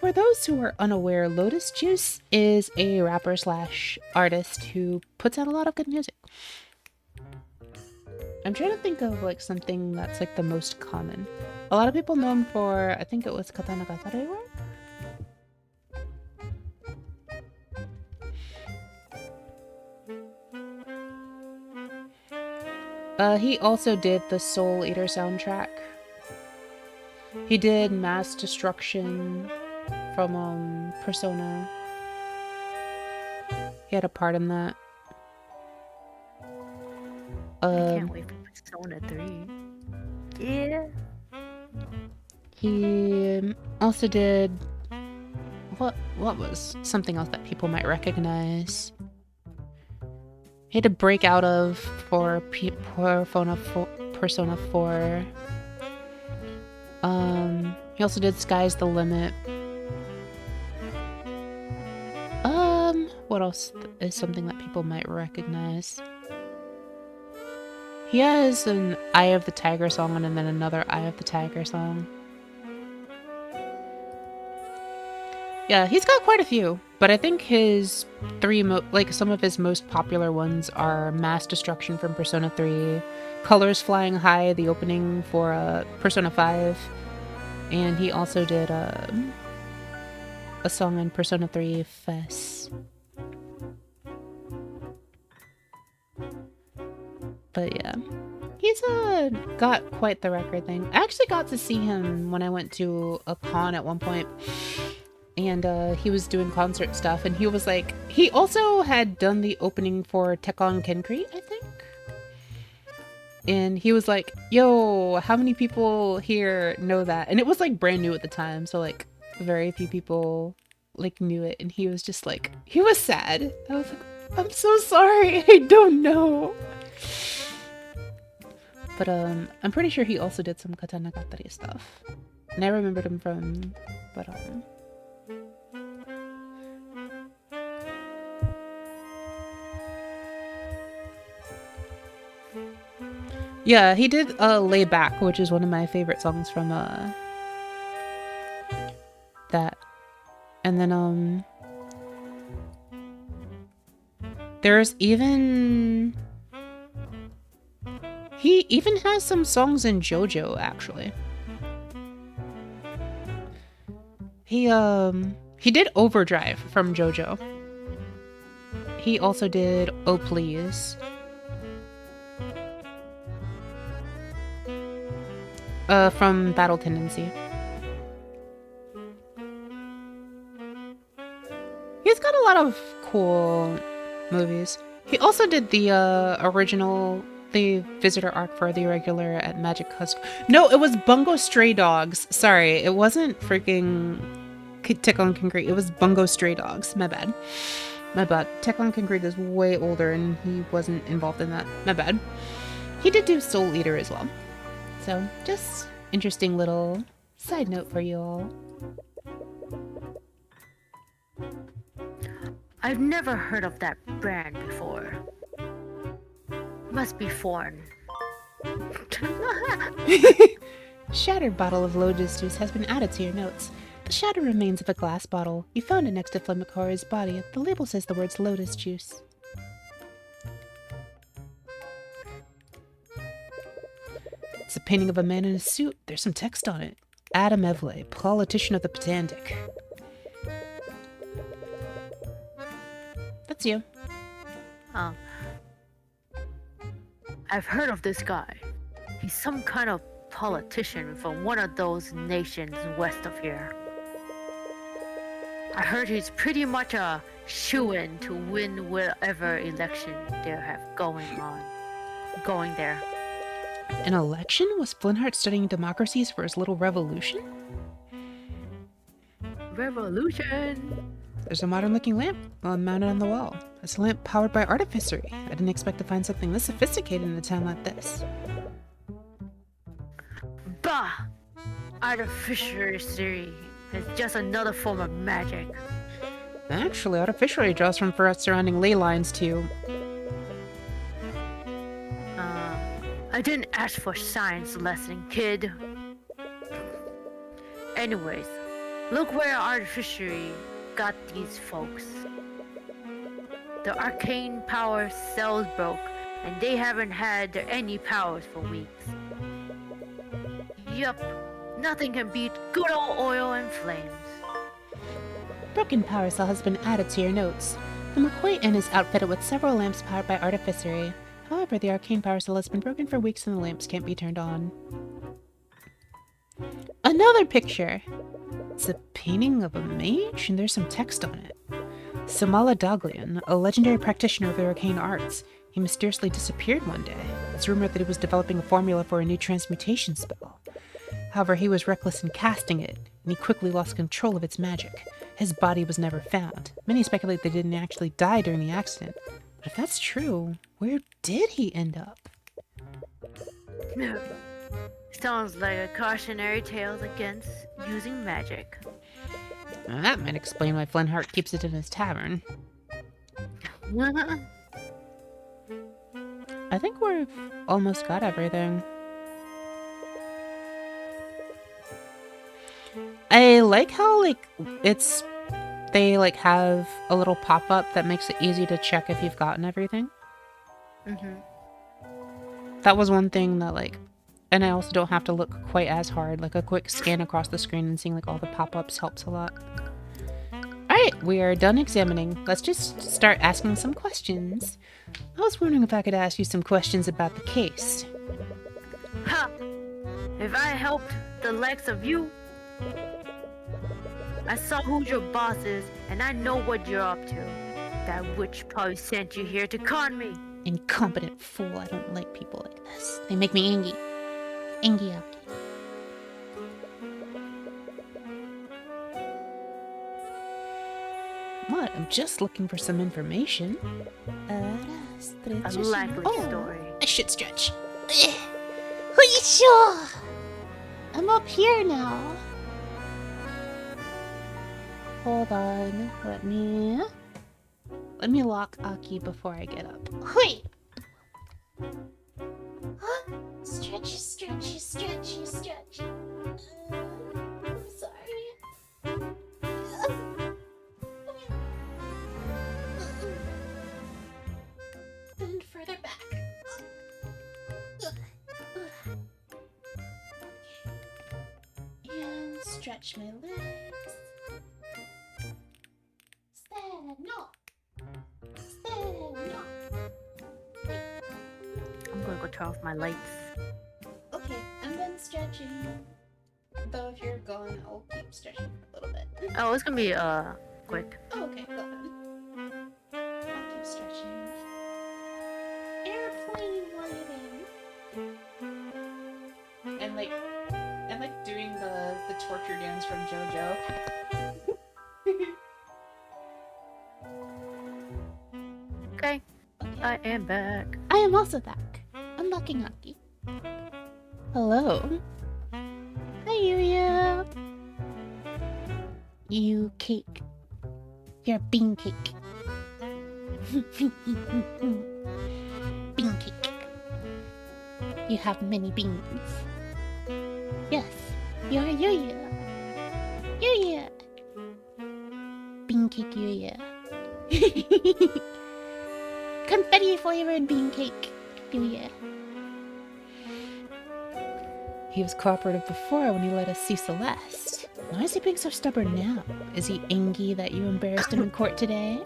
For those who are unaware, Lotus Juice is a rapper slash artist who puts out a lot of good music. I'm trying to think of like something that's like the most common. A lot of people know him for, I think it was Katana Gatare work? He also did the Soul Eater soundtrack. He did Mass Destruction from Persona. He had a part in that. I can't wait for Persona 3. Yeah. He also did what was something else that people might recognize. He had to break out of for Persona 4. He also did Sky's the Limit. What else is something that people might recognize? He has an Eye of the Tiger song and then another Eye of the Tiger song. Yeah, he's got quite a few, but I think his some of his most popular ones are Mass Destruction from Persona 3, Colors Flying High, the opening for Persona 5, and he also did a song in Persona 3 Fess. But yeah, he's got quite the record thing. I actually got to see him when I went to a con at one point, and he was doing concert stuff, and he was like, he also had done the opening for Tekken Kenkri, I think. And he was like, yo, how many people here know that? And it was like brand new at the time, so like very few people like knew it, and he was just like, he was sad. I was like, I'm so sorry, I don't know. But I'm pretty sure he also did some Katana Gatari stuff. And I remembered him from, but yeah, he did Lay Back, which is one of my favorite songs from that. And then there's even he even has some songs in JoJo, actually. He did Overdrive from JoJo. He also did Oh Please. From Battle Tendency. He's got a lot of cool movies. He also did the the visitor arc for the irregular at Magic Husk. No, it was Bungo Stray Dogs. Sorry, it wasn't freaking Tekken Concrete. It was Bungo Stray Dogs. My bad. My bad. Tekken Concrete is way older and he wasn't involved in that. My bad. He did do Soul Eater as well. So, just interesting little side note for you all. I've never heard of that brand before. Must be foreign. Shattered bottle of Lotus Juice has been added to your notes. The shattered remains of a glass bottle. You found it next to Flemikaru's body. The label says the words Lotus Juice. It's a painting of a man in a suit. There's some text on it. Adam Evley, politician of the Patandic. That's you. Oh. I've heard of this guy. He's some kind of politician from one of those nations west of here. I heard he's pretty much a shoo-in to win whatever election they have going there. An election? Was Flintheart studying democracies for his little revolution? Revolution! There's a modern-looking lamp mounted on the wall. It's a lamp powered by artificery. I didn't expect to find something this sophisticated in a town like this. Bah! Artificery is just another form of magic. Actually, artificery draws from surrounding ley lines too. I didn't ask for science lesson, kid. Anyways, look where artificially got these folks. The arcane power cells broke, and they haven't had any powers for weeks. Yup, nothing can beat good old oil and flames. Broken power cell has been added to your notes. The McCoy Inn is outfitted with several lamps powered by artificery. However, the arcane power cell has been broken for weeks and the lamps can't be turned on. Another picture! It's a painting of a mage and there's some text on it. Samala Daglian, a legendary practitioner of the arcane arts. He mysteriously disappeared one day. It's rumored that he was developing a formula for a new transmutation spell. However, he was reckless in casting it, and he quickly lost control of its magic. His body was never found. Many speculate that he didn't actually die during the accident. But if that's true, where did he end up? Sounds like a cautionary tale against using magic. Well, that might explain why Flintheart keeps it in his tavern. I think we've almost got everything. I like how, like, they, like, have a little pop-up that makes it easy to check if you've gotten everything. That was one thing that, like, and I also don't have to look quite as hard. Like, a quick scan across the screen and seeing, like, all the pop-ups helps a lot. Alright, we are done examining. Let's just start asking some questions. I was wondering if I could ask you some questions about the case. Ha! If I helped the likes of you, I saw who your boss is, and I know what you're up to. That witch probably sent you here to con me. Incompetent fool, I don't like people like this. They make me angry. Angry. What? I'm just looking for some information. A likely story. I should stretch. Sure. I'm up here now. Hold on. Let me lock Aki before I get up. Wait. Stretchy. I'm sorry. Bend further back. And stretch my legs. Stand up. I'm gonna go turn off my lights. Okay, I'm done stretching. Though if you're gone, I'll keep stretching for a little bit. Oh, it's gonna be quick. Oh, okay, go ahead. I'll keep stretching. Airplane waiting. And like doing the torture dance from JoJo. Okay, I am back. I am also back. Unlocking Aki. Hello. Hi, Yuya. You cake. You're a bean cake. Bean cake. You have many beans. Yes, you're Yuya. Yuya. Bean cake Yuya. Confetti flavored bean cake. Yuya. He was cooperative before when he let us see Celeste. Why is he being so stubborn now? Is he angry that you embarrassed him in court today?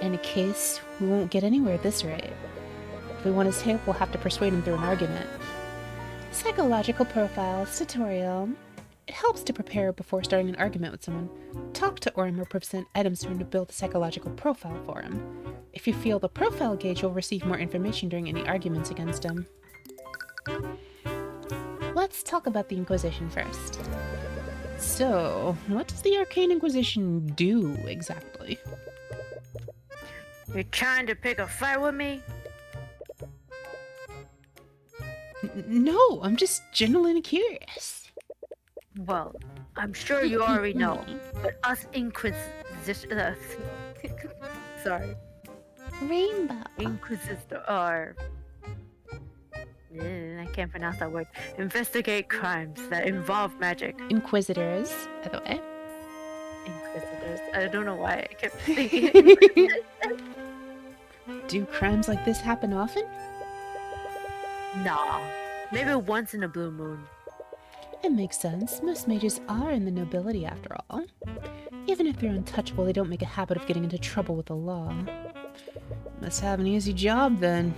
In a case, we won't get anywhere at this rate. If we want his help, we'll have to persuade him through an argument. Psychological profiles tutorial. It helps to prepare before starting an argument with someone. Talk to Orm or present items to him to build a psychological profile for him. If you feel the profile gauge, you'll receive more information during any arguments against him. Let's talk about the Inquisition first. So, what does the Arcane Inquisition do exactly? You're trying to pick a fight with me? No, I'm just genuinely curious. Well, I'm sure you already know, but us Inquisition... sorry. Rainbow. Inquisitor are... can't pronounce that word. Investigate crimes that involve magic. Inquisitors, by the way. Inquisitors. I don't know why I kept thinking. Do crimes like this happen often? Nah. Maybe once in a blue moon. It makes sense. Most mages are in the nobility after all. Even if they're untouchable, they don't make a habit of getting into trouble with the law. Must have an easy job then.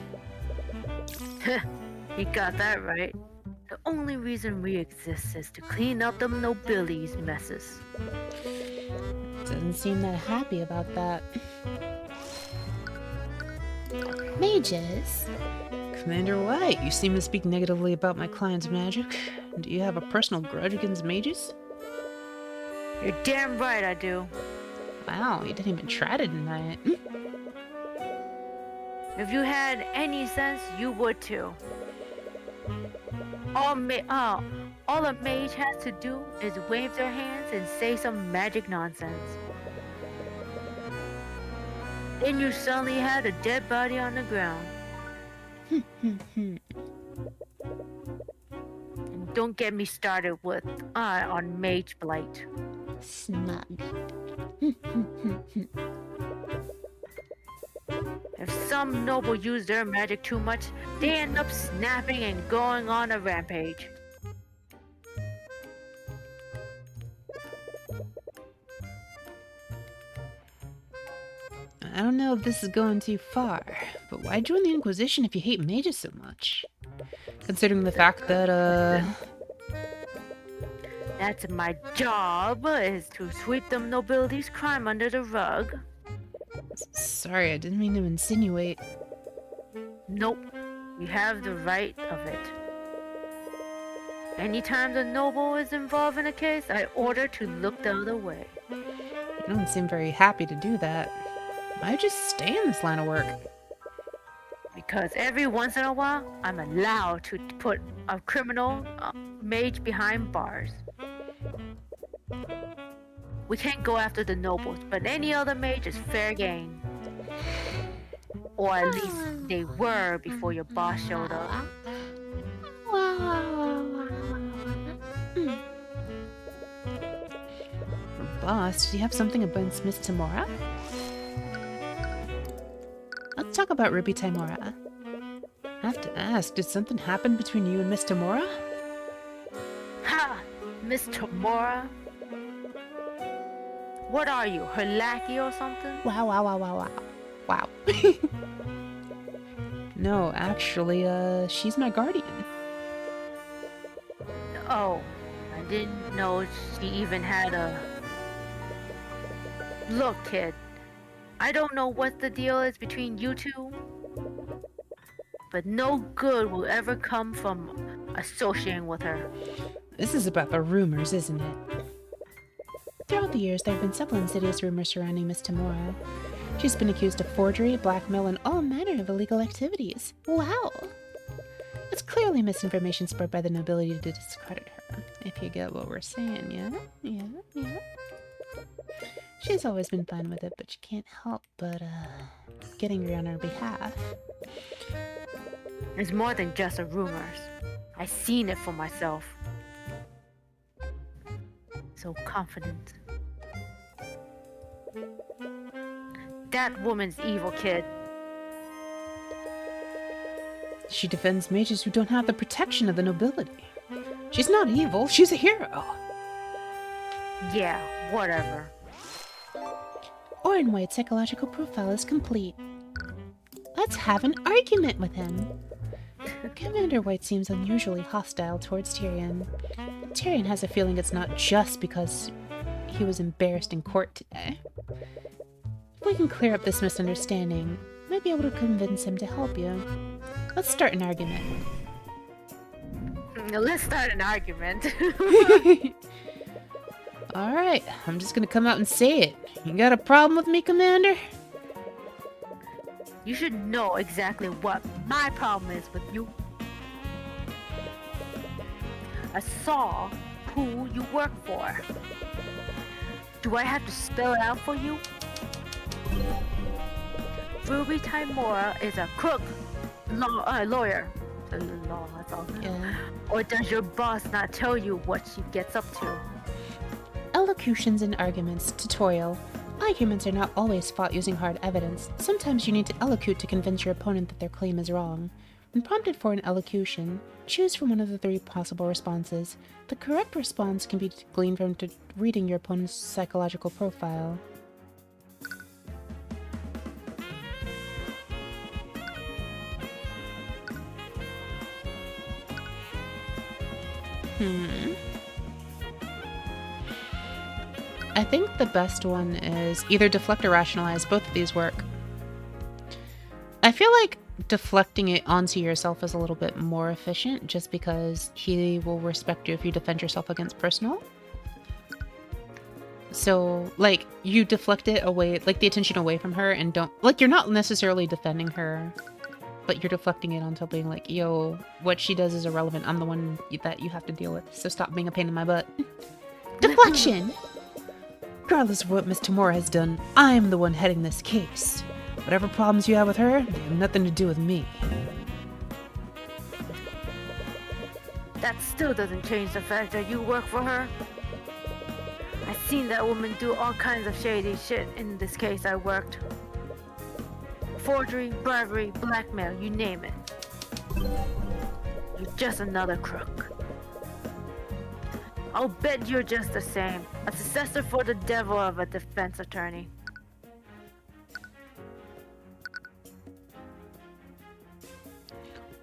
You got that right. The only reason we exist is to clean up the nobility's messes. Doesn't seem that happy about that. Mages? Commander White, you seem to speak negatively about my client's magic. Do you have a personal grudge against mages? You're damn right I do. Wow, you didn't even try to deny it. If you had any sense, you would too. All a mage has to do is wave their hands and say some magic nonsense. Then you suddenly had a dead body on the ground. And don't get me started with on mage blight. Smug. If some noble use their magic too much, they end up snapping and going on a rampage. I don't know if this is going too far, but why join the Inquisition if you hate mages so much? Considering the fact that, That's my job, is to sweep the nobility's crime under the rug. Sorry, I didn't mean to insinuate. Nope, you have the right of it. Anytime the noble is involved in a case, I order to look the other way. You don't seem very happy to do that. Why just stay in this line of work? Because every once in a while, I'm allowed to put a criminal mage behind bars. We can't go after the nobles, but any other mage is fair game. Or at least they were before your boss showed up. Boss, do you have something against Miss Tamora? Let's talk about Ruby Timora. I have to ask, did something happen between you and Miss Tamora? Ha! Miss Tamora? What are you, her lackey or something? Wow. No, actually, she's my guardian. Oh, I didn't know she even had a... Look, kid. I don't know what the deal is between you two, but no good will ever come from associating with her. This is about the rumors, isn't it? Throughout the years, there have been several insidious rumors surrounding Miss Tamora. She's been accused of forgery, blackmail, and all manner of illegal activities. Wow! It's clearly misinformation spread by the nobility to discredit her, if you get what we're saying, yeah? She's always been fine with it, but she can't help but, get angry on her behalf. It's more than just the rumors. I seen it for myself. So confident. That woman's evil, kid. She defends mages who don't have the protection of the nobility. She's not evil, she's a hero. Yeah, whatever. Orin White's psychological profile is complete. Let's have an argument with him. Commander White seems unusually hostile towards Tyrion. Tyrion has a feeling it's not just because he was embarrassed in court today. If we can clear up this misunderstanding, I might be able to convince him to help you. Let's start an argument. Let's start an argument. Alright, I'm just gonna come out and say it. You got a problem with me, Commander? You should know exactly what my problem is with you. I saw who you work for. Do I have to spell it out for you? Ruby Timora is a crook lawyer. the law, that's all. Yeah. Or does your boss not tell you what she gets up to? Elocutions and arguments. Tutorial. Arguments are not always fought using hard evidence. Sometimes you need to elocute to convince your opponent that their claim is wrong. When prompted for an elocution, choose from one of the 3 possible responses. The correct response can be gleaned from reading your opponent's psychological profile. I think the best one is either deflect or rationalize. Both of these work. I feel like deflecting it onto yourself is a little bit more efficient just because he will respect you if you defend yourself against personal. So, like, you deflect it away, like, the attention away from her and don't, like, you're not necessarily defending her, but you're deflecting it onto being like, yo, what she does is irrelevant. I'm the one that you have to deal with, so stop being a pain in my butt. Deflection! Regardless of what Miss Tamora has done, I'm the one heading this case. Whatever problems you have with her, they have nothing to do with me. That still doesn't change the fact that you work for her. I've seen that woman do all kinds of shady shit in this case I worked. Forgery, bribery, blackmail, you name it. You're just another crook. I'll bet you're just the same. A successor for the devil of a defense attorney.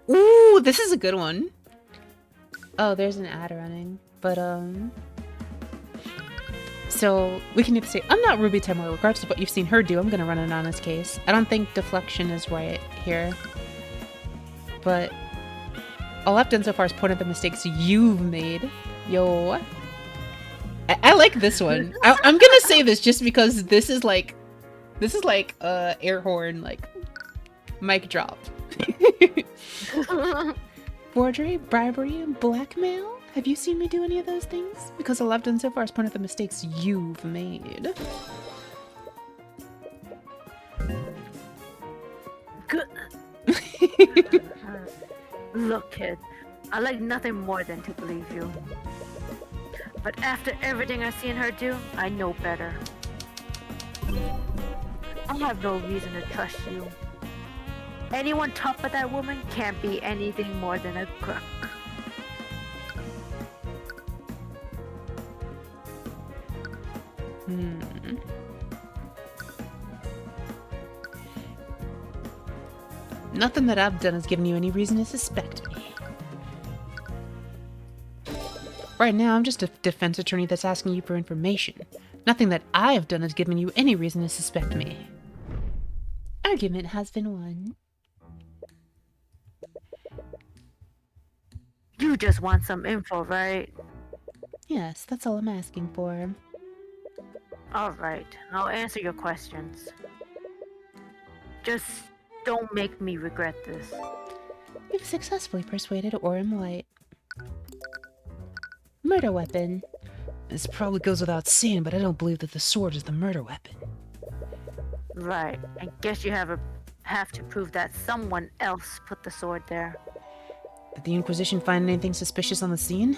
Ooh, this is a good one. Oh, there's an ad running. But, so, we can either say, I'm not Ruby Tamora, regardless of what you've seen her do, I'm gonna run an honest case. I don't think deflection is right here. But, all I've done so far is point out the mistakes you've made. Yo. I like this one. I'm gonna say this just because this is like air horn, like, mic drop. Forgery, bribery, and blackmail? Have you seen me do any of those things? Because all I've done so far is point out the mistakes you've made. Good. Look, kid, I like nothing more than to believe you. But after everything I've seen her do, I know better. I have no reason to trust you. Anyone tough with that woman can't be anything more than a crook. Nothing that I've done has given you any reason to suspect me. Right now, I'm just a defense attorney that's asking you for information. Nothing that I've done has given you any reason to suspect me. Argument has been won. You just want some info, right? Yes, that's all I'm asking for. Alright, I'll answer your questions. Just don't make me regret this. You've successfully persuaded Orem White. Murder weapon. This probably goes without saying, but I don't believe that the sword is the murder weapon. Right, I guess you have to prove that someone else put the sword there. Did the Inquisition find anything suspicious on the scene?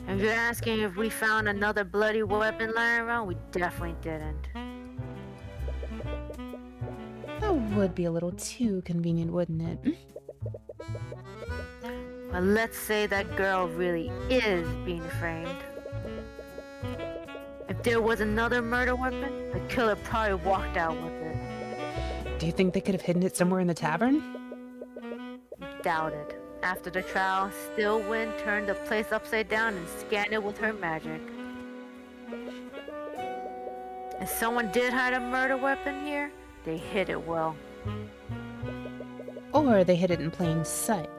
If you're asking if we found another bloody weapon lying around, we definitely didn't. That would be a little too convenient, wouldn't it? But let's say that girl really is being framed. If there was another murder weapon, the killer probably walked out with it. Do you think they could have hidden it somewhere in the tavern? Doubted. After the trial, Stillwind turned the place upside down and scanned it with her magic. If someone did hide a murder weapon here, they hid it well. Or they hid it in plain sight.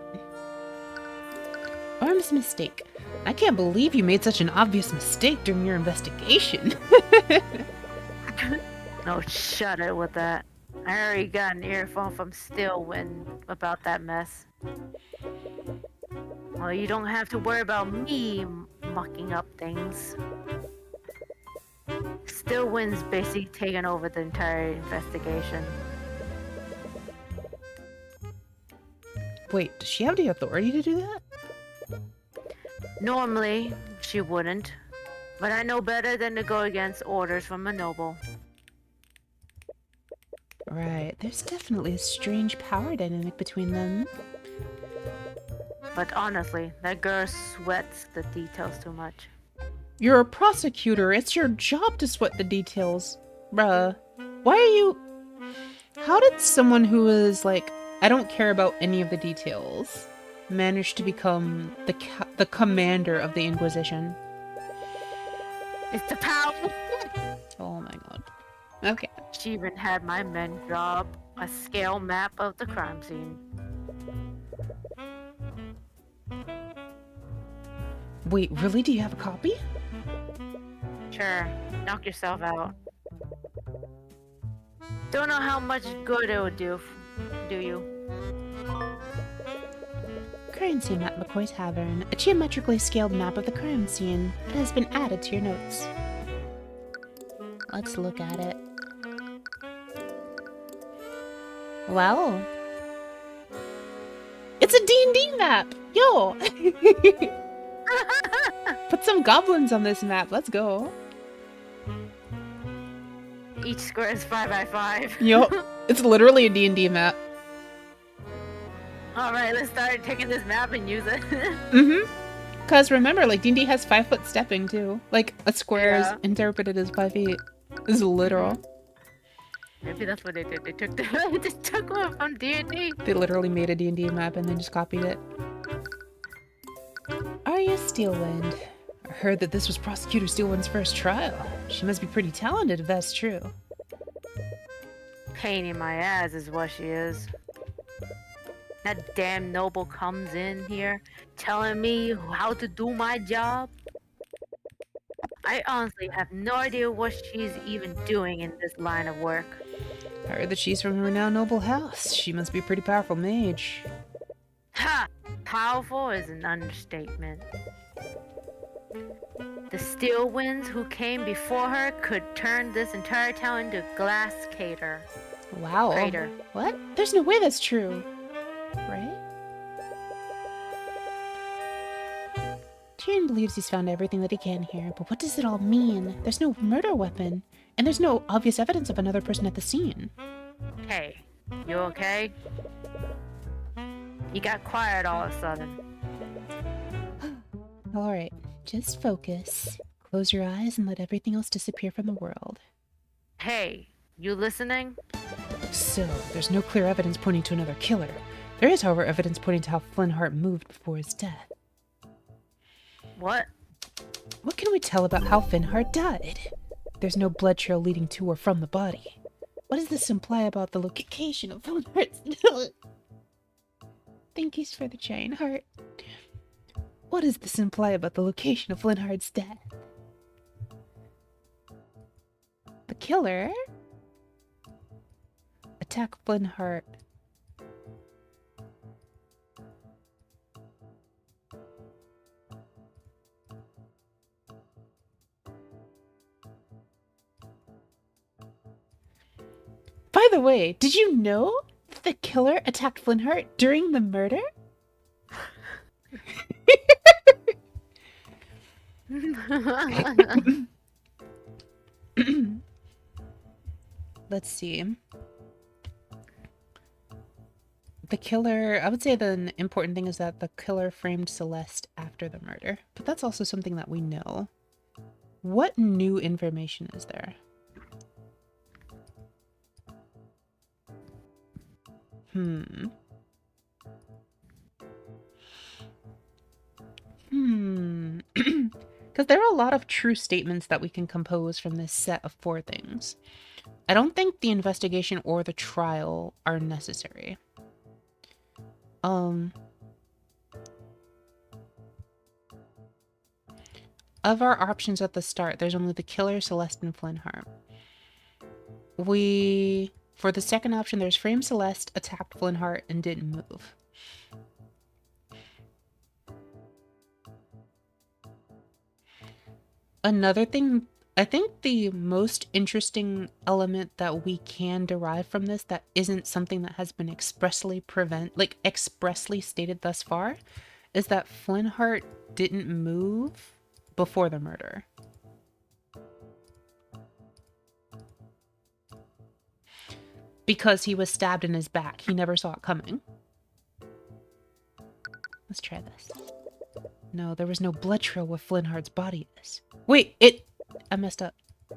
Orm's mistake. I can't believe you made such an obvious mistake during your investigation. No, shut it with that. I already got an earphone from Stillwind about that mess. Well, you don't have to worry about me mucking up things. Stillwind's basically taken over the entire investigation. Wait, does she have the authority to do that? Normally, she wouldn't. But I know better than to go against orders from a noble. Right, there's definitely a strange power dynamic between them. But honestly, that girl sweats the details too much. You're a prosecutor. It's your job to sweat the details. Bruh. Why are you... How did someone who is like, I don't care about any of the details, manage to become the commander of the Inquisition? It's the power! Oh my god. Okay. She even had my men draw a scale map of the crime scene. Wait, really? Do you have a copy? Sure, knock yourself out. Don't know how much good it would do you? Crime scene at McCoy's Tavern. A geometrically scaled map of the crime scene. It has been added to your notes. Let's look at it. Wow. It's a D&D map! Yo! Put some goblins on this map. Let's go. Each square is 5 by 5. Yup. It's literally a D&D map. Alright, let's start taking this map and use it. Mm-hmm. Because remember, like, D&D has 5-foot stepping, too. Like, a square is interpreted as 5 feet. This is literal. Maybe that's what they did. They just took one from D&D. They literally made a D&D map and then just copied it. Arya Steelwind. I heard that this was Prosecutor Steelwind's first trial. She must be pretty talented if that's true. Pain in my ass is what she is. That damn noble comes in here telling me how to do my job. I honestly have no idea what she's even doing in this line of work. I heard that she's from a renowned noble house. She must be a pretty powerful mage. Ha! Powerful is an understatement. The Steel Winds who came before her could turn this entire town into glass crater. Wow. Crater. What? There's no way that's true. Right? Tyrion believes he's found everything that he can here, but what does it all mean? There's no murder weapon, and there's no obvious evidence of another person at the scene. Hey, you okay? You got quiet all of a sudden. Alright, just focus. Close your eyes and let everything else disappear from the world. Hey, you listening? So, there's no clear evidence pointing to another killer. There is, however, evidence pointing to how Flintheart moved before his death. What? What can we tell about how Flintheart died? There's no blood trail leading to or from the body. What does this imply about the location of Flintheart's death? Thank you for the chain heart. What does this imply about the location of Flintheart's death? The killer attacked Flintheart. By the way, did you know the killer attacked Flintheart during the murder? Let's see. The killer, I would say the important thing is that the killer framed Celeste after the murder, but that's also something that we know. What new information is there? Because there are a lot of true statements that we can compose from this set of 4 things. I don't think the investigation or the trial are necessary. Of our options at the start, there's only the killer, Celeste, and Flintheart. For the second option, there's Frame Celeste, attacked Flintheart, and didn't move. Another thing I think the most interesting element that we can derive from this that isn't something that has been expressly stated thus far is that Flintheart didn't move before the murder. Because he was stabbed in his back. He never saw it coming. Let's try this. No, there was no blood trail where Flintheart's body is. Wait, I messed up. I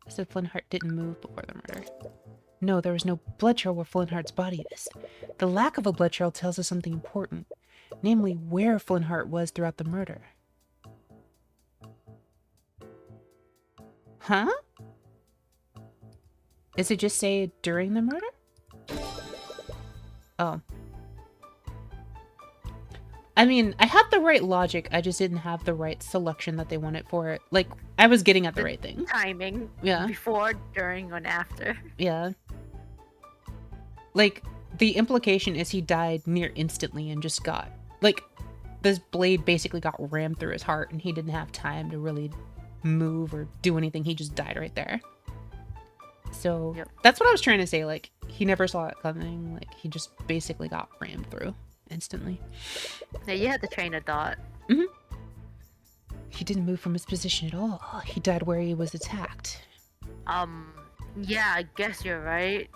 said Flintheart didn't move before the murder. No, there was no blood trail where Flintheart's body is. The lack of a blood trail tells us something important, namely where Flintheart was throughout the murder. Huh? Is it just say during the murder? Oh. I mean, I had the right logic, I just didn't have the right selection that they wanted for it. Like, I was getting at the right thing. Timing. Yeah. Before, during, and after. Yeah. Like, the implication is he died near instantly and just got... Like, this blade basically got rammed through his heart and he didn't have time to really move or do anything. He just died right there. So, Yep. That's what I was trying to say. Like, he never saw it coming. Like, he just basically got rammed through instantly. Yeah, you had to train a thought. Mm-hmm. He didn't move from his position at all. He died where he was attacked. Yeah, I guess you're right.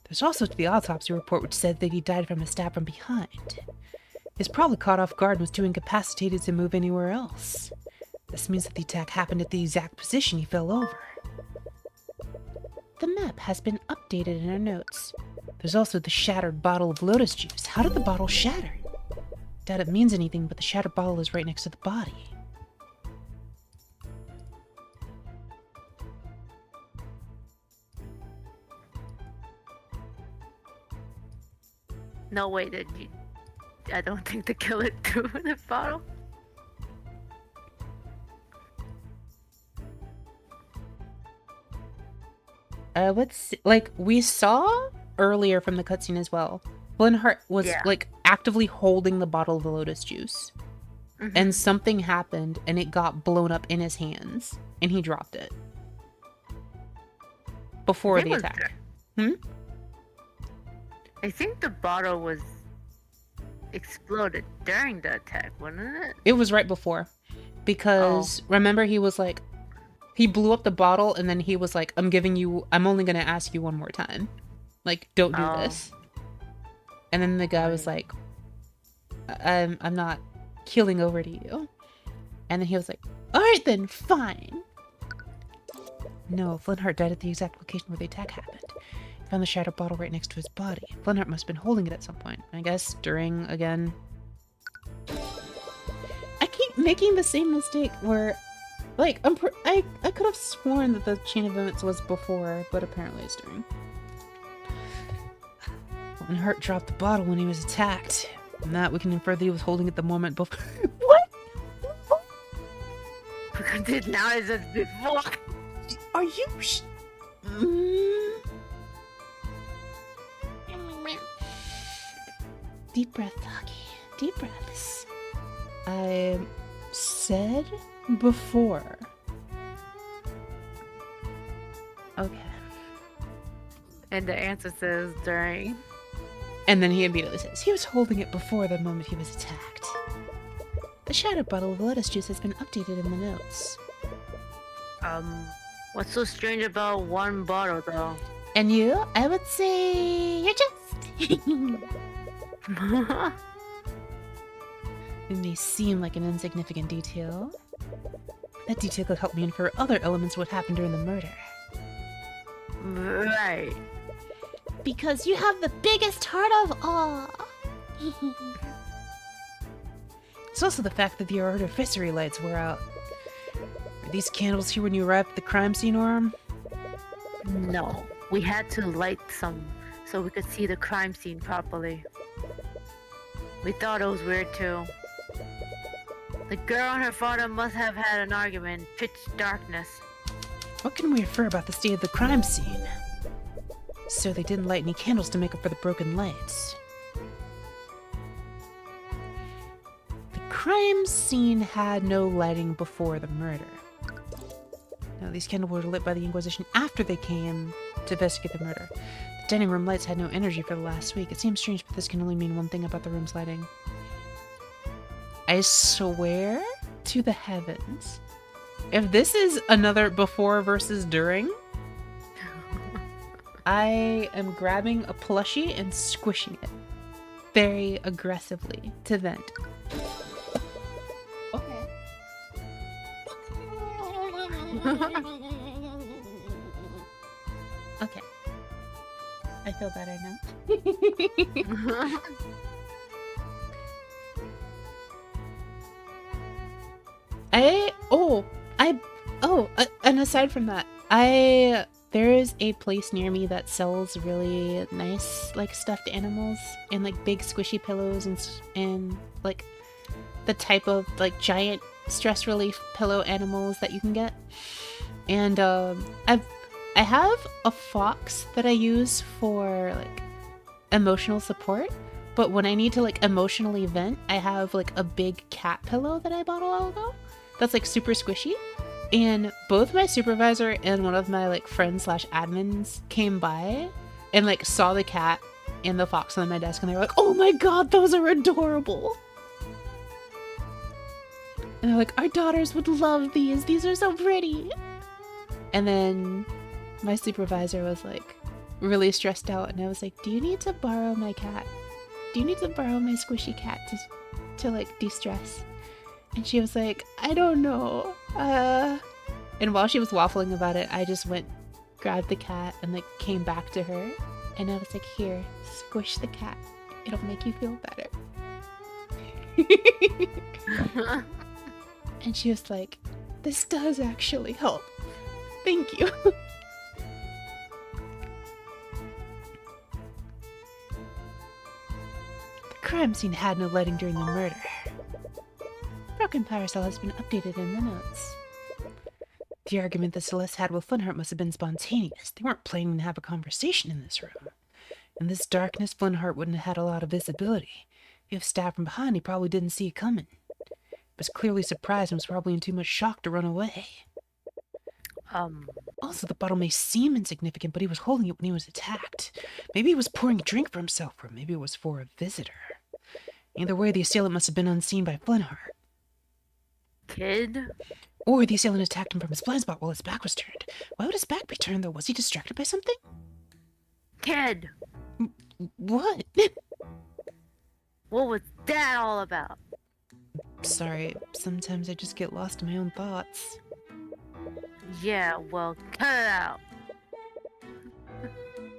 There's also the autopsy report which said that he died from a stab from behind. He was probably caught off guard and was too incapacitated to move anywhere else. This means that the attack happened at the exact position he fell over. The map has been updated in our notes. There's also the shattered bottle of lotus juice. How did the bottle shatter? Doubt it means anything, but the shattered bottle is right next to the body. No way did you... I don't think the killer threw the bottle. Like, we saw earlier from the cutscene as well, Flintheart was, like, actively holding the bottle of the lotus juice. Mm-hmm. And something happened, and it got blown up in his hands, and he dropped it. Before the attack. I think the bottle was exploded during the attack, wasn't it? It was right before. Because, remember, he was like... He blew up the bottle, and then he was like, I'm only gonna ask you one more time. Like, don't do this. And then the guy was like, I'm not keeling over to you. And then he was like, alright then, fine. No, Flintheart died at the exact location where the attack happened. He found the shattered bottle right next to his body. Flintheart must have been holding it at some point. I guess during, again... I keep making the same mistake where... Like, I could have sworn that the chain of events was before, but apparently it's during. Flintheart dropped the bottle when he was attacked. From that, we can infer that he was holding it the moment before. What? Now it says before. Are you? Deep breath, Doggy. Deep breaths. I said before. Okay. And the answer says during. And then he immediately says he was holding it before the moment he was attacked. The shattered bottle of lettuce juice has been updated in the notes. What's so strange about one bottle though? And you? I would say you're just... It may seem like an insignificant detail. That detail could help me infer other elements of what happened during the murder. Right. Because you have the biggest heart of all. It's also the fact that the artificery lights were out. Were these candles here when you arrived at the crime scene, Orm? No, we had to light some so we could see the crime scene properly. We thought it was weird too. The girl and her father must have had an argument in pitch darkness. What can we infer about the state of the crime scene? So they didn't light any candles to make up for the broken lights. The crime scene had no lighting before the murder. Now, these candles were lit by the Inquisition after they came to investigate the murder. The dining room lights had no energy for the last week. It seems strange, but this can only mean one thing about the room's lighting. I swear to the heavens, if this is another before versus during, I am grabbing a plushie and squishing it very aggressively to vent. Okay. Okay. I feel better now. And aside from that, there is a place near me that sells really nice, like, stuffed animals and, like, big squishy pillows and like, the type of, like, giant stress relief pillow animals that you can get. And, I have a fox that I use for, like, emotional support, but when I need to, like, emotionally vent, I have, like, a big cat pillow that I bought a while ago that's, like, super squishy. And both my supervisor and one of my, like, friends / admins came by and, like, saw the cat and the fox on my desk, and they were like, "Oh my god, those are adorable!" And they're like, "Our daughters would love these. These are so pretty." And then my supervisor was, like, really stressed out, and I was like, "Do you need to borrow my cat? Do you need to borrow my squishy cat to like, de-stress?" And she was like, "I don't know." And while she was waffling about it, I just went, grabbed the cat, and, like, came back to her. And I was like, "Here, squish the cat. It'll make you feel better." And she was like, "This does actually help. Thank you." The crime scene had no lighting during the murder. Broken power cell has been updated in the notes. The argument that Celeste had with Flintheart must have been spontaneous. They weren't planning to have a conversation in this room. In this darkness, Flintheart wouldn't have had a lot of visibility. If stabbed from behind, he probably didn't see it coming. He was clearly surprised and was probably in too much shock to run away. Also, the bottle may seem insignificant, but he was holding it when he was attacked. Maybe he was pouring a drink for himself, or maybe it was for a visitor. Either way, the assailant must have been unseen by Flintheart. Kid? Or the assailant attacked him from his blind spot while his back was turned. Why would his back be turned, though? Was he distracted by something? Kid! What? What was that all about? Sorry, sometimes I just get lost in my own thoughts. Yeah, well, cut it out.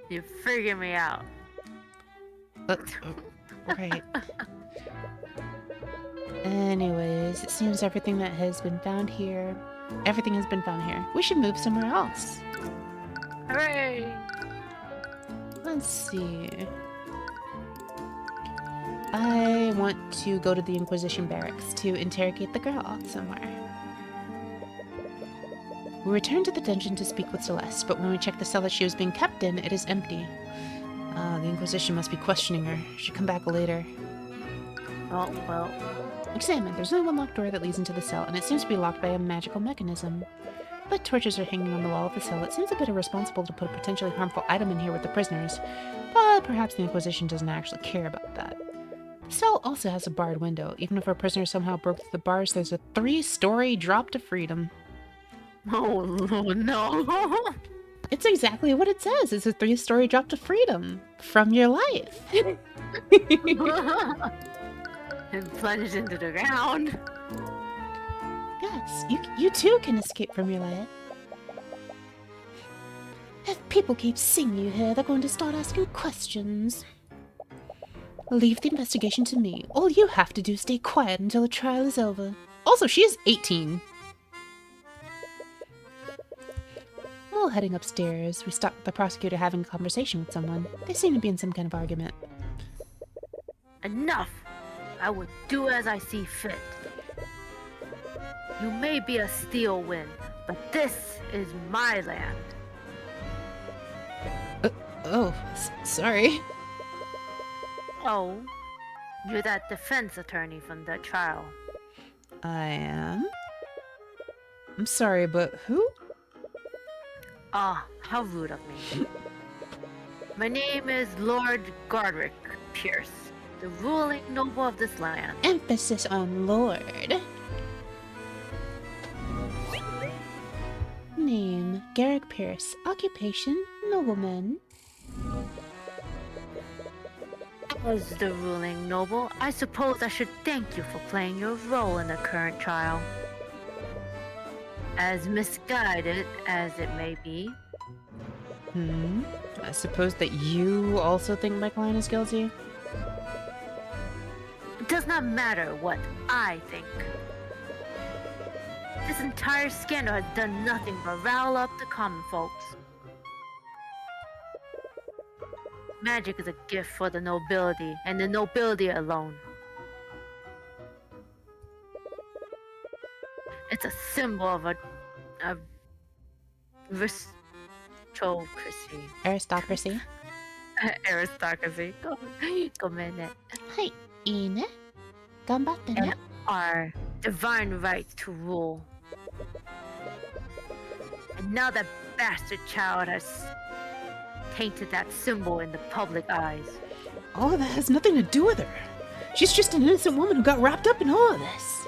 You're freaking me out. Right. Anyways, it seems everything has been found here. We should move somewhere else. Hooray! Let's see. I want to go to the Inquisition barracks to interrogate the girl somewhere. We return to the dungeon to speak with Celeste, but when we check the cell that she was being kept in, it is empty. The Inquisition must be questioning her. She should come back later. Oh, well. Examine. There's only one locked door that leads into the cell, and it seems to be locked by a magical mechanism. The torches are hanging on the wall of the cell. It seems a bit irresponsible to put a potentially harmful item in here with the prisoners, but perhaps the Inquisition doesn't actually care about that. The cell also has a barred window. Even if our prisoner somehow broke through the bars, there's a 3-story drop to freedom. Oh, no. It's exactly what it says. It's a 3-story drop to freedom from your life. And plunged into the ground. Yes, you too can escape from your life. If people keep seeing you here, they're going to start asking questions. Leave the investigation to me. All you have to do is stay quiet until the trial is over. Also, she is 18. While heading upstairs, we stopped the prosecutor having a conversation with someone. They seem to be in some kind of argument. Enough! I will do as I see fit. You may be a steel wind, but this is my land. Sorry. Oh, you're that defense attorney from the trial. I am? I'm sorry, but who? Ah, how rude of me. My name is Lord Godric Pierce, the ruling noble of this land. Emphasis on Lord. Name, Garrick Pierce. Occupation, nobleman. As the ruling noble, I suppose I should thank you for playing your role in the current trial. As misguided as it may be, I suppose that you also think my client is guilty? it does not matter what I think. This entire scandal has done nothing but rile up the common folks. Magic is a gift for the nobility, and the nobility alone. It's a symbol of a aristocracy. Aristocracy. Aristocracy. Gomene. Hai, ine. Ganbatte ne? And our divine right to rule. And now that bastard child has tainted that symbol in the public eyes. All of that has nothing to do with her. She's just an innocent woman who got wrapped up in all of this.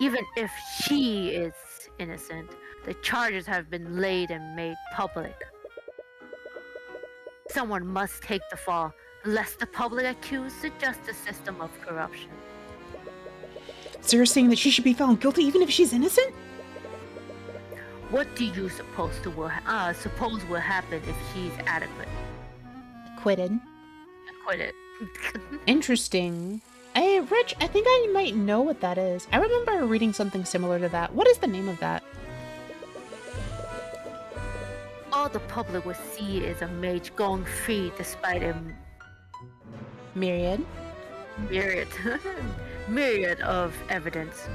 Even if she is innocent, the charges have been laid and made public. Someone must take the fall, lest the public accuse the justice system of corruption. So you're saying that she should be found guilty even if she's innocent? What do you suppose will happen if she's adequate? Acquitted. Acquitted. Interesting. Hey, Rich, I think I might know what that is. I remember reading something similar to that. What is the name of that? All the public will see is a mage going free despite a Myriad. myriad of evidence.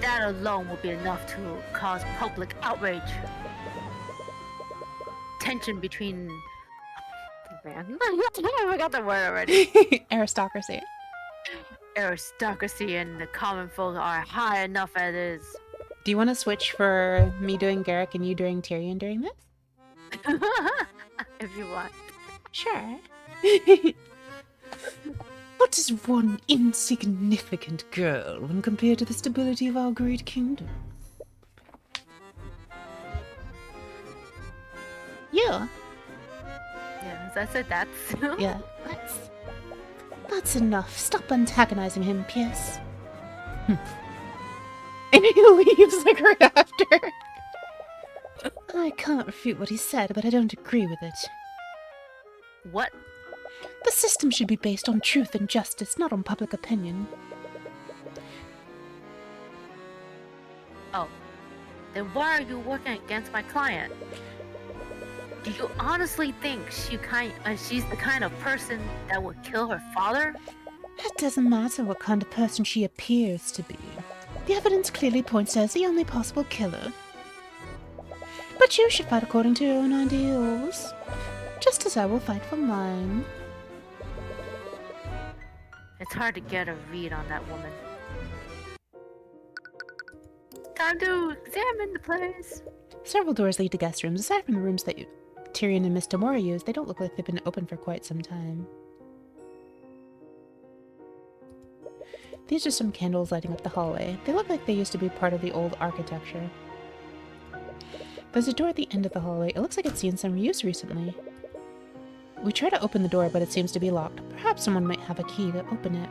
That alone will be enough to cause public outrage. Tension between... Man, I forgot the word already. Aristocracy. Aristocracy and the common folk are high enough as is. Do you want to switch for me doing Garrick and you doing Tyrion during this? If you want. Sure. What is one insignificant girl when compared to the stability of our great kingdom? You. Yes, I said that's. Yeah. That's enough. Stop antagonizing him, Pierce. And he leaves like right after. I can't refute what he said, but I don't agree with it. What? The system should be based on truth and justice, not on public opinion. Oh. Then why are you working against my client? Do you honestly think she's the kind of person that would kill her father? It doesn't matter what kind of person she appears to be. The evidence clearly points to her as the only possible killer. But you should fight according to your own ideals, just as I will fight for mine. It's hard to get a read on that woman. Time to examine the place. Several doors lead to guest rooms. Aside from the rooms that Tyrion and Miss Tamora use, they don't look like they've been open for quite some time. These are some candles lighting up the hallway. They look like they used to be part of the old architecture. There's a door at the end of the hallway. It looks like it's seen some use recently. We try to open the door, but it seems to be locked. Perhaps someone might have a key to open it.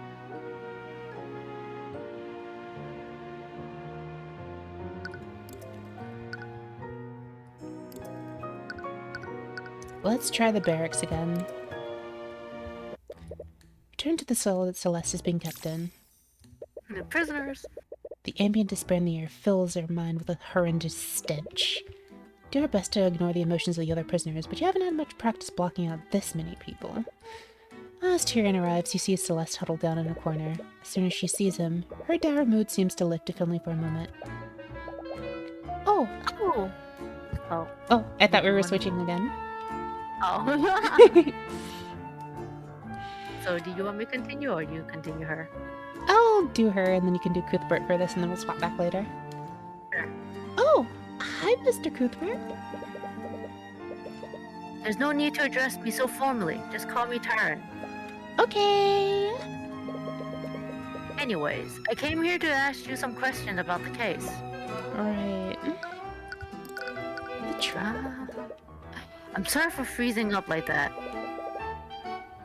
Let's try the barracks again. Return to the cell that Celeste is being kept in. The prisoners. The ambient despair in the air fills her mind with a horrendous stench. Do our best to ignore the emotions of the other prisoners, but you haven't had much practice blocking out this many people. As Tyrion arrives, you see Celeste huddled down in a corner. As soon as she sees him, her dour mood seems to lift if only for a moment. Oh! Oh. Oh. Oh, I thought we were switching again. Oh. So do you want me to continue or you continue her? I'll do her, and then you can do Cuthbert for this, and then we'll swap back later. Sure. Oh, hi, Mr. Cuthbert. There's no need to address me so formally. Just call me Tyron. Okay. Anyways, I came here to ask you some questions about the case. Alright. The trial. I'm sorry for freezing up like that.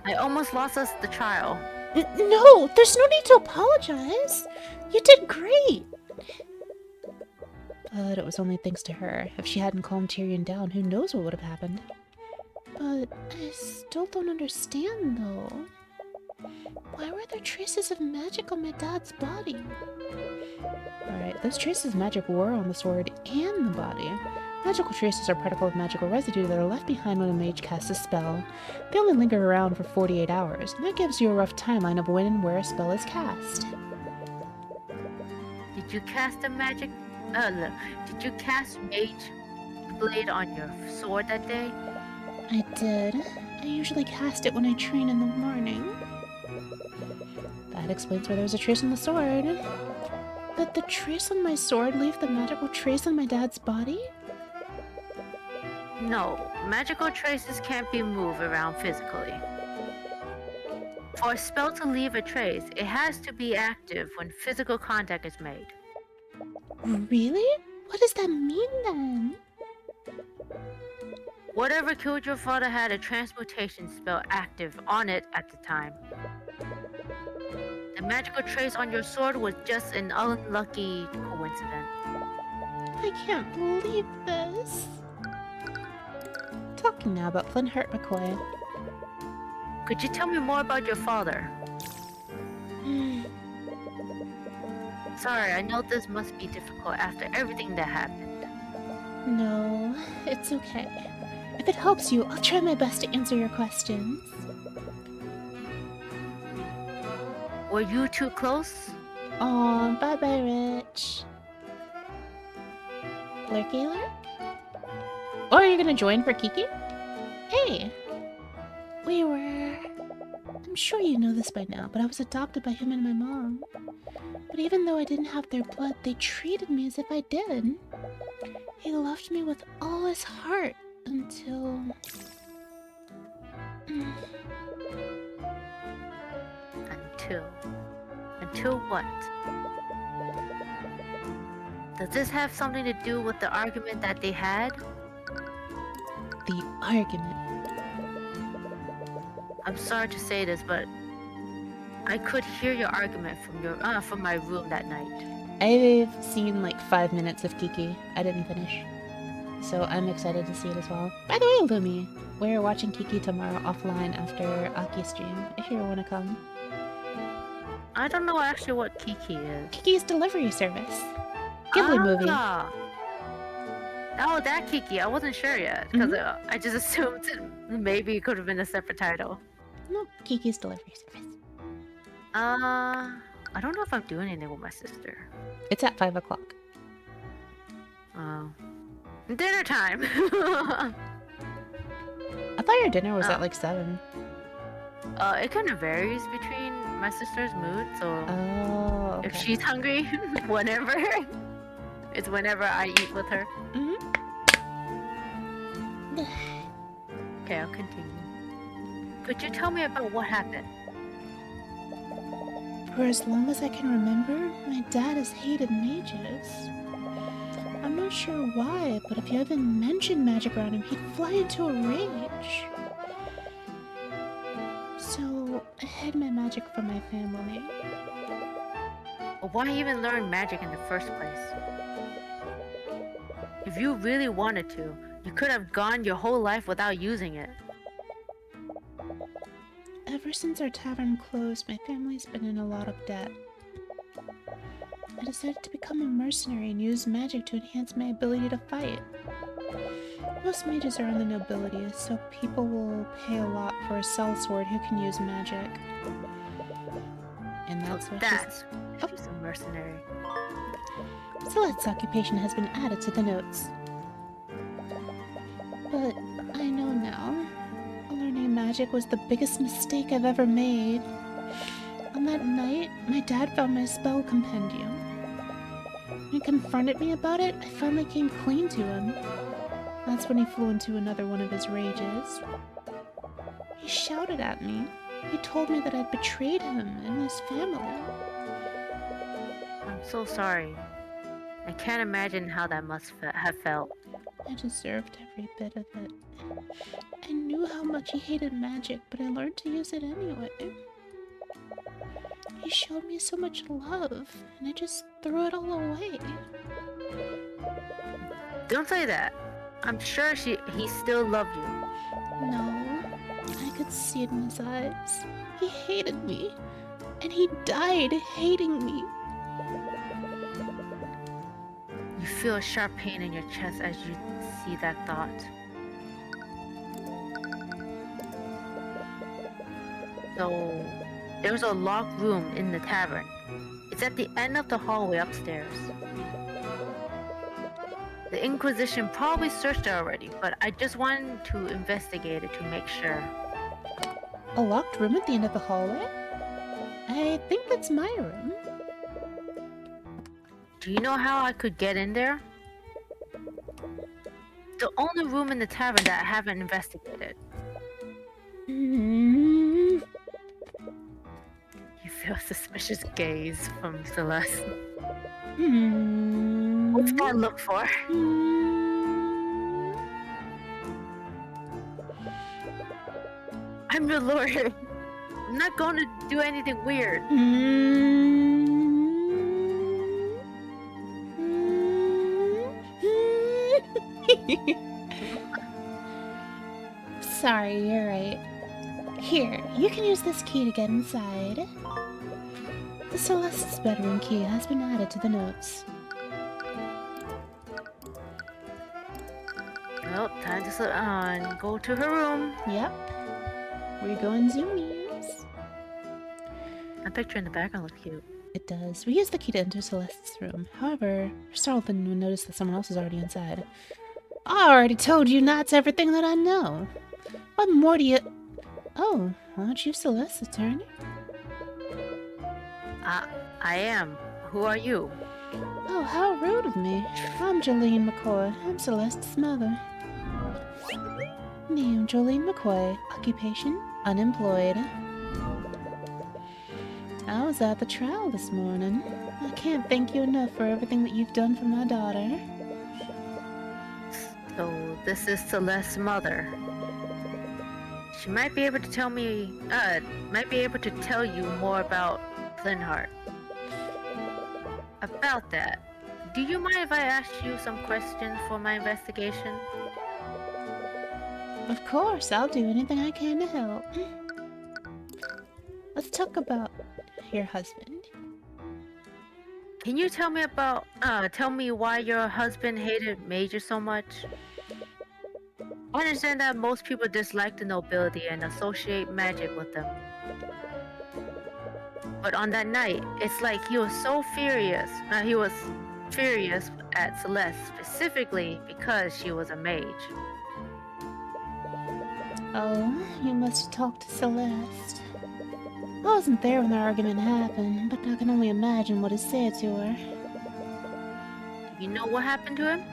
I almost lost us the trial. No, there's no need to apologize. You did great. But it was only thanks to her. If she hadn't calmed Tyrion down, who knows what would have happened. But I still don't understand, though. Why were there traces of magic on my dad's body? Alright, those traces of magic were on the sword and the body. Magical traces are particles of magical residue that are left behind when a mage casts a spell. They only linger around for 48 hours, and that gives you a rough timeline of when and where a spell is cast. Did you cast a magic... did you cast Mage Blade on your sword that day? I did. I usually cast it when I train in the morning. That explains why there was a trace on the sword. Did the trace on my sword leave the magical trace on my dad's body? No, magical traces can't be moved around physically. For a spell to leave a trace, it has to be active when physical contact is made. Really? What does that mean then? Whatever killed your father had a transmutation spell active on it at the time. The magical trace on your sword was just an unlucky coincidence. I can't believe this. Talking now about Flint-Hurt McCoy. Could you tell me more about your father? Sorry, I know this must be difficult after everything that happened. No, it's okay. If it helps you, I'll try my best to answer your questions. Were you too close? Aw, bye-bye, Rich. Lurky Lurk? Oh, are you gonna join for Kiki? Hey! We were... I'm sure you know this by now, but I was adopted by him and my mom. But even though I didn't have their blood, they treated me as if I did. He loved me with all his heart until... Until what? Does this have something to do with the argument that they had? The argument. I'm sorry to say this, but I could hear your argument from my room that night. I've seen like 5 minutes of Kiki. I didn't finish. So I'm excited to see it as well. By the way, Lumi, we're watching Kiki tomorrow offline after Aki's stream, if you want to come. I don't know actually what Kiki is. Kiki's delivery service. Ghibli movie. Oh, that Kiki. I wasn't sure yet, because I just assumed maybe it could have been a separate title. No, Kiki's delivery service. I don't know if I'm doing anything with my sister. It's at 5 o'clock. Oh. Dinner time! I thought your dinner was at like 7. It kind of varies between my sister's mood, so Oh, okay. if she's hungry, whenever, it's whenever I eat with her. Okay, I'll continue. Could you tell me about what happened? For as long as I can remember, my dad has hated mages. I'm not sure why, but if you even mentioned magic around him, he'd fly into a rage. So, I hid my magic from my family. But why even learn magic in the first place? If you really wanted to, you could have gone your whole life without using it. Ever since our tavern closed, my family's been in a lot of debt. I decided to become a mercenary and use magic to enhance my ability to fight. Most mages are in the nobility, so people will pay a lot for a sellsword who can use magic. And that's what she's a mercenary. Celette's occupation has been added to the notes. But I know now. I'll learn magic magic was the biggest mistake I've ever made. On that night, my dad found my spell compendium. When he confronted me about it, I finally came clean to him. That's when he flew into another one of his rages. He shouted at me. He told me that I'd betrayed him and his family. I'm so sorry. I can't imagine how that must have felt. I deserved every bit of it. I knew how much he hated magic, but I learned to use it anyway. He showed me so much love, and I just threw it all away. Don't say that. I'm sure he still loved you. No, I could see it in his eyes. He hated me, and he died hating me. You feel a sharp pain in your chest as you see that thought. So, there's a locked room in the tavern. It's at the end of the hallway upstairs. The Inquisition probably searched it already, but I just wanted to investigate it to make sure. A locked room at the end of the hallway? I think that's my room. Do you know how I could get in there? The only room in the tavern that I haven't investigated. Mm. You feel a suspicious gaze from Celeste. Mm. What's that look for? Mm. I'm your lord. I'm not going to do anything weird. Sorry, you're right. Here, you can use this key to get inside. The Celeste's bedroom key has been added to the notes. Well, time to sit on. Go to her room. Yep. We're going zoomies. That picture in the background looks cute. It does. We use the key to enter Celeste's room. However, we're startled when we notice that someone else is already inside. I already told you not everything that I know. What more do you... Oh, aren't you Celeste's attorney? I am. Who are you? Oh, how rude of me. I'm Jolene McCoy. I'm Celeste's mother. Name, Jolene McCoy. Occupation, unemployed. I was at the trial this morning. I can't thank you enough for everything that you've done for my daughter. So, this is Celeste's mother. She might be able to tell me, might be able to tell you more about Flintheart. About that, do you mind if I ask you some questions for my investigation? Of course, I'll do anything I can to help. Let's talk about your husband. Can you tell me about, tell me why your husband hated Major so much? I understand that most people dislike the nobility and associate magic with them. But on that night, it's like he was so furious. He was furious at Celeste specifically because she was a mage. Oh, you must have talked to Celeste. I wasn't there when the argument happened, but I can only imagine what is said to her. You know what happened to him?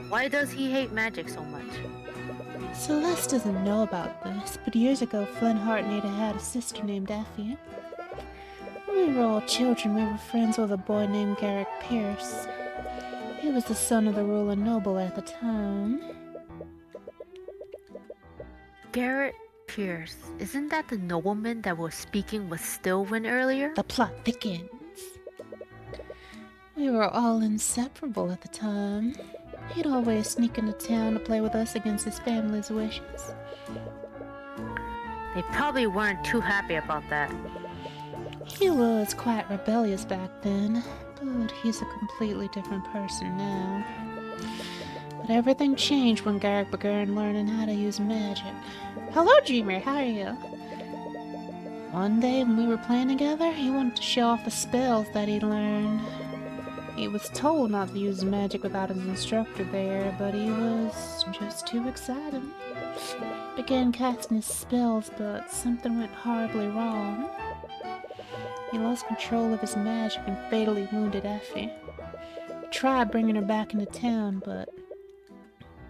Why does he hate magic so much? Celeste doesn't know about this, but years ago Flintheart and Ada had a sister named Effie. When we were all children, we were friends with a boy named Garrick Pierce. He was the son of the ruler noble at the time. Garrett Pierce, isn't that the nobleman that was speaking with Stillwind earlier? The plot thickens. We were all inseparable at the time. He'd always sneak into town to play with us against his family's wishes. They probably weren't too happy about that. He was quite rebellious back then, but he's a completely different person now. But everything changed when Garrick began learning how to use magic. Hello, Dreamer, how are you? One day when we were playing together, he wanted to show off the spells that he'd learned. He was told not to use magic without his instructor there, but he was just too excited. Began casting his spells, but something went horribly wrong. He lost control of his magic and fatally wounded Effie. He tried bringing her back into town, but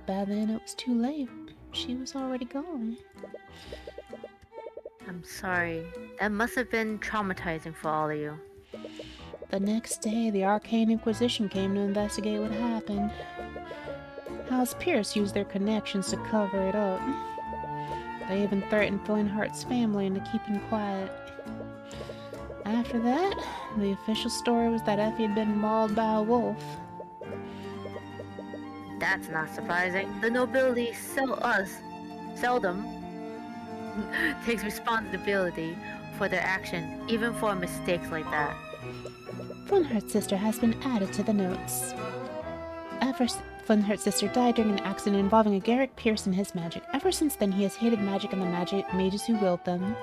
by then it was too late. She was already gone. I'm sorry. That must have been traumatizing for all of you. The next day, the Arcane Inquisition came to investigate what happened. House Pierce used their connections to cover it up. They even threatened Flintheart's family into keeping quiet. After that, the official story was that Effie had been mauled by a wolf. That's not surprising. The nobility seldom takes responsibility for their action, even for mistakes like that. Flintheart's sister has been added to the notes. Flintheart's sister died during an accident involving a Garrick Pierce and his magic. Ever since then, he has hated magic and the mages who wield them.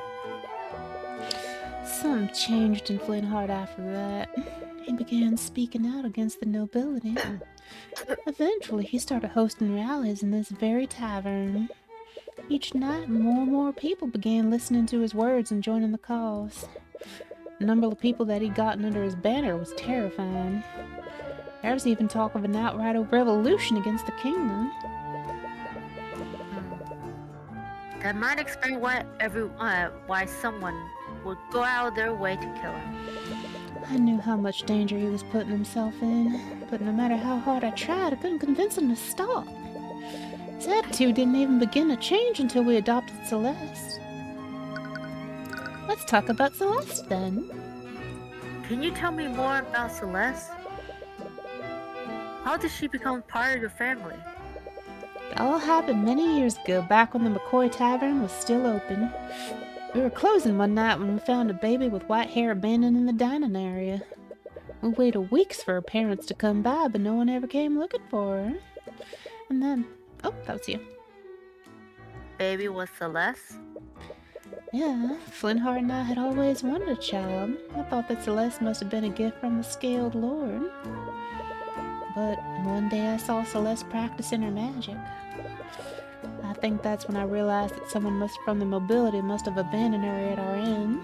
Something changed in Flintheart after that. He began speaking out against the nobility. Eventually, he started hosting rallies in this very tavern. Each night, more and more people began listening to his words and joining the cause. The number of people that he'd gotten under his banner was terrifying. There was even talk of an outright revolution against the kingdom. That might explain why someone would go out of their way to kill him. I knew how much danger he was putting himself in, but no matter how hard I tried, I couldn't convince him to stop. His attitude didn't even begin to change until we adopted Celeste. Let's talk about Celeste then. Can you tell me more about Celeste? How did she become part of your family? It all happened many years ago, back when the McCoy Tavern was still open. We were closing one night when we found a baby with white hair abandoned in the dining area. We waited weeks for her parents to come by, but no one ever came looking for her. And then... oh, that was you. Baby was Celeste? Yeah, Flintheart and I had always wanted a child. I thought that Celeste must have been a gift from the Scaled Lord. But one day I saw Celeste practicing her magic. I think that's when I realized that someone from the nobility must have abandoned her at our inn.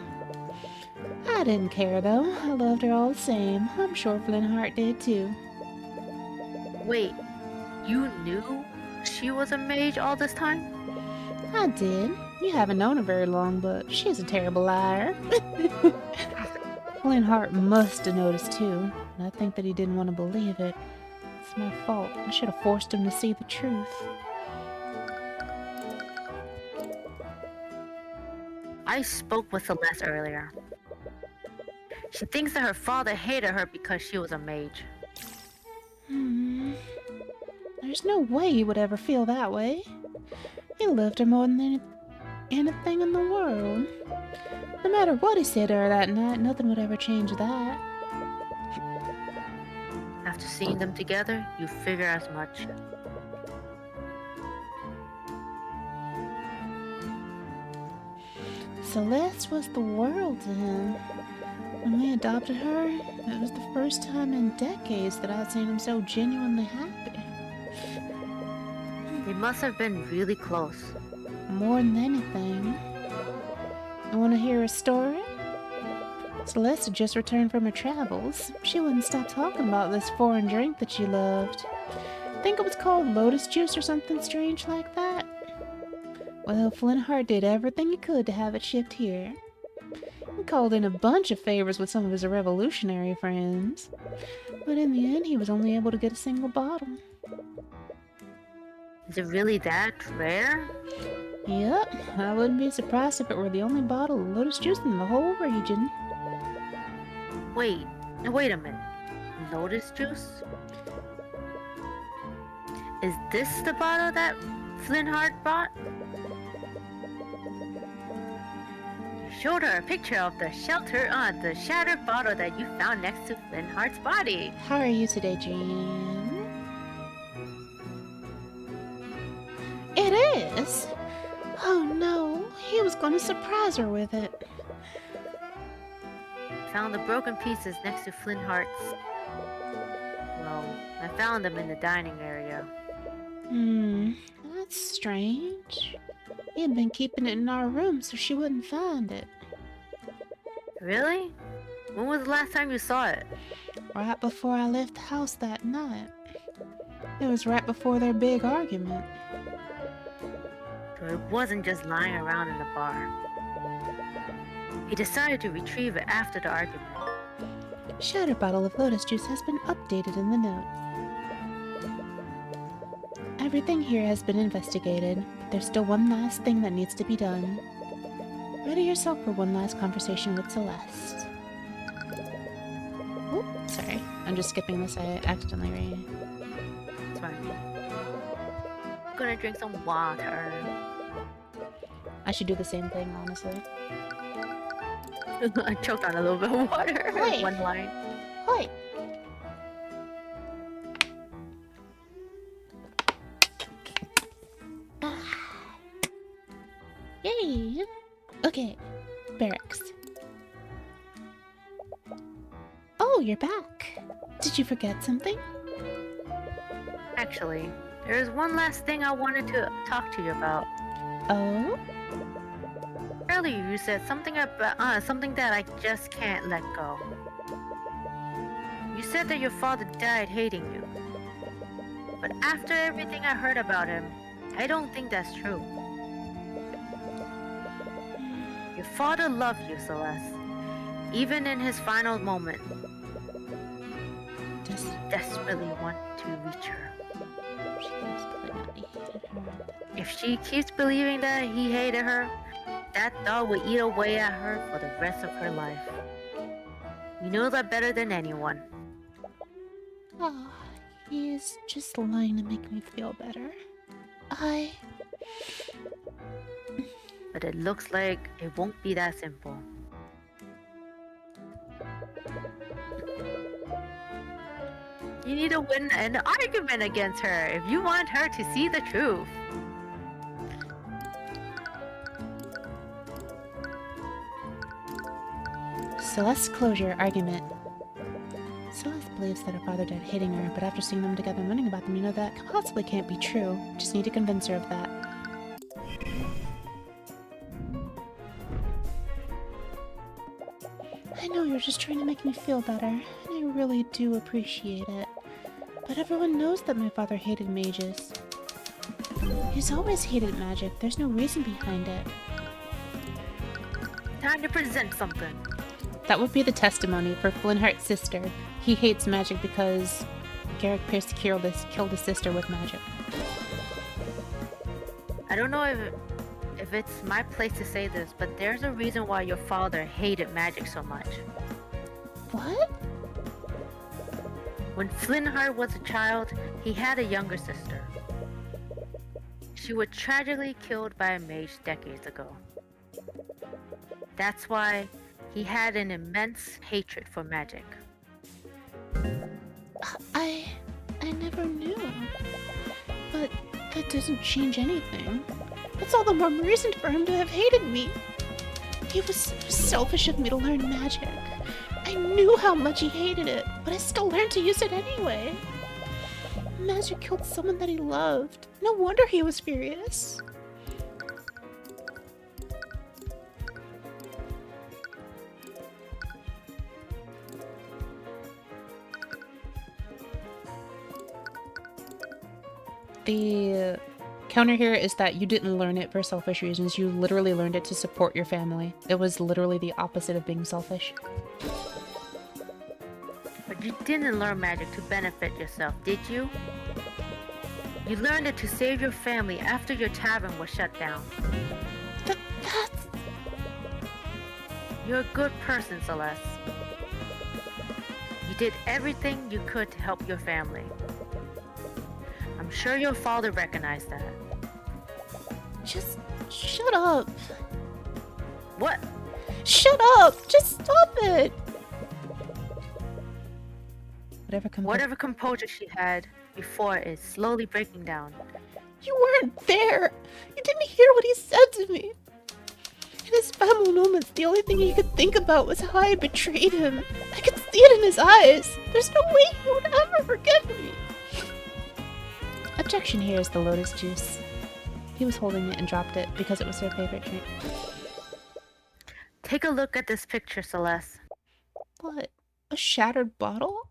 I didn't care though. I loved her all the same. I'm sure Flintheart did too. Wait, you knew she was a mage all this time? I did. You haven't known her very long, but she's a terrible liar. Flintheart must have noticed too, and I think that he didn't want to believe it. It's my fault. I should have forced him to see the truth. I spoke with Celeste earlier. She thinks that her father hated her because she was a mage. There's no way he would ever feel that way. He loved her more than anything in the world. No matter what he said to her that night, nothing would ever change that. After seeing them together, you figure as much. Celeste was the world to him. When we adopted her, it was the first time in decades that I'd seen him so genuinely happy. They must have been really close. More than anything. You want to hear a story? Celeste had just returned from her travels. She wouldn't stop talking about this foreign drink that she loved. I think it was called lotus juice or something strange like that. Well, Flintheart did everything he could to have it shipped here. He called in a bunch of favors with some of his revolutionary friends. But in the end, he was only able to get a single bottle. Is it really that rare? Yep, I wouldn't be surprised if it were the only bottle of lotus juice in the whole region. Wait a minute. Lotus juice? Is this the bottle that Flintheart bought? Showed her a picture of the shattered bottle that you found next to Flintheart's body. How are you today, Jean? It is! Oh no, he was going to surprise her with it. Found the broken pieces next to Flintheart's. Well, I found them in the dining area. strange. He had been keeping it in our room so she wouldn't find it. Really? When was the last time you saw it? Right before I left the house that night. It was right before their big argument. So it wasn't just lying around in the bar. He decided to retrieve it after the argument. Shattered bottle of lotus juice has been updated in the notes. Everything here has been investigated, but there's still one last thing that needs to be done. Ready yourself for one last conversation with Celeste. Oh, sorry. I'm just skipping this. I accidentally read. It's fine. I'm gonna drink some water. I should do the same thing, honestly. I choked on a little bit of water. Wait. One line. Hoi! Yay! Okay, barracks. Oh, you're back. Did you forget something? Actually, there is one last thing I wanted to talk to you about. Oh? Earlier, you said something about something that I just can't let go. You said that your father died hating you. But after everything I heard about him, I don't think that's true. Your father loved you, Celeste. Even in his final moment. Just Desperately want to reach her. she desperately not hated her. If she keeps believing that he hated her, that thought will eat away at her for the rest of her life. You know that better than anyone. Oh, he is just lying to make me feel better. But it looks like it won't be that simple. You need to win an argument against her if you want her to see the truth. Celeste's closure argument. Celeste believes that her father died hating her, but after seeing them together and learning about them, you know that possibly can't be true. Just need to convince her of that. I know you're just trying to make me feel better, and I really do appreciate it. But everyone knows that my father hated mages. He's always hated magic. There's no reason behind it. Time to present something. That would be the testimony for Flintheart's sister. He hates magic because Garrick Pierce killed his sister with magic. I don't know if it's my place to say this, but there's a reason why your father hated magic so much. What? When Flintheart was a child, he had a younger sister. She was tragically killed by a mage decades ago. That's why he had an immense hatred for magic. I never knew. But that doesn't change anything. That's all the more reason for him to have hated me. He was so selfish of me to learn magic. I knew how much he hated it, but I still learned to use it anyway. Magic killed someone that he loved. No wonder he was furious. The counter here is that you didn't learn it for selfish reasons. You literally learned it to support your family. It was literally the opposite of being selfish. But you didn't learn magic to benefit yourself, did you? You learned it to save your family after your tavern was shut down. That's... You're a good person, Celeste. You did everything you could to help your family. I'm sure your father recognized that. Just shut up. What? Shut up! Just stop it! Whatever composure she had before is slowly breaking down. You weren't there! You didn't hear what he said to me! In his final moments, the only thing he could think about was how I betrayed him. I could see it in his eyes! There's no way he would ever forgive me! Objection here is the lotus juice. He was holding it and dropped it because it was their favorite drink. Take a look at this picture, Celeste. What? A shattered bottle?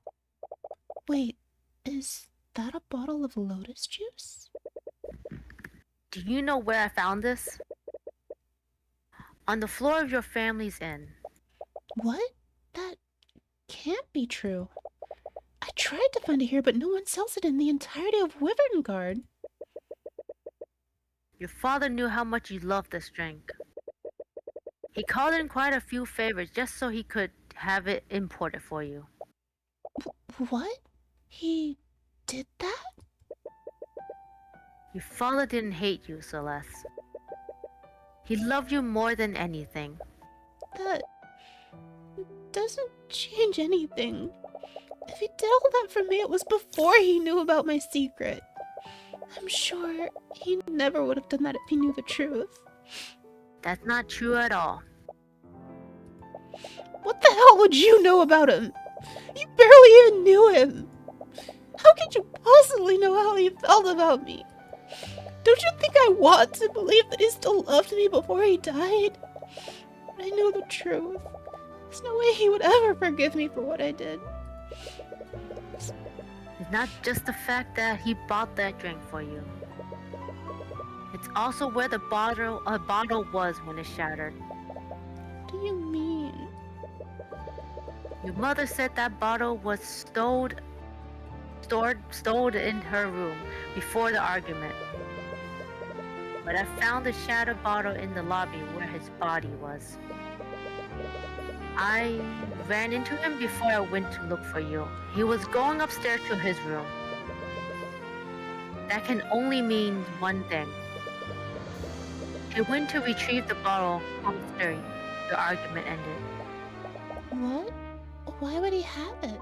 Wait, is that a bottle of lotus juice? Do you know where I found this? On the floor of your family's inn. What? That can't be true. I tried to find it here, but no one sells it in the entirety of Wyverngard. Your father knew how much you loved this drink. He called in quite a few favors just so he could have it imported for you. What? He did that? Your father didn't hate you, Celeste. He loved you more than anything. That doesn't change anything. If he did all that for me, it was before he knew about my secret. I'm sure he never would have done that if he knew the truth. That's not true at all. What the hell would you know about him? You barely even knew him. How could you possibly know how he felt about me? Don't you think I want to believe that he still loved me before he died? But I know the truth. There's no way he would ever forgive me for what I did. It's not just the fact that he bought that drink for you. It's also where the bottle was when it shattered. What do you mean? Your mother said that bottle was stored in her room before the argument. But I found the shattered bottle in the lobby where his body was. I ran into him before I went to look for you. He was going upstairs to his room. That can only mean one thing. He went to retrieve the bottle after the argument ended. What? Why would he have it?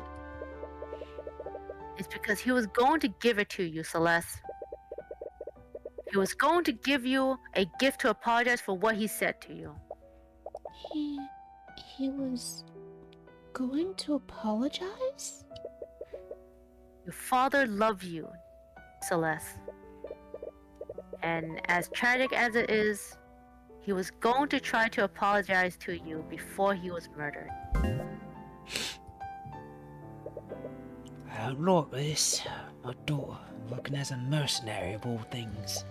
It's because he was going to give it to you, Celeste. He was going to give you a gift to apologize for what he said to you. He was going to apologize? Your father loved you, Celeste. And as tragic as it is, he was going to try to apologize to you before he was murdered. I don't like this. My daughter, working as a mercenary of all things.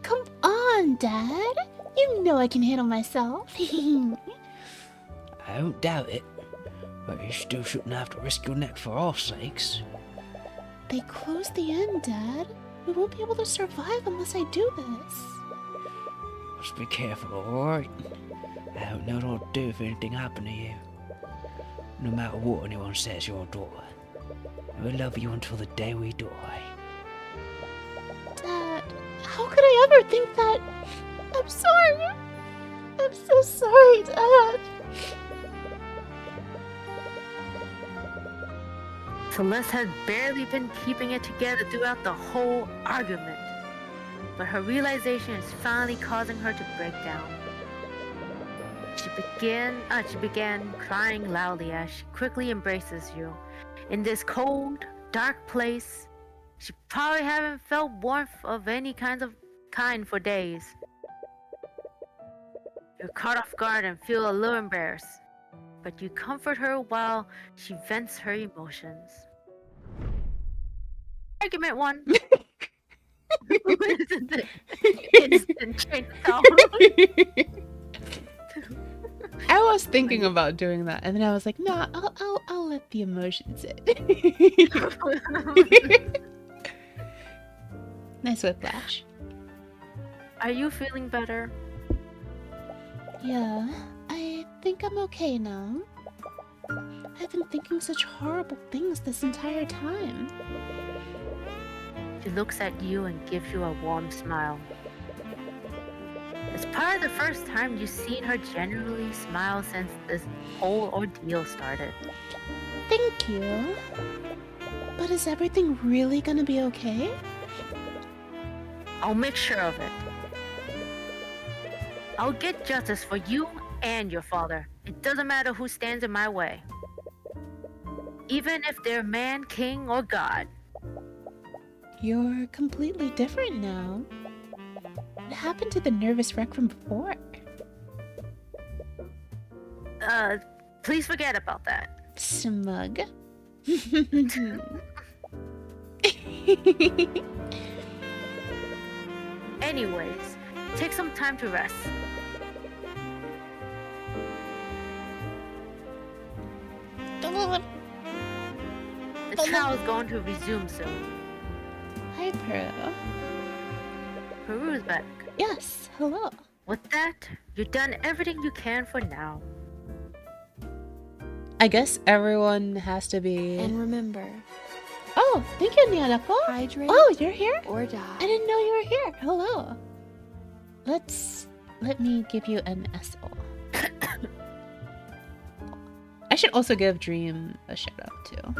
Come on, Dad. You know I can handle myself. I don't doubt it, but you still shouldn't have to risk your neck for our sakes. They closed the inn, Dad. We won't be able to survive unless I do this. Just be careful, alright? I don't know what I'll do if anything happened to you. No matter what anyone says, your daughter. I will love you until the day we die. Dad, how could I ever think that? I'm sorry. I'm so sorry, Dad. Celeste had barely been keeping it together throughout the whole argument, but her realization is finally causing her to break down. She began crying loudly as she quickly embraces you. In this cold, dark place, she probably haven't felt warmth of any kind for days. You're caught off guard and feel a little embarrassed, but you comfort her while she vents her emotions. Argument 1. Instant change of tone. I was thinking about doing that, and then I was like, no, I'll let the emotions in. Nice whiplash. Are you feeling better? Yeah, I think I'm okay now. I've been thinking such horrible things this entire time. She looks at you and gives you a warm smile. It's probably the first time you've seen her genuinely smile since this whole ordeal started. Thank you. But is everything really gonna be okay? I'll make sure of it. I'll get justice for you and your father. It doesn't matter who stands in my way. Even if they're man, king, or god. You're completely different now. happened to the nervous wreck from before? Please forget about that. Smug. Anyways, take some time to rest. The trial is going to resume soon. Hi, Pearl. Peru's back. Yes, hello. With that, you've done everything you can for now. I guess everyone has to be... And remember, Oh, thank you, Nyanako. hydrate Oh, you're here? or I die. didn't know you were here. Hello. Let me give you an SO. I should also give Dream a shout out too.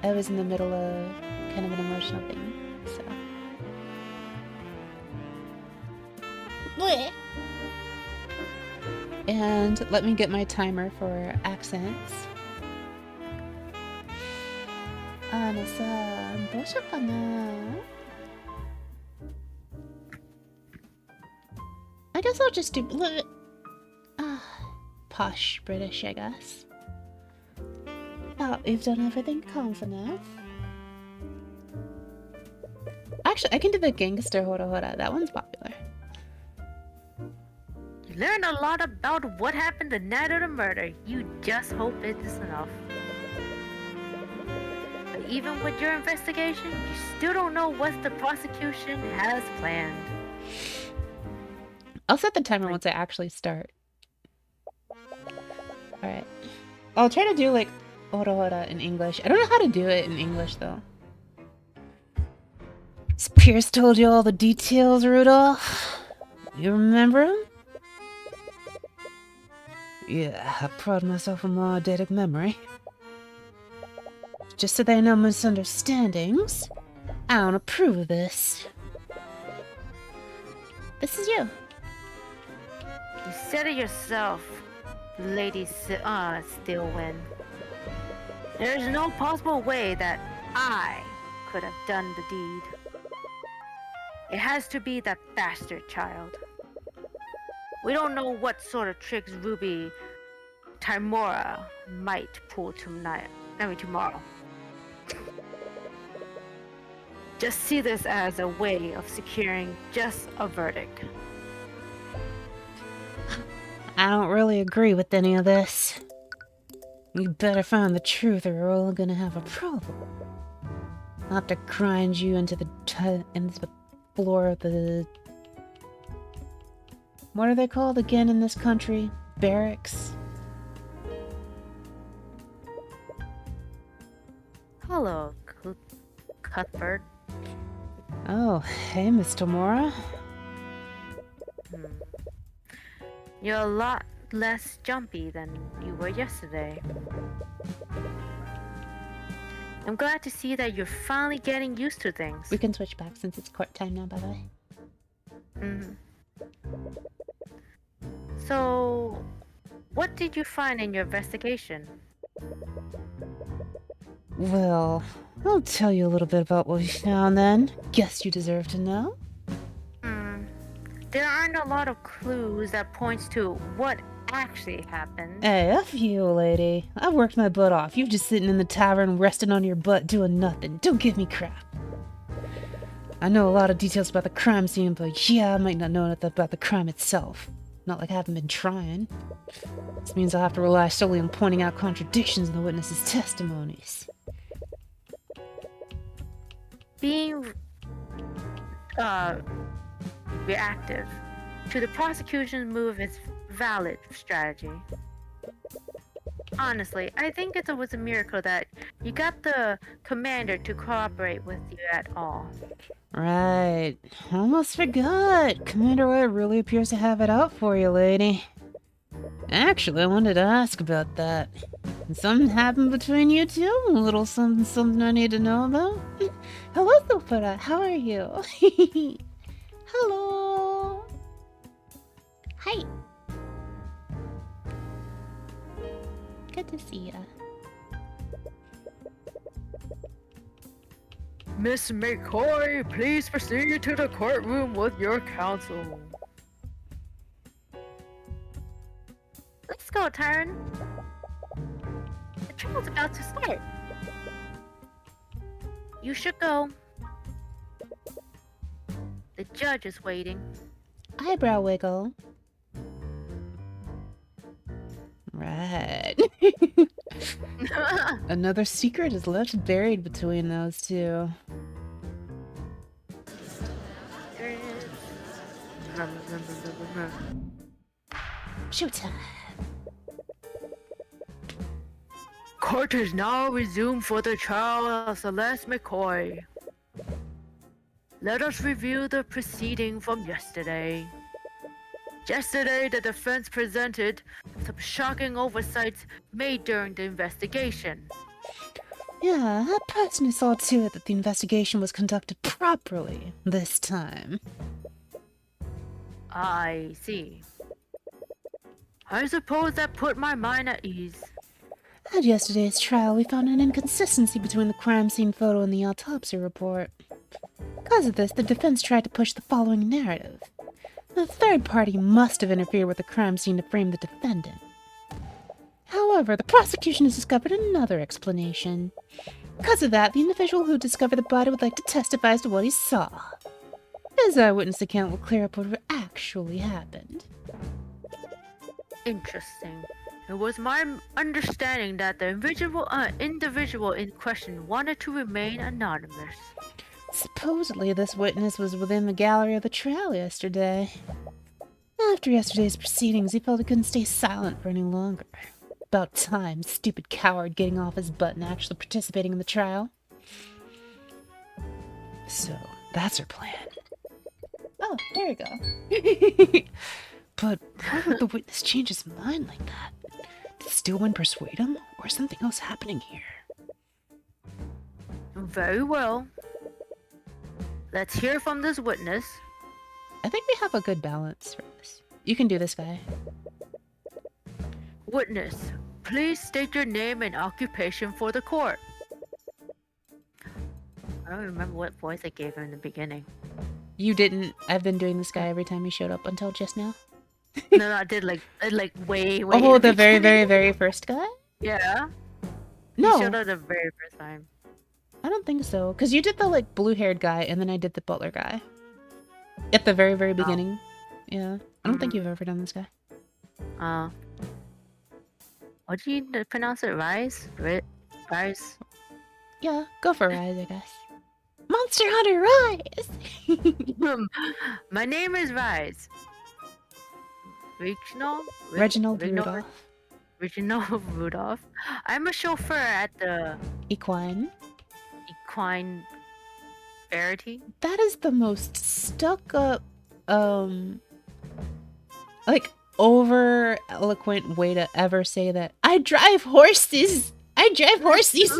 I was in the middle of kind of an emotional thing, so. And let me get my timer for accents. さ、どうしようかな? I guess I'll just do posh British, I guess. Oh, we've done everything confident. Actually, I can do the gangster hora hora. That one's popular. You learned a lot about what happened the night of the murder. You just hope it is enough. But even with your investigation, you still don't know what the prosecution has planned. I'll set the timer once I actually start. Alright. I'll try to do like hora hora in English. I don't know how to do it in English though. Has Pierce told you all the details, Rudolph? You remember him? Yeah, I pride myself on my eidetic memory. Just so there are no misunderstandings, I don't approve of this. This is you. You said it yourself, Lady Stillwind. There is no possible way that I could have done the deed. It has to be that bastard child. We don't know what sort of tricks Ruby Timora might pull tomorrow. Just see this as a way of securing just a verdict. I don't really agree with any of this. You better find the truth or we're all gonna have a problem. I'll have to grind you into the floor of the... What are they called again in this country? Barracks? Hello, Cuthbert. Oh, hey, Mr. Mora. You're a lot less jumpy than you were yesterday. I'm glad to see that you're finally getting used to things. We can switch back since it's court time now, by the way. So, what did you find in your investigation? Well, I'll tell you a little bit about what we found then. Guess you deserve to know. There aren't a lot of clues that points to what actually happened. Hey, F you, lady. I've worked my butt off. You're just sitting in the tavern resting on your butt doing nothing. Don't give me crap. I know a lot of details about the crime scene, but yeah, I might not know enough about the crime itself. Not like I haven't been trying. This means I'll have to rely solely on pointing out contradictions in the witnesses' testimonies. Being reactive to the prosecution's move is valid strategy. Honestly, I think it was a miracle that you got the commander to cooperate with you at all. Right. Almost forgot. Commander White really appears to have it out for you, lady. Actually, I wanted to ask about that. Something happened between you two? A little something I need to know about? Hello, Sopara. How are you? Hello. Hi. Good to see ya. Miss McCoy, please proceed to the courtroom with your counsel. Let's go, Tyron. The trial's about to start. You should go. The judge is waiting. Eyebrow wiggle. Right. Another secret is left buried between those two. Showtime. Court is now resumed for the trial of Celeste McCoy. Let us review the proceeding from yesterday. Yesterday, the defense presented some shocking oversights made during the investigation. Yeah, I personally saw to it that the investigation was conducted properly this time. I see. I suppose that put my mind at ease. At yesterday's trial, we found an inconsistency between the crime scene photo and the autopsy report. Because of this, the defense tried to push the following narrative. The third party must have interfered with the crime scene to frame the defendant. However, the prosecution has discovered another explanation. Because of that, the individual who discovered the body would like to testify as to what he saw. His eyewitness account will clear up what actually happened. Interesting. It was my understanding that the individual in question wanted to remain anonymous. Supposedly, this witness was within the gallery of the trial yesterday. After yesterday's proceedings, he felt he couldn't stay silent for any longer. About time, stupid coward getting off his butt and actually participating in the trial. So, that's her plan. Oh, there we go. But why would the witness change his mind like that? Did Stillwind persuade him, or is something else happening here? Very well. Let's hear from this witness. I think we have a good balance for this. You can do this, guy. Witness, please state your name and occupation for the court. I don't remember what voice I gave him in the beginning. You didn't. I've been doing this guy every time he showed up until just now. No, I did like way. Oh, in the very, beginning. very, very first guy? Yeah. No. He showed up the very first time. I don't think so. Because you did the, like, blue-haired guy, and then I did the butler guy. At the very, very beginning. Yeah. I don't think you've ever done this guy. What do you pronounce it? Rise? Rise? Yeah, go for Rise, I guess. Monster Hunter Rise! My name is Rise. Reginald Rudolph. Reginald Rudolph. I'm a chauffeur at the Equine. Equine Verity. That is the most stuck-up, like, over-eloquent way to ever say that. I drive horses! I drive horses!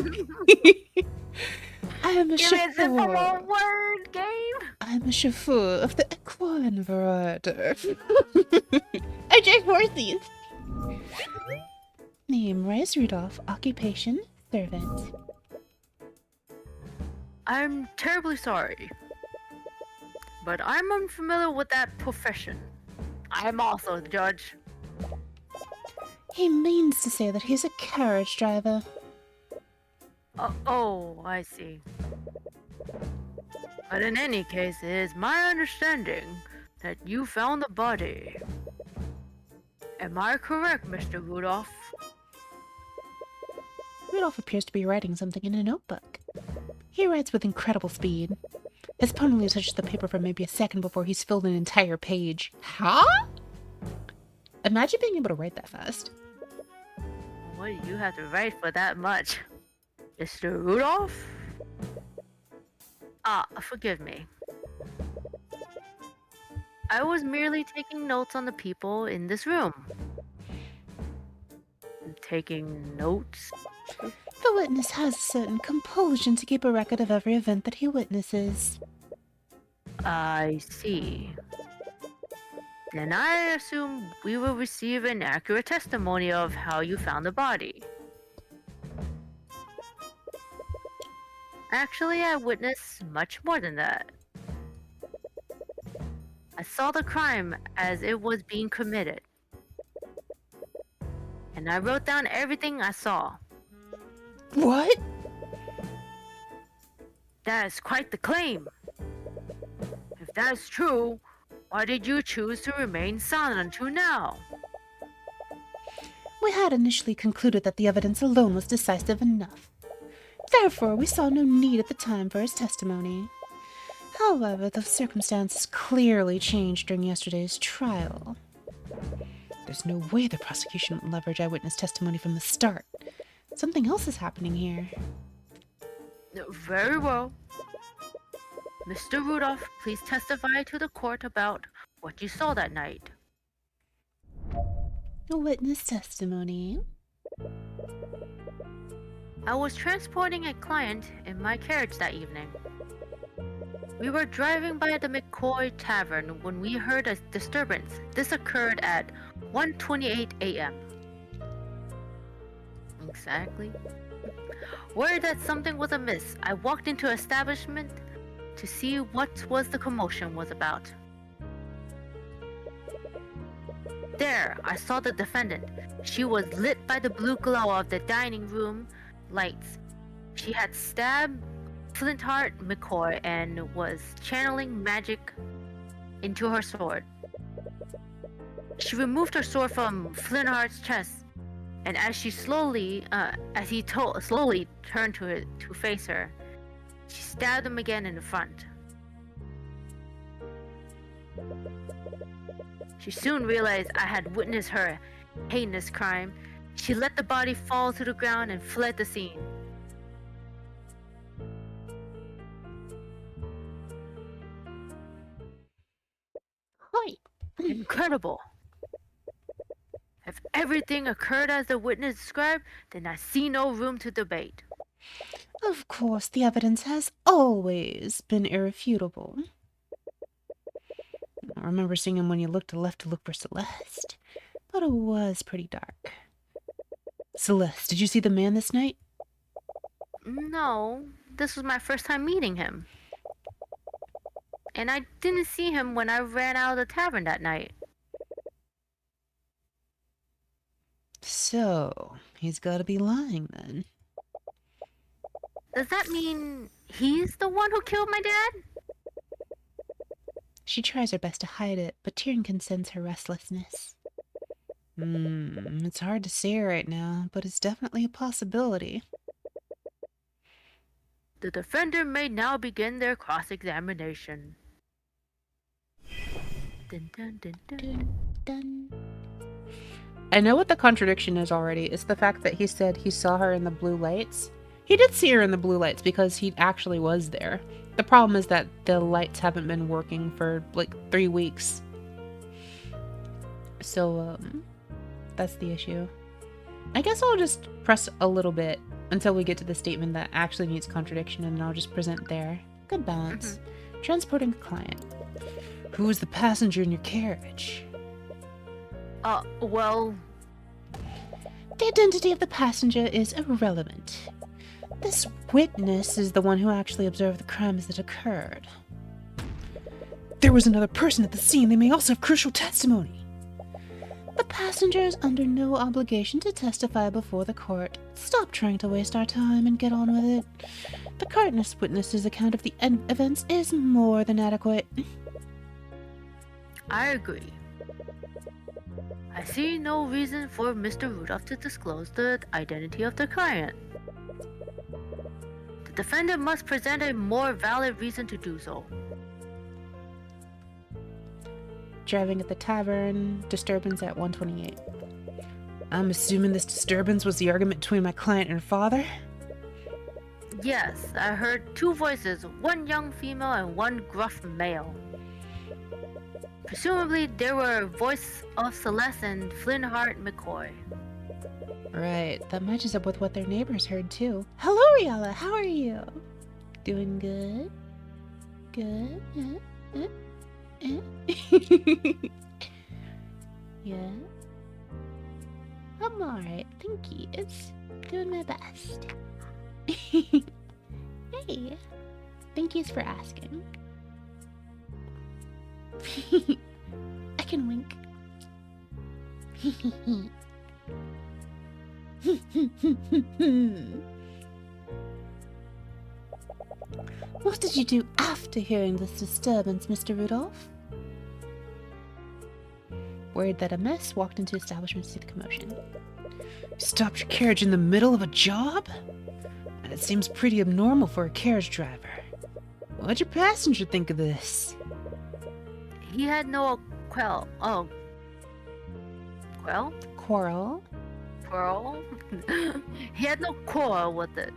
I am a chauffeur. Simple word game. I'm a chauffeur of the equine variety. I drive horses! Name, Rice Rudolph. Occupation, servant. I'm terribly sorry, but I'm unfamiliar with that profession. I'm also the judge. He means to say that he's a carriage driver. Oh, I see. But in any case, it is my understanding that you found the body. Am I correct, Mr. Rudolph? Rudolph appears to be writing something in a notebook. He writes with incredible speed. His pen only touches the paper for maybe a second before he's filled an entire page. Huh? Imagine being able to write that fast. What do you have to write for that much? Mr. Rudolph? Forgive me. I was merely taking notes on the people in this room. Taking notes? The witness has a certain compulsion to keep a record of every event that he witnesses. I see. Then I assume we will receive an accurate testimony of how you found the body. Actually, I witnessed much more than that. I saw the crime as it was being committed. And I wrote down everything I saw. What? That is quite the claim. If that's true, why did you choose to remain silent until now? We had initially concluded that the evidence alone was decisive enough. Therefore, we saw no need at the time for his testimony. However, the circumstances clearly changed during yesterday's trial. There's no way the prosecution would leverage eyewitness testimony from the start. Something else is happening here. Very well. Mr. Rudolph, please testify to the court about what you saw that night. A witness testimony. I was transporting a client in my carriage that evening. We were driving by the McCoy Tavern when we heard a disturbance. This occurred at 1:28 a.m. Exactly. Worried that something was amiss, I walked into the establishment to see what was the commotion was about. There, I saw the defendant. She was lit by the blue glow of the dining room lights. She had stabbed Flintheart McCoy and was channeling magic into her sword. She removed her sword from Flintheart's chest, and as he slowly turned to face her, she stabbed him again in the front. She soon realized I had witnessed her heinous crime. She let the body fall to the ground and fled the scene. Hi. Incredible. If everything occurred as the witness described, then I see no room to debate. Of course, the evidence has always been irrefutable. I remember seeing him when you looked left to look for Celeste, but it was pretty dark. Celeste, did you see the man this night? No, this was my first time meeting him. And I didn't see him when I ran out of the tavern that night. So, he's gotta be lying then. Does that mean he's the one who killed my dad? She tries her best to hide it, but Tyrion can sense her restlessness. It's hard to say right now, but it's definitely a possibility. The defender may now begin their cross-examination. Dun, dun, dun, dun. Dun. I know what the contradiction is already. It's the fact that he said he saw her in the blue lights. He did see her in the blue lights because he actually was there. The problem is that the lights haven't been working for like 3 weeks. So, that's the issue. I guess I'll just press a little bit until we get to the statement that actually needs contradiction, and I'll just present there. Good balance. Transporting a client. Who was the passenger in your carriage? Well... The identity of the passenger is irrelevant. This witness is the one who actually observed the crimes that occurred. There was another person at the scene. They may also have crucial testimony. The passenger is under no obligation to testify before the court. Stop trying to waste our time and get on with it. The current witness's account of the events is more than adequate. I agree. I see no reason for Mr. Rudolph to disclose the identity of the client. The defendant must present a more valid reason to do so. Driving at the tavern, disturbance at 1:28. I'm assuming this disturbance was the argument between my client and her father? Yes, I heard 2 voices, one young female and one gruff male. Presumably, they were voice of Celeste and Flintheart McCoy. Right, that matches up with what their neighbors heard too. Hello, Riala, how are you? Doing good? Good? Yeah? I'm alright, thank you. It's doing my best. Okay. Thank yous for asking. I can wink. What did you do after hearing this disturbance, Mr. Rudolph? Worried that a mess walked into establishment to see the commotion. You stopped your carriage in the middle of a job? And it seems pretty abnormal for a carriage driver. What'd your passenger think of this? He had no quell. Oh. Quell? Quarrel? Quarrel? He had no quarrel with it.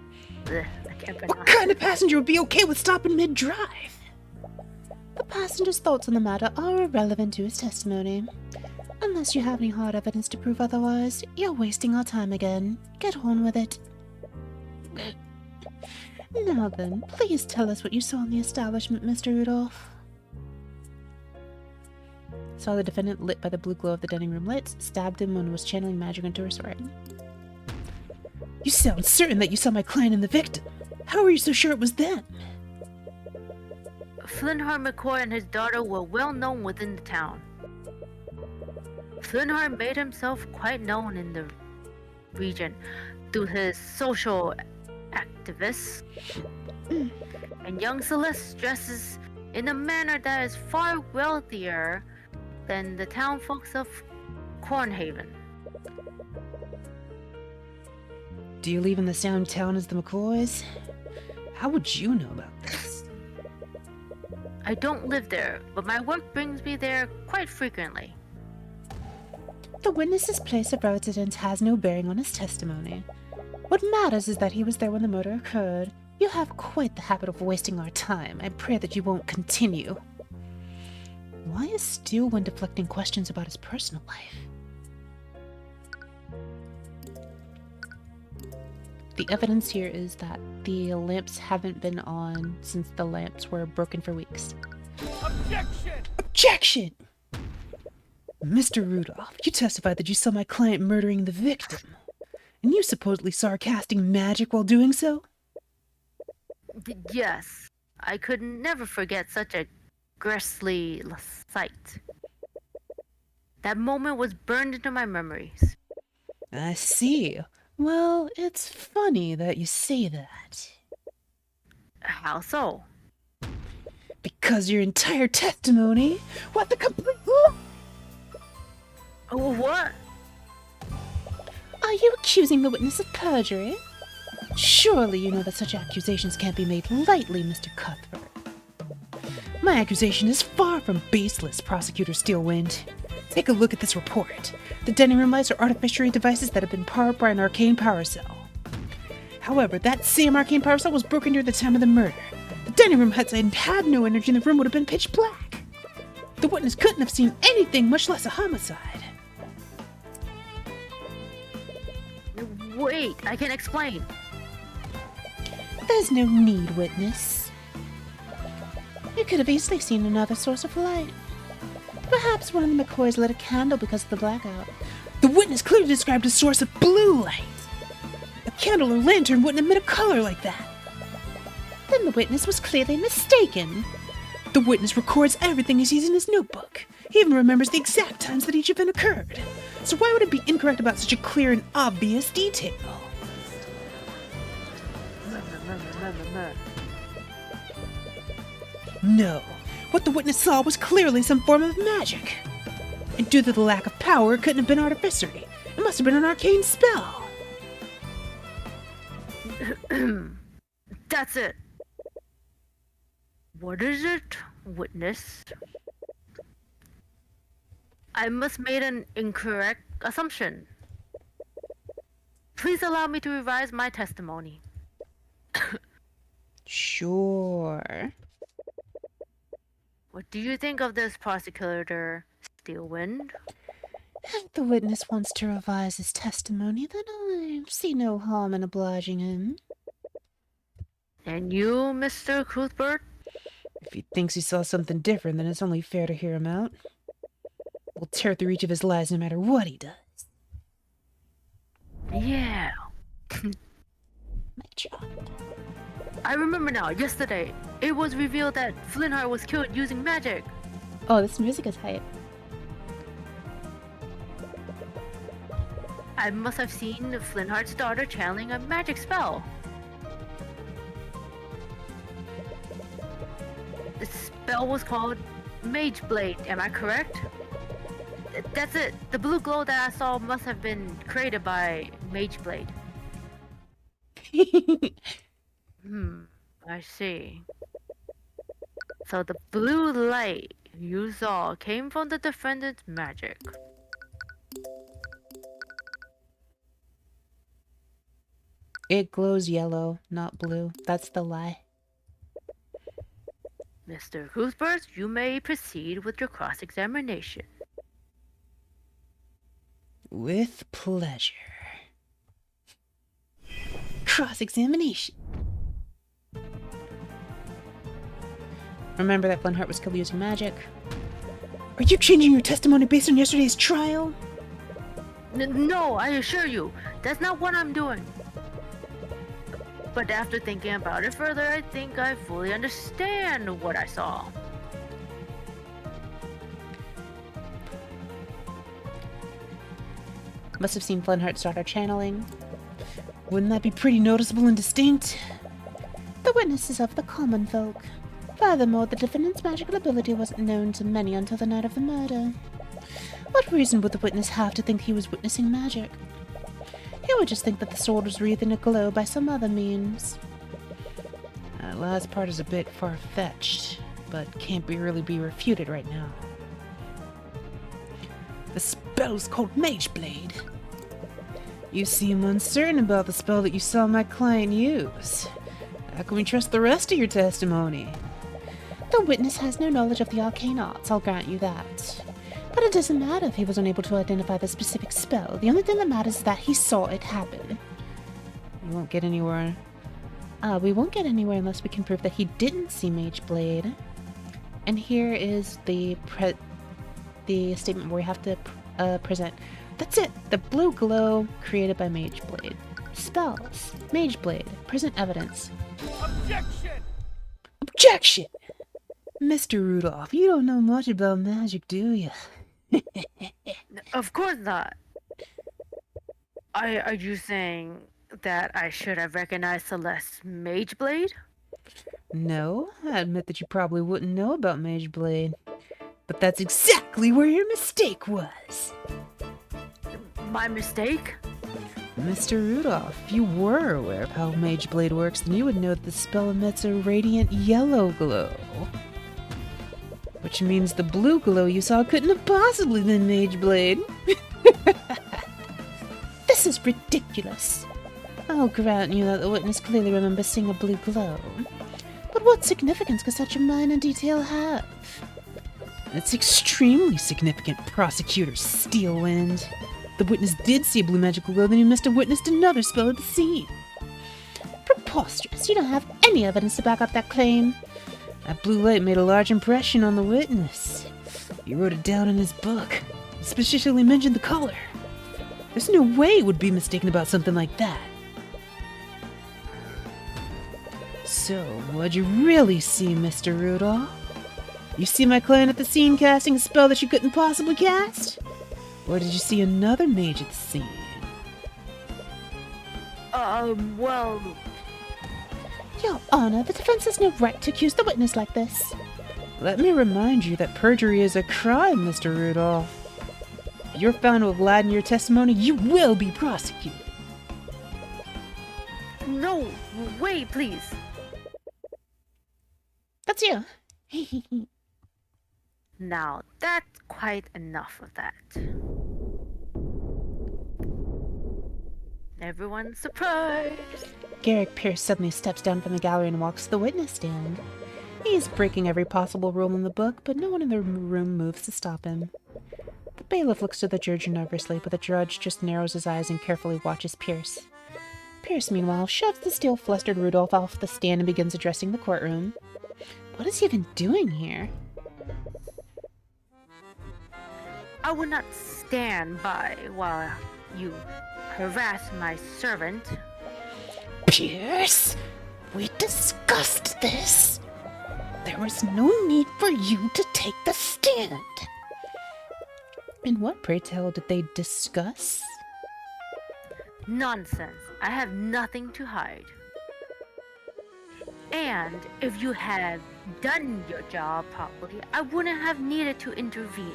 Ugh, I can't pronounce What kind of passenger would be okay with stopping mid-drive? The passenger's thoughts on the matter are irrelevant to his testimony. Unless you have any hard evidence to prove otherwise, you're wasting our time again. Get on with it. Now then, please tell us what you saw in the establishment, Mr. Rudolph. Saw the defendant lit by the blue glow of the dining room lights, stabbed him when was channeling magic into her sword. You sound certain that you saw my client and the victim. How are you so sure it was them? Flintheart McCoy and his daughter were well known within the town. Flintheart made himself quite known in the region through his social activists, and young Celeste dresses in a manner that is far wealthier than the town folks of Cornhaven. Do you live in the same town as the McCoys? How would you know about this? I don't live there, but my work brings me there quite frequently. The witness's place of residence has no bearing on his testimony. What matters is that he was there when the murder occurred. You have quite the habit of wasting our time. I pray that you won't continue. Why is Steelwind deflecting questions about his personal life? The evidence here is that the lamps haven't been on since the lamps were broken for weeks. Objection! Mr. Rudolph, you testified that you saw my client murdering the victim. And you supposedly saw her casting magic while doing so? Yes, I could never forget such a ghastly sight. That moment was burned into my memories. I see. Well, it's funny that you say that. How so? Because your entire testimony, what the complete... Oh, what? Are you accusing the witness of perjury? Surely you know that such accusations can't be made lightly, Mr. Cuthbert. My accusation is far from baseless, Prosecutor Steelwind. Take a look at this report. The dining room lights are artificial devices that have been powered by an arcane power cell. However, that same arcane power cell was broken during the time of the murder. The dining room lights had no energy and the room would have been pitch black. The witness couldn't have seen anything, much less a homicide. Wait, I can explain. There's no need, witness. You could have easily seen another source of light. Perhaps one of the McCoys lit a candle because of the blackout. The witness clearly described a source of blue light. A candle or lantern wouldn't emit a color like that. Then the witness was clearly mistaken. The witness records everything he sees in his notebook. He even remembers the exact times that each event occurred. So why would it be incorrect about such a clear and obvious detail? No. What the witness saw was clearly some form of magic. And due to the lack of power, it couldn't have been artificery. It must have been an arcane spell. That's it. What is it, witness? I must made an incorrect assumption. Please allow me to revise my testimony. Sure. What do you think of this, Prosecutor Steelwind? If the witness wants to revise his testimony, then I see no harm in obliging him. And you, Mr. Cuthbert? If he thinks he saw something different, then it's only fair to hear him out. We'll tear through each of his lies no matter what he does. Yeah. My job. I remember now. Yesterday, it was revealed that Flintheart was killed using magic. Oh, this music is hype. I must have seen Flintheart's daughter channeling a magic spell. The spell was called Mage Blade, am I correct? That's it. The blue glow that I saw must have been created by Mage Blade. I see. So the blue light you saw came from the defendant's magic. It glows yellow, not blue. That's the lie. Mr. Cuthbert, you may proceed with your cross-examination. With pleasure. Cross-examination. Remember that Flintheart was killed using magic? Are you changing your testimony based on yesterday's trial? No, I assure you, that's not what I'm doing. But after thinking about it further, I think I fully understand what I saw. Must have seen Flintheart's daughter channeling. Wouldn't that be pretty noticeable and distinct? The witness is of the common folk. Furthermore, the defendant's magical ability wasn't known to many until the night of the murder. What reason would the witness have to think he was witnessing magic? He would just think that the sword was wreathed in a glow by some other means. That last part is a bit far-fetched, but can't really be refuted right now. The spell's called Mage Blade. You seem uncertain about the spell that you saw my client use. How can we trust the rest of your testimony? The witness has no knowledge of the arcane arts, I'll grant you that. But it doesn't matter if he was unable to identify the specific spell. The only thing that matters is that he saw it happen. You won't get anywhere. We won't get anywhere unless we can prove that he didn't see Mage Blade. And here is the statement where we have to present. That's it! The blue glow created by Mage Blade. Spells. Mage Blade. Present evidence. Objection! Objection! Mr. Rudolph, you don't know much about magic, do you? Of course not. Are you saying that I should have recognized Celeste's Mage Blade? No, I admit that you probably wouldn't know about Mage Blade. But that's exactly where your mistake was. My mistake? Mr. Rudolph, if you were aware of how Mage Blade works, then you would know that the spell emits a radiant yellow glow. Which means the blue glow you saw couldn't have possibly been Mage Blade. This is ridiculous. I'll grant you that the witness clearly remembers seeing a blue glow. But what significance could such a minor detail have? It's extremely significant, Prosecutor Steelwind. The witness did see a blue magical glow, then you must have witnessed another spell at the scene. Preposterous. You don't have any evidence to back up that claim. That blue light made a large impression on the witness. He wrote it down in his book. He specifically mentioned the color. There's no way he would be mistaken about something like that. So, what'd you really see, Mr. Rudolph? You see my client at the scene casting a spell that she couldn't possibly cast? Or did you see another mage at the scene? Well... Your Honor, the defense has no right to accuse the witness like this. Let me remind you that perjury is a crime, Mr. Rudolph. If you're found to have lied in your testimony, you will be prosecuted. No, wait, please. That's you. Now, that's quite enough of that. Everyone's surprised. Garrick Pierce suddenly steps down from the gallery and walks to the witness stand. He's breaking every possible rule in the book, but no one in the room moves to stop him. The bailiff looks to the judge nervously, but the judge just narrows his eyes and carefully watches Pierce. Pierce, meanwhile, shoves the still flustered Rudolph off the stand and begins addressing the courtroom. What is he even doing here? I will not stand by while you harass my servant. Pierce! We discussed this. There was no need for you to take the stand. And what, pray tell, did they discuss? Nonsense. I have nothing to hide. And if you had done your job properly, I wouldn't have needed to intervene.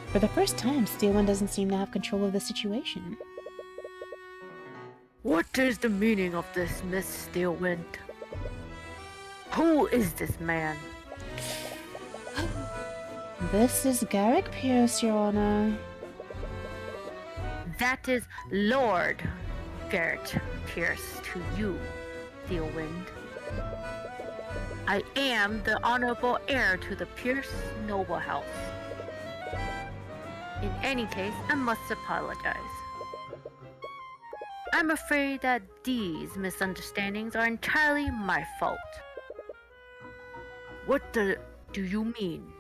For the first time, Steelwind doesn't seem to have control of the situation. What is the meaning of this, Miss Steelwind? Who is this man? This is Garrick Pierce, Your Honor. That is Lord Garrett Pierce to you, Steelwind. I am the honorable heir to the Pierce noble house. In any case, I must apologize. I'm afraid that these misunderstandings are entirely my fault. What do you mean?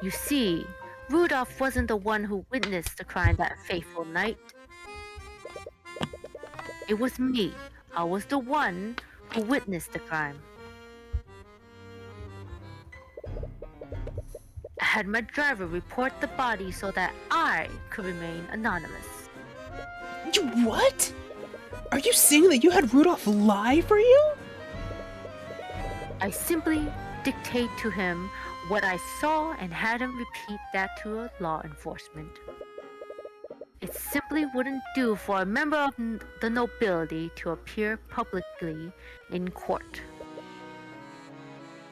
You see, Rudolph wasn't the one who witnessed the crime that fateful night. It was me. I was the one who witnessed the crime. I had my driver report the body so that I could remain anonymous. You what? Are you saying that you had Rudolph lie for you? I simply dictate to him what I saw and had him repeat that to law enforcement. It simply wouldn't do for a member of the nobility to appear publicly in court.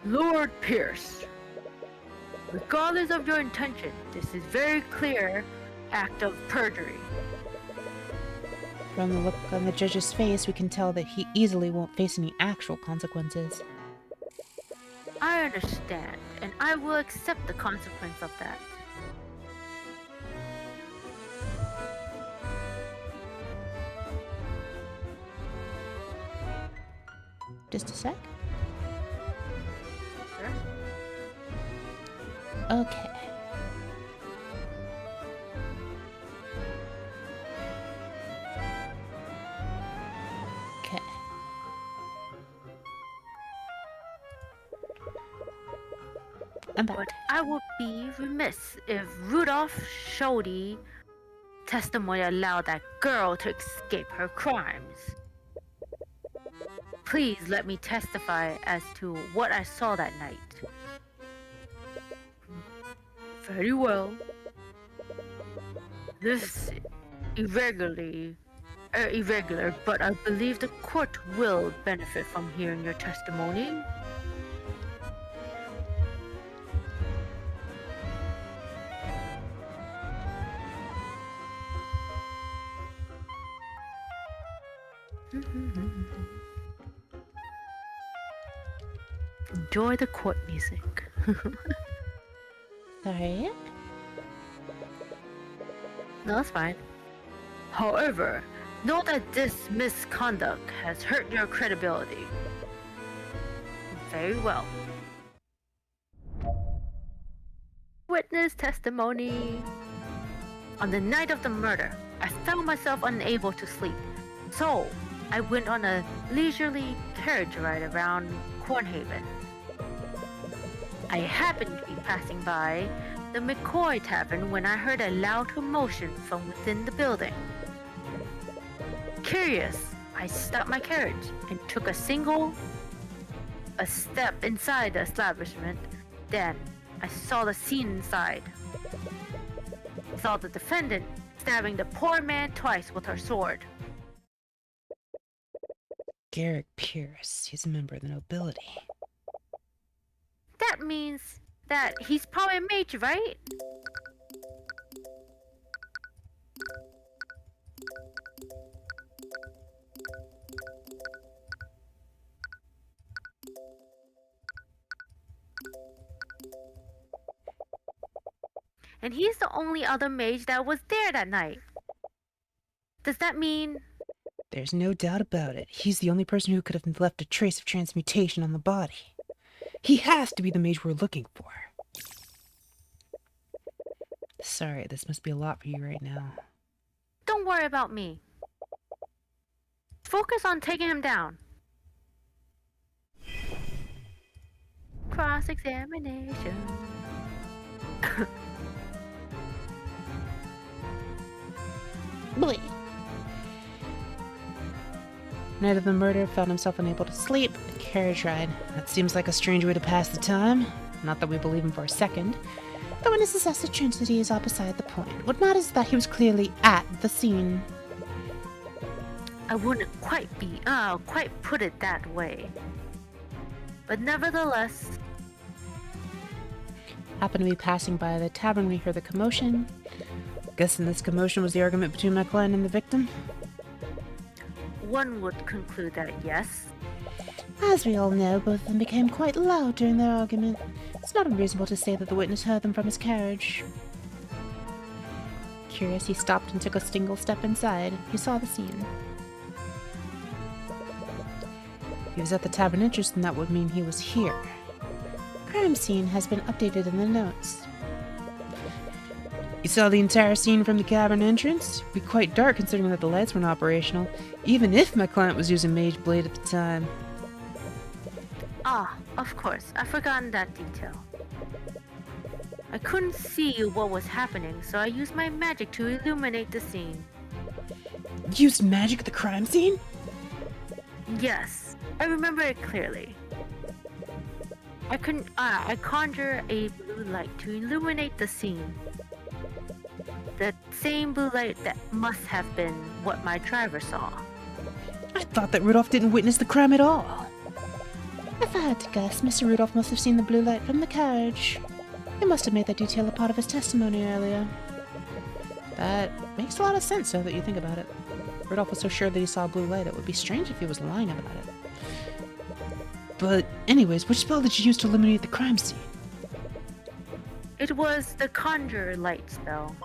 Lord Pierce, regardless of your intention, this is very clear act of perjury. From the look on the judge's face, we can tell that he easily won't face any actual consequences. I understand, and I will accept the consequence of that. Just a sec. Sure. Okay. Okay. I'm back. But I would be remiss if Rudolph Shoddy testimony allowed that girl to escape her crimes. Please let me testify as to what I saw that night. Very well. This irregular, but I believe the court will benefit from hearing your testimony. Enjoy the court music. Sorry. No, that's fine. However, know that this misconduct has hurt your credibility. Very well. Witness testimony. On the night of the murder, I found myself unable to sleep. So, I went on a leisurely carriage ride around Cornhaven. I happened to be passing by the McCoy Tavern when I heard a loud commotion from within the building. Curious, I stopped my carriage and took a step inside the establishment. Then, I saw the scene inside. I saw the defendant stabbing the poor man twice with her sword. Garrick Pierce. He's a member of the nobility. That means that he's probably a mage, right? And he's the only other mage that was there that night. Does that mean... There's no doubt about it. He's the only person who could have left a trace of transmutation on the body. He has to be the mage we're looking for. Sorry, this must be a lot for you right now. Don't worry about me. Focus on taking him down. Cross-examination. Boy. Night of the murder, found himself unable to sleep. Carriage ride. That seems like a strange way to pass the time. Not that we believe him for a second. The witnesses asked the Trinity is all beside the point. What matters is that he was clearly at the scene. I wouldn't quite put it that way. But nevertheless, Happened to be passing by the tavern, we heard the commotion. Guessing this commotion was the argument between my client and the victim. one would conclude that yes. As we all know, both of them became quite loud during their argument. It's not unreasonable to say that the witness heard them from his carriage. Curious, he stopped and took a single step inside. He saw the scene. He was at the tavern entrance, and that would mean he was here. Crime scene has been updated in the notes. You saw the entire scene from the cavern entrance? It'd be quite dark considering that the lights weren't operational, even if my client was using Mage Blade at the time. Ah, of course, I've forgotten that detail. I couldn't see what was happening, so I used my magic to illuminate the scene. Used magic at the crime scene? Yes, I remember it clearly. I conjure a blue light to illuminate the scene. The same blue light that must have been what my driver saw. I thought that Rudolph didn't witness the crime at all. If I had to guess, Mr. Rudolph must have seen the blue light from the carriage. He must have made that detail a part of his testimony earlier. That makes a lot of sense now that you think about it. Rudolph was so sure that he saw a blue light, it would be strange if he was lying about it. But anyways, which spell did you use to eliminate the crime scene? It was the conjure light spell.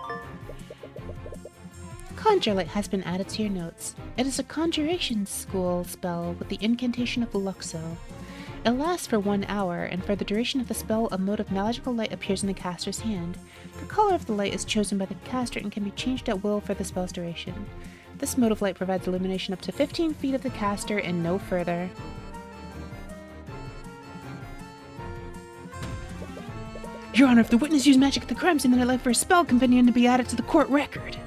Conjure Light has been added to your notes. It is a conjuration school spell with the incantation of Luxo. It lasts for 1 hour, and for the duration of the spell, a mode of magical light appears in the caster's hand. The color of the light is chosen by the caster and can be changed at will for the spell's duration. This mode of light provides illumination up to 15 feet of the caster and no further. Your Honor, if the witness used magic at the crime scene, then I'd like for a spell companion to be added to the court record.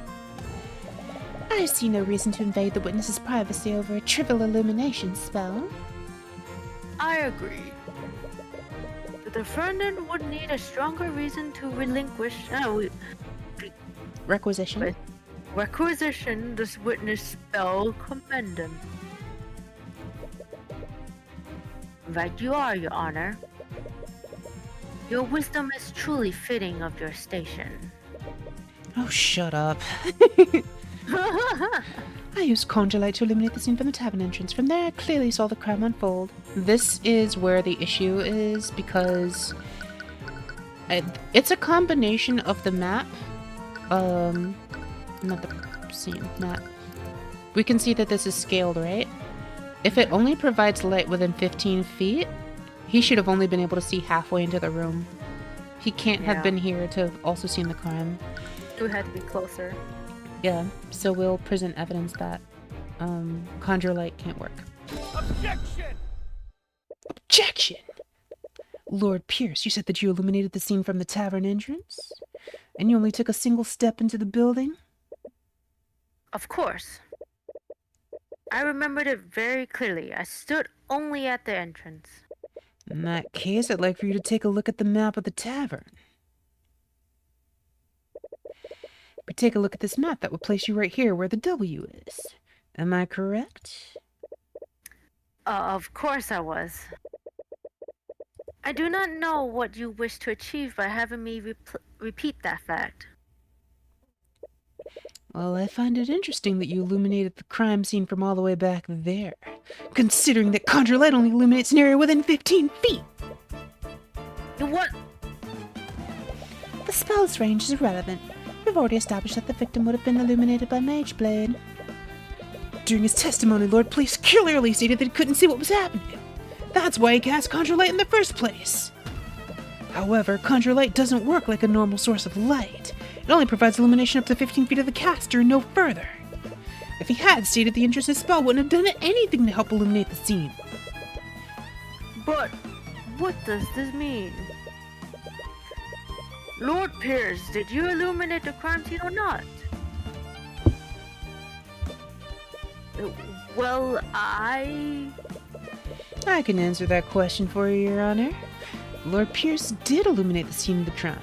I see no reason to invade the witness's privacy over a trivial illumination spell. I agree. The defendant would need a stronger reason to Requisition. requisition this witness spell commendum. Right you are, Your Honor. Your wisdom is truly fitting of your station. Oh, shut up. I used Conjure Light to illuminate the scene from the tavern entrance. From there, I clearly saw the crime unfold. This is where the issue is, because it's a combination of the map, not the scene, map. We can see that this is scaled, right? If it only provides light within 15 feet, he should have only been able to see halfway into the room. He can't have been here to have also seen the crime. You had to be closer. Yeah, so we'll present evidence that Conjure Light can't work. Objection! Objection! Lord Pierce, you said that you illuminated the scene from the tavern entrance? And you only took a single step into the building? Of course. I remembered it very clearly. I stood only at the entrance. In that case, I'd like for you to take a look at the map of the tavern. If we take a look at this map, that would place you right here where the W is. Am I correct? Of course I was. I do not know what you wish to achieve by having me repeat that fact. Well, I find it interesting that you illuminated the crime scene from all the way back there, considering that Conjure Light only illuminates an area within 15 feet! What? The spell's range is irrelevant. We've already established that the victim would have been illuminated by Mage Blade. During his testimony, Lord Police clearly stated that he couldn't see what was happening. That's why he cast Conjure Light in the first place. However, Conjure Light doesn't work like a normal source of light. It only provides illumination up to 15 feet of the caster and no further. If he had stated the interest, his spell wouldn't have done anything to help illuminate the scene. But what does this mean? Lord Pierce, did you illuminate the crime scene or not? Well, I can answer that question for you, Your Honor. Lord Pierce did illuminate the scene of the crime.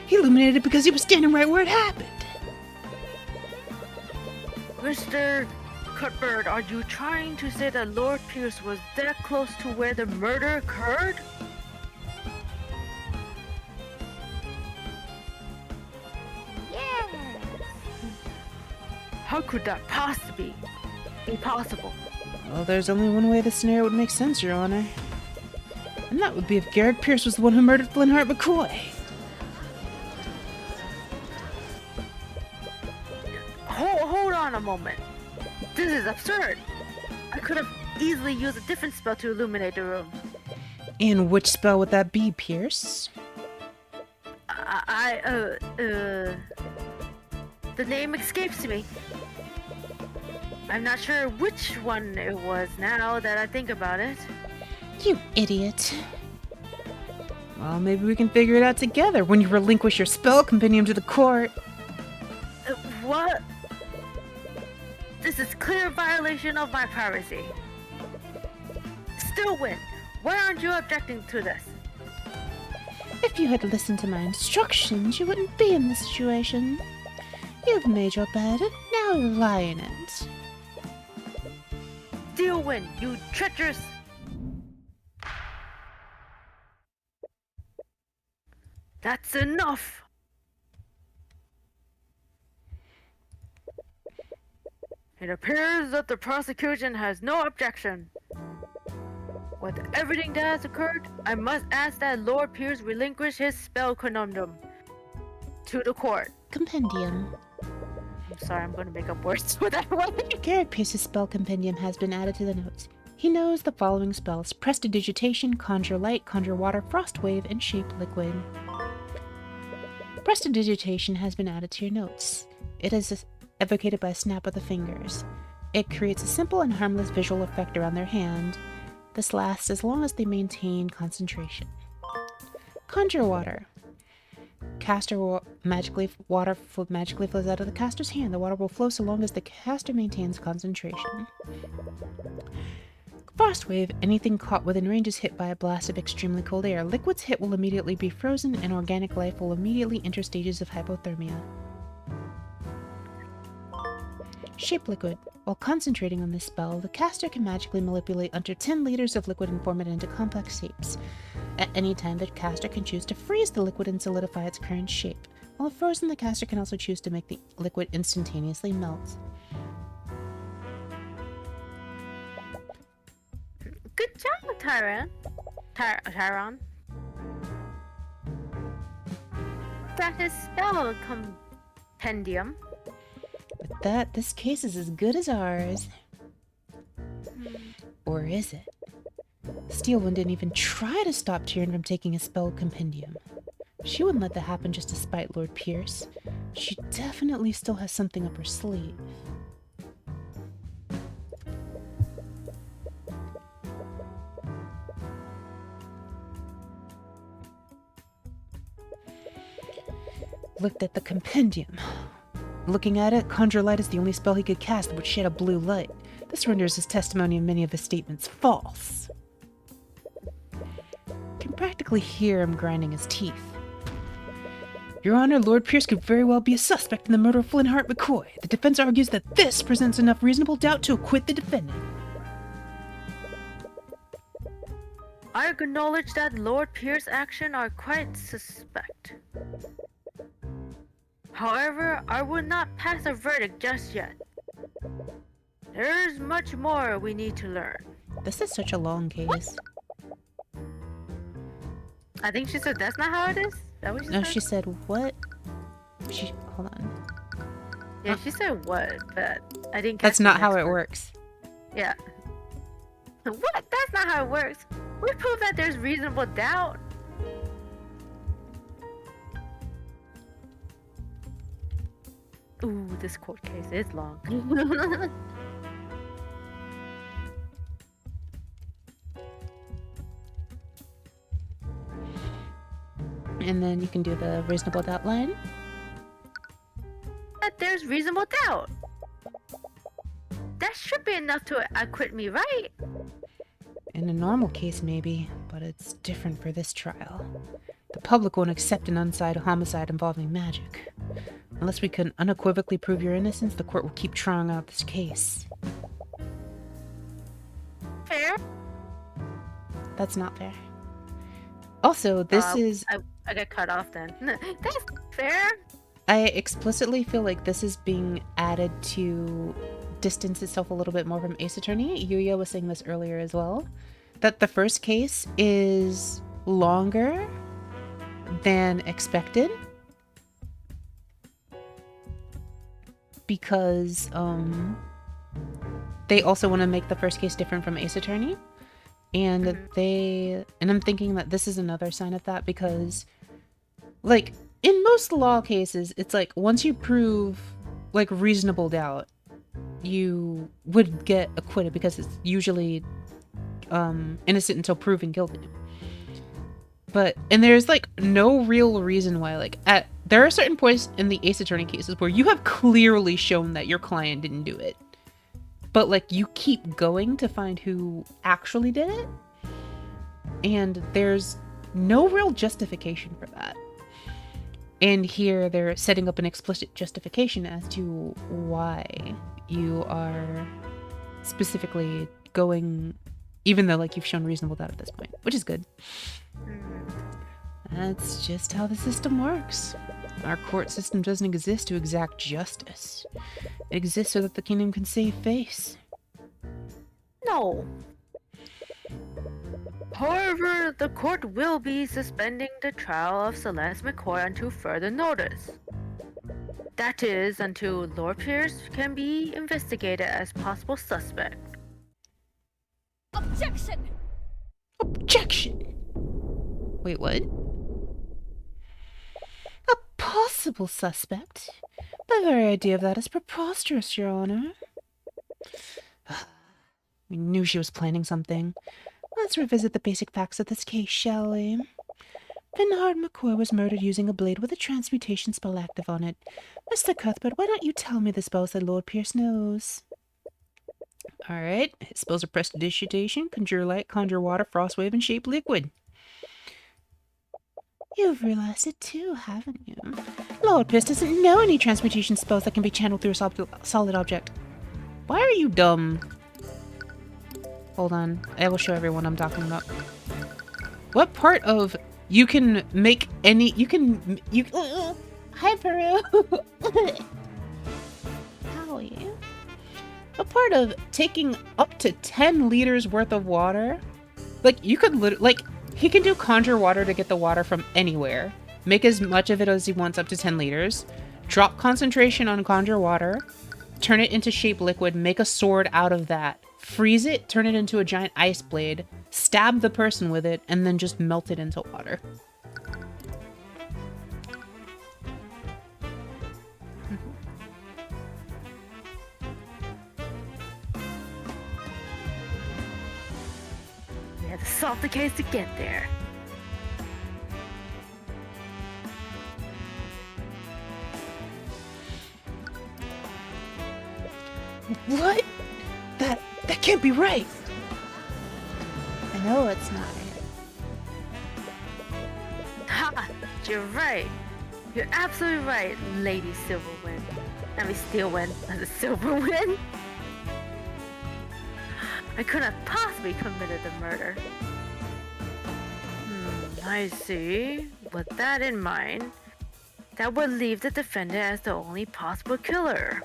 He illuminated it because he was standing right where it happened. Mr. Cuthbert, are you trying to say that Lord Pierce was that close to where the murder occurred? Yes. How could that possibly be possible? Well, there's only one way this scenario would make sense, Your Honor. And that would be if Garrett Pierce was the one who murdered Flintheart McCoy. Hold on a moment. This is absurd. I could have easily used a different spell to illuminate the room. And which spell would that be, Pierce? The name escapes me. I'm not sure which one it was now that I think about it. You idiot. Well, maybe we can figure it out together when you relinquish your spell compendium to the court. What? This is clear violation of my privacy. Stillwind, why aren't you objecting to this? If you had listened to my instructions, you wouldn't be in this situation. You've made your bed, and now lie in it. Stillwind, you treacherous... That's enough! It appears that the prosecution has no objection. With everything that has occurred, I must ask that Lord Pierce relinquish his spell conundrum to the court. Compendium. I'm sorry, I'm going to make up words for that one. Garrett Pierce's spell compendium has been added to the notes. He knows the following spells: Prestidigitation, Conjure Light, Conjure Water, Frost Wave, and Shape Liquid. Prestidigitation has been added to your notes. It is evocated by a snap of the fingers. It creates a simple and harmless visual effect around their hand. This lasts as long as they maintain concentration. Conjure Water. Water magically flows out of the caster's hand. The water will flow so long as the caster maintains concentration. Frost Wave. Anything caught within range is hit by a blast of extremely cold air. Liquids hit will immediately be frozen, and organic life will immediately enter stages of hypothermia. Shape Liquid. While concentrating on this spell, the caster can magically manipulate up to 10 liters of liquid and form it into complex shapes. At any time, the caster can choose to freeze the liquid and solidify its current shape. While frozen, the caster can also choose to make the liquid instantaneously melt. Good job, Tyron. Tyron. That is spell compendium. With that, this case is as good as ours. Or is it? Steelwind didn't even try to stop Tyrion from taking a spell compendium. She wouldn't let that happen just to spite Lord Pierce. She definitely still has something up her sleeve. Looked at the compendium. Looking at it, Conjure Light is the only spell he could cast that would shed a blue light. This renders his testimony and many of his statements false. Can practically hear him grinding his teeth. Your Honor, Lord Pierce could very well be a suspect in the murder of Flintheart McCoy. The defense argues that this presents enough reasonable doubt to acquit the defendant. I acknowledge that Lord Pierce's actions are quite suspect. However, I would not pass a verdict just yet. There is much more we need to learn. This is such a long case. I think she said that's not how it is? Is that what she No, said? she said what? Hold on. Yeah, she said what, but I didn't catch That's the not how next it word. works. Yeah. What? That's not how it works. We prove that there's reasonable doubt. Ooh, this court case is long. And then you can do the reasonable doubt line. But there's reasonable doubt. That should be enough to acquit me, right? In a normal case, maybe, but it's different for this trial. The public won't accept an unsigned homicide involving magic. Unless we can unequivocally prove your innocence, the court will keep trying out this case. Fair. That's not fair. Also, this is... I got cut off then. That's fair. I explicitly feel like this is being added to distance itself a little bit more from Ace Attorney. Yuya was saying this earlier as well. That the first case is longer than expected. Because they also want to make the first case different from Ace Attorney. And I'm thinking that this is another sign of that because, like, in most law cases, it's like once you prove, like, reasonable doubt, you would get acquitted because it's usually innocent until proven guilty. And there's, like, no real reason why, like, there are certain points in the Ace Attorney cases where you have clearly shown that your client didn't do it. But, like, you keep going to find who actually did it. And there's no real justification for that. And here they're setting up an explicit justification as to why you are specifically going, even though, like, you've shown reasonable doubt at this point, which is good. That's just how the system works. Our court system doesn't exist to exact justice. It exists so that the kingdom can save face. No. However, the court will be suspending the trial of Celeste McCoy until further notice. That is, until Lord Pierce can be investigated as possible suspect. Objection! Objection! Wait, what? A possible suspect? The very idea of that is preposterous, Your Honor. We knew she was planning something. Let's revisit the basic facts of this case, shall we? Bernard McCoy was murdered using a blade with a transmutation spell active on it. Mr. Cuthbert, why don't you tell me the spells that Lord Pierce knows? Alright, his spells are Prestidigitation, Conjure Light, Conjure Water, Frost Wave, and Shape Liquid. You've realized it too, haven't you? Lord Pierce doesn't know any transmutation spells that can be channeled through a solid object. Why are you dumb? Hold on, I will show everyone I'm talking about. What part of you can make any, hi Peru! How are you? What part of taking up to 10 liters worth of water? Like, you could like, he can do conjure water to get the water from anywhere. Make as much of it as he wants, up to 10 liters. Drop concentration on conjure water. Turn it into shape liquid. Make a sword out of that. Freeze it, turn it into a giant ice blade. Stab the person with it, and then just melt it into water. We had to solve the case to get there. What? That can't be right. I know it's not. Ha! You're right. You're absolutely right, Lady Silverwind. I mean, Steelwind, not a Silverwind. I couldn't have possibly committed the murder. I see. With that in mind, that would leave the defendant as the only possible killer.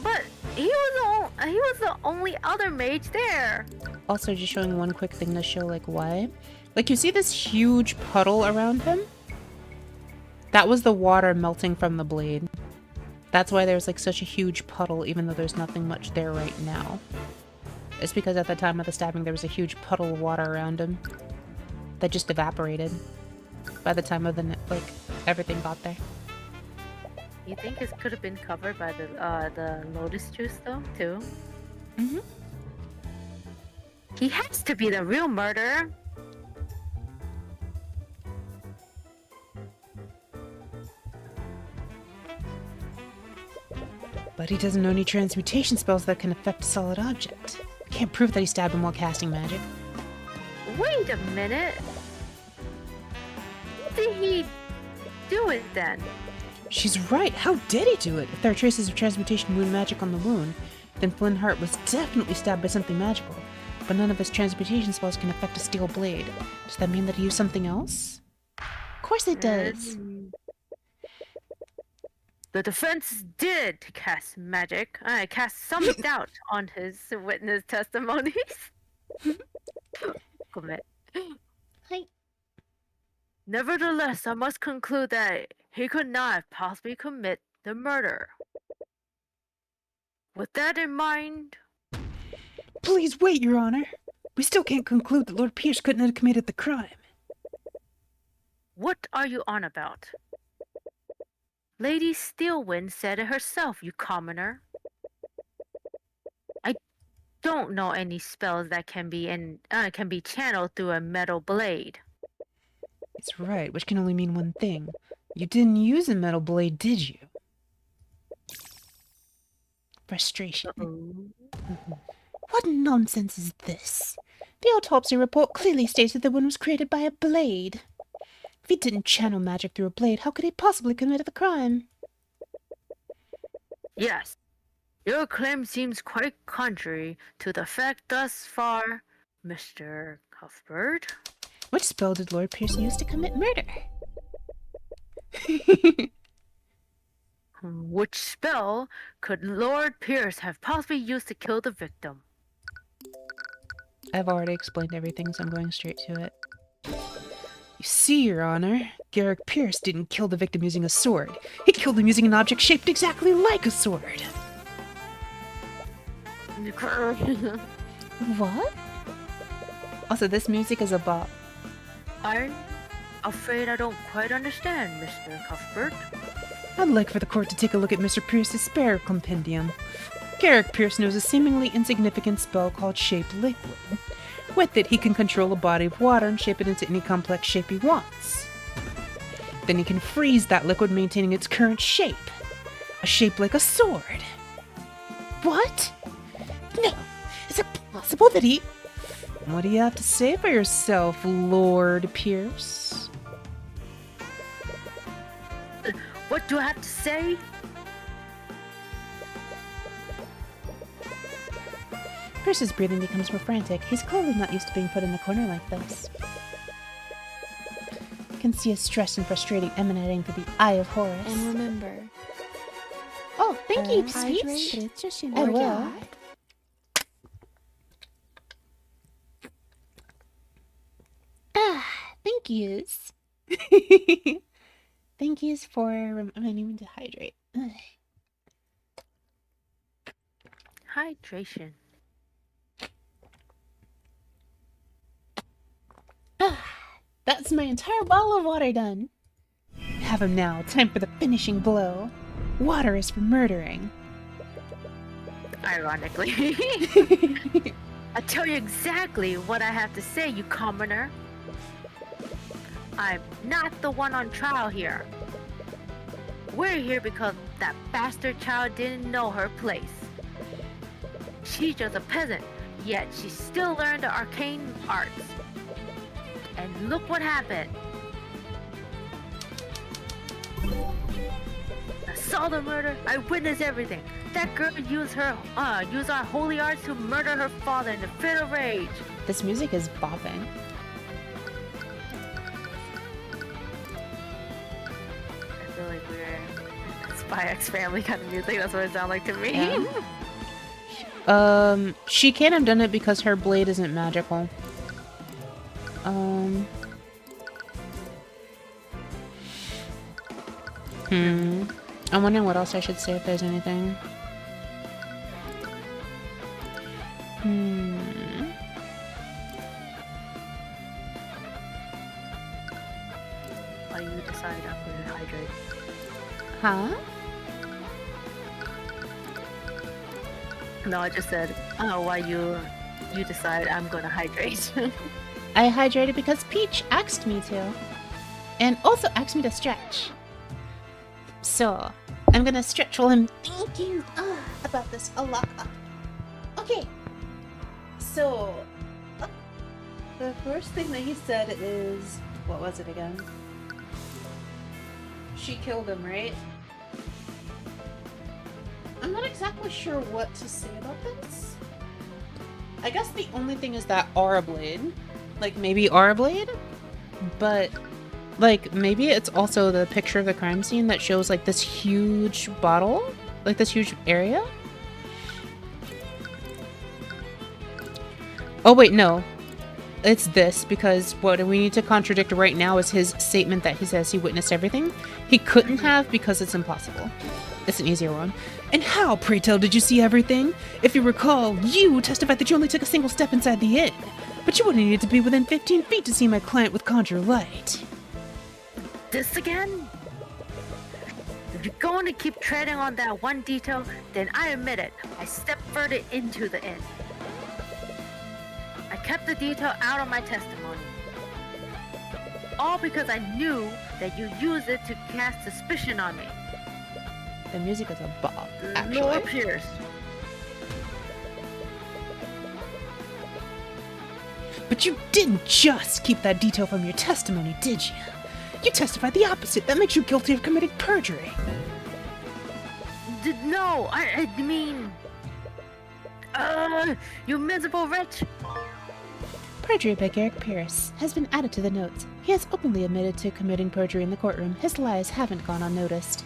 But he was the only other mage there. Also, just showing one quick thing to show, like, why. Like, you see this huge puddle around him? That was the water melting from the blade. That's why there's, like, such a huge puddle, even though there's nothing much there right now. It's because at the time of the stabbing, there was a huge puddle of water around him that just evaporated by the time of the, like, everything got there. You think it could have been covered by the lotus juice though too? Mm-hmm. He has to be the real murderer. But he doesn't know any transmutation spells that can affect a solid object. Can't prove that he stabbed him while casting magic. Wait a minute. How did he do it then? She's right. How did he do it? If there are traces of transmutation wound magic on the wound, then Flynn Hart was definitely stabbed by something magical. But none of his transmutation spells can affect a steel blade. Does that mean that he used something else? Of course it does. The defense did cast magic. I cast some doubt on his witness testimonies. Commit. Hi. Nevertheless, I must conclude that he could not possibly commit the murder. With that in mind, Please wait, Your Honor. We still can't conclude that Lord Pierce couldn't have committed the crime. what are you on about? Lady Steelwind said it herself, you commoner. I don't know any spells that can be channeled through a metal blade. It's right, which can only mean one thing. You didn't use a metal blade, did you? Frustration. What nonsense is this? The autopsy report clearly states that the wound was created by a blade. If he didn't channel magic through a blade, how could he possibly commit the crime? Yes, your claim seems quite contrary to the fact thus far, Mr. Cuthbert. Which spell did Lord Pierce use to commit murder? Which spell could Lord Pierce have possibly used to kill the victim? I've already explained everything, so I'm going straight to it. You see, Your Honor, Garrick Pierce didn't kill the victim using a sword. He killed him using an object shaped exactly like a sword. What? Also, this music is a bop. I'm afraid I don't quite understand, Mr. Cuthbert. I'd like for the court to take a look at Mr. Pierce's spare compendium. Garrick Pierce knows a seemingly insignificant spell called Shape Liquid. With it, he can control a body of water and shape it into any complex shape he wants. Then he can freeze that liquid, maintaining its current shape. A shape like a sword. What? No! Is it possible that he... What do you have to say for yourself, Lord Pierce? What do I have to say? Pierce's breathing becomes more frantic. He's clearly not used to being put in the corner like this. You can see his stress and frustrating emanating through the eye of Horus. And remember, Oh, thank you, hydrate speech. or I will. die. Thank yous. Thank yous for reminding me to hydrate. Ugh. Hydration. That's my entire bottle of water done. Have him now. Time for the finishing blow. Water is for murdering. Ironically. I tell you exactly what I have to say, you commoner. I'm not the one on trial here. We're here because that bastard child didn't know her place. She's just a peasant, yet she still learned the arcane arts. And look what happened. I saw the murder. I witnessed everything. That girl used our holy arts to murder her father in a fit of rage. This music is bopping. I feel like we're Spy X Family kind of music. That's what it sounds like to me. Yeah. She can't have done it because her blade isn't magical. I'm wondering what else I should say if there's anything. While you decide after you hydrate. Huh? No, I just said, oh, why you decide I'm gonna hydrate. I hydrated because Peach asked me to. And also asked me to stretch. So, I'm gonna stretch while I'm thinking about this a lot. Okay. So, the first thing that he said is... What was it again? She killed him, right? I'm not exactly sure what to say about this. I guess the only thing is that Aura Blade. Like, maybe Aura Blade? But, like, maybe it's also the picture of the crime scene that shows, like, this huge bottle? Like, this huge area? Oh, wait, no. It's this, because what we need to contradict right now is his statement that he says he witnessed everything. He couldn't have because it's impossible. It's an easier one. And how, pray tell, did you see everything? If you recall, you testified that you only took a single step inside the inn. But you would have needed to be within 15 feet to see my client with Conjure Light. This again? If you're going to keep treading on that one detail, then I admit it. I stepped further into the inn. I kept the detail out of my testimony. All because I knew that you used it to cast suspicion on me. The music is a bop, actually. Lord Pierce. But you didn't just keep that detail from your testimony, did you? You testified the opposite. That makes you guilty of committing perjury. No, I mean... you miserable wretch. Perjury by Garrick Pierce has been added to the notes. He has openly admitted to committing perjury in the courtroom. His lies haven't gone unnoticed.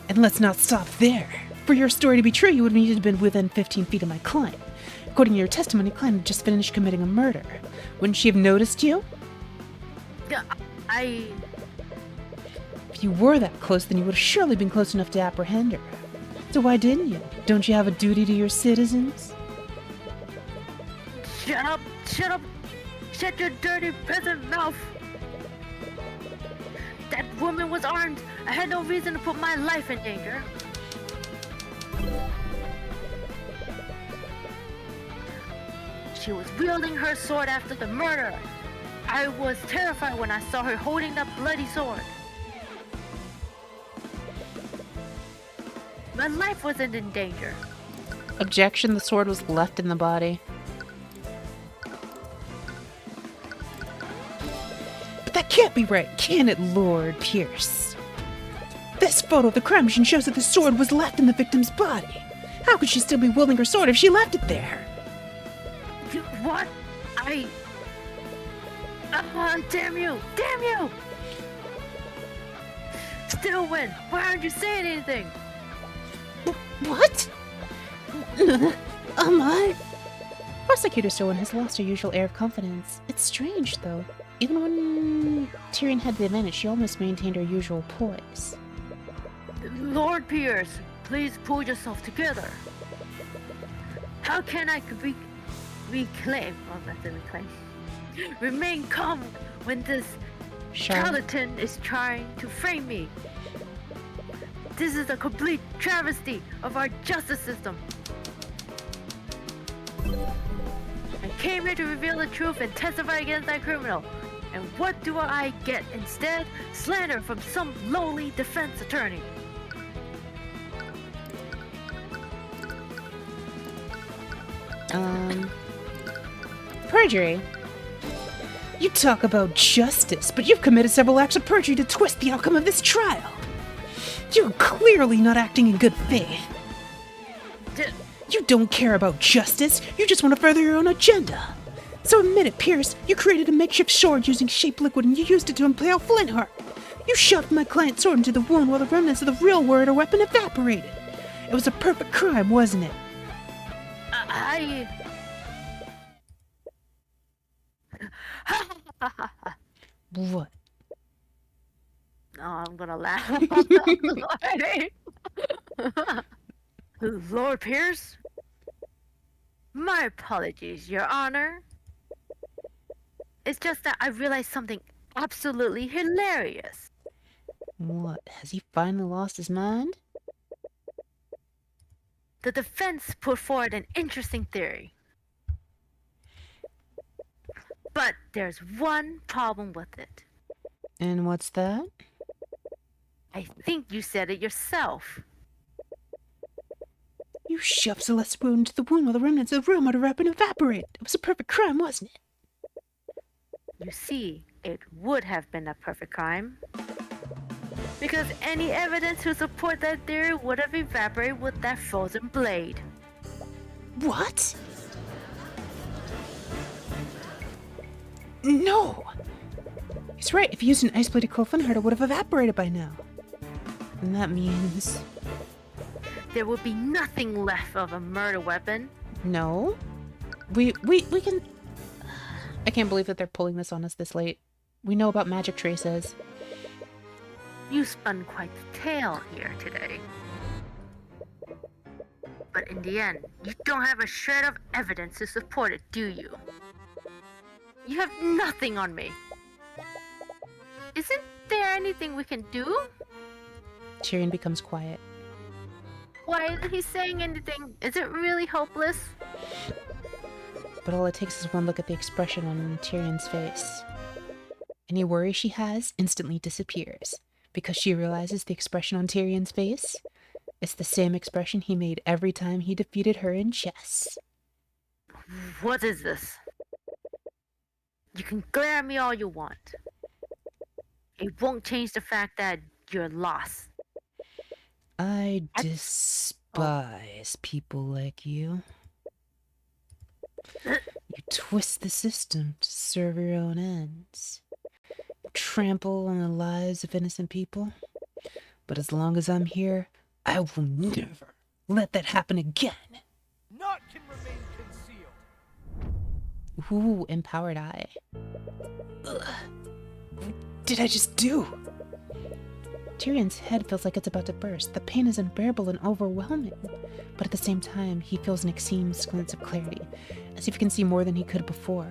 And let's not stop there. For your story to be true, you would need to have been within 15 feet of my client. According to your testimony, client had just finished committing a murder. Wouldn't she have noticed you? Yeah, If you were that close, then you would have surely been close enough to apprehend her. So why didn't you? Don't you have a duty to your citizens? Shut up! Shut up! Shut your dirty peasant mouth! That woman was armed. I had no reason to put my life in danger. She was wielding her sword after the murder. I was terrified when I saw her holding that bloody sword. My life wasn't in danger. Objection, the sword was left in the body. But that can't be right, can it, Lord Pierce? This photo of the crime scene shows that the sword was left in the victim's body. How could she still be wielding her sword if she left it there? What? Damn you! Damn you! Still win! Why aren't you saying anything? What? I? Prosecutor Stowen has lost her usual air of confidence. It's strange, though. Even when Tyrion had the advantage, she almost maintained her usual poise. Lord Pierce, please pull yourself together. How can I reclaim? Oh, that's a reclaim. Remain calm when this charlatan is trying to frame me. This is a complete travesty of our justice system. I came here to reveal the truth and testify against that criminal. And what do I get instead? Slander from some lowly defense attorney. Perjury. You talk about justice, but you've committed several acts of perjury to twist the outcome of this trial. You're clearly not acting in good faith. You don't care about justice, you just want to further your own agenda. So admit it, Pierce, you created a makeshift sword using shape liquid and you used it to impale Flintheart. You shoved my client's sword into the wound while the remnants of the real warrior weapon evaporated. It was a perfect crime, wasn't it? What? No, I'm gonna laugh. Lord Pierce? My apologies, Your Honor. It's just that I realized something absolutely hilarious. What? Has he finally lost his mind? The defense put forward an interesting theory. But there's one problem with it. And what's that? I think you said it yourself. You shoved Celeste's wound into the wound while the remnants of the real murder weapon evaporated. It was a perfect crime, wasn't it? You see, it would have been a perfect crime. Because any evidence to support that theory would have evaporated with that frozen blade. What? No! He's right. If he used an ice blade to kill Funheart, it would have evaporated by now. And that means... There would be nothing left of a murder weapon. No. We can... I can't believe that they're pulling this on us this late. We know about magic traces. You spun quite the tale here today. But in the end, you don't have a shred of evidence to support it, do you? You have nothing on me. Isn't there anything we can do? Tyrion becomes quiet. Why isn't he saying anything? Is it really hopeless? But all it takes is one look at the expression on Tyrion's face. Any worry she has instantly disappears, because she realizes the expression on Tyrion's face is the same expression he made every time he defeated her in chess. What is this? You can glare at me all you want. It won't change the fact that you're lost. I despise people like you. You twist the system to serve your own ends. You trample on the lives of innocent people. But as long as I'm here, I will never let that happen again. Naught can remain concealed. Ooh, empowered eye. Ugh. What did I just do? Tyrion's head feels like it's about to burst. The pain is unbearable and overwhelming. But at the same time, he feels an extreme glance of clarity, as if he can see more than he could before.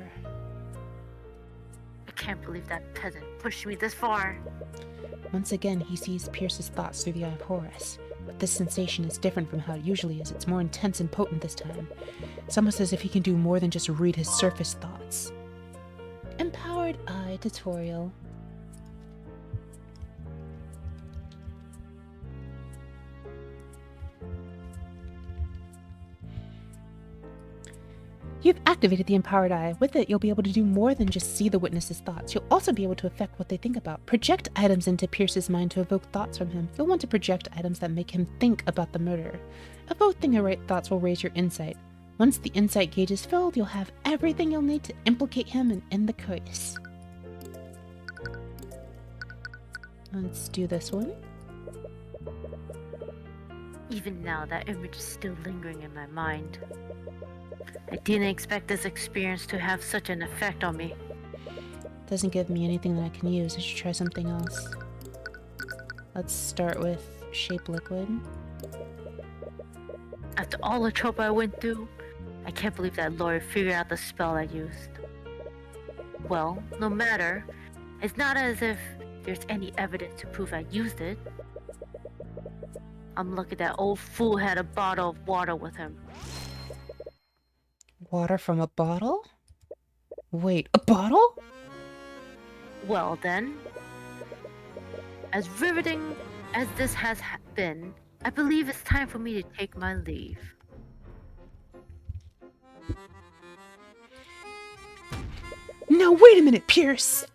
I can't believe that peasant pushed me this far. Once again, he sees Pierce's thoughts through the eye of Horus. But this sensation is different from how it usually is. It's more intense and potent this time. It's almost as if he can do more than just read his surface thoughts. Empowered eye tutorial. You've activated the Empowered Eye. With it, you'll be able to do more than just see the witness's thoughts. You'll also be able to affect what they think about. Project items into Pierce's mind to evoke thoughts from him. You'll want to project items that make him think about the murder. Evoking the right thoughts will raise your insight. Once the insight gauge is filled, you'll have everything you'll need to implicate him and end the case. Let's do this one. Even now, that image is still lingering in my mind. I didn't expect this experience to have such an effect on me. Doesn't give me anything that I can use. I should try something else. Let's start with Shape Liquid. After all the trouble I went through, I can't believe that lawyer figured out the spell I used. Well, no matter. It's not as if there's any evidence to prove I used it. I'm lucky that old fool had a bottle of water with him. Water from a bottle? Wait, a bottle? Well then, as riveting as this has been, I believe it's time for me to take my leave. Now wait a minute, Pierce!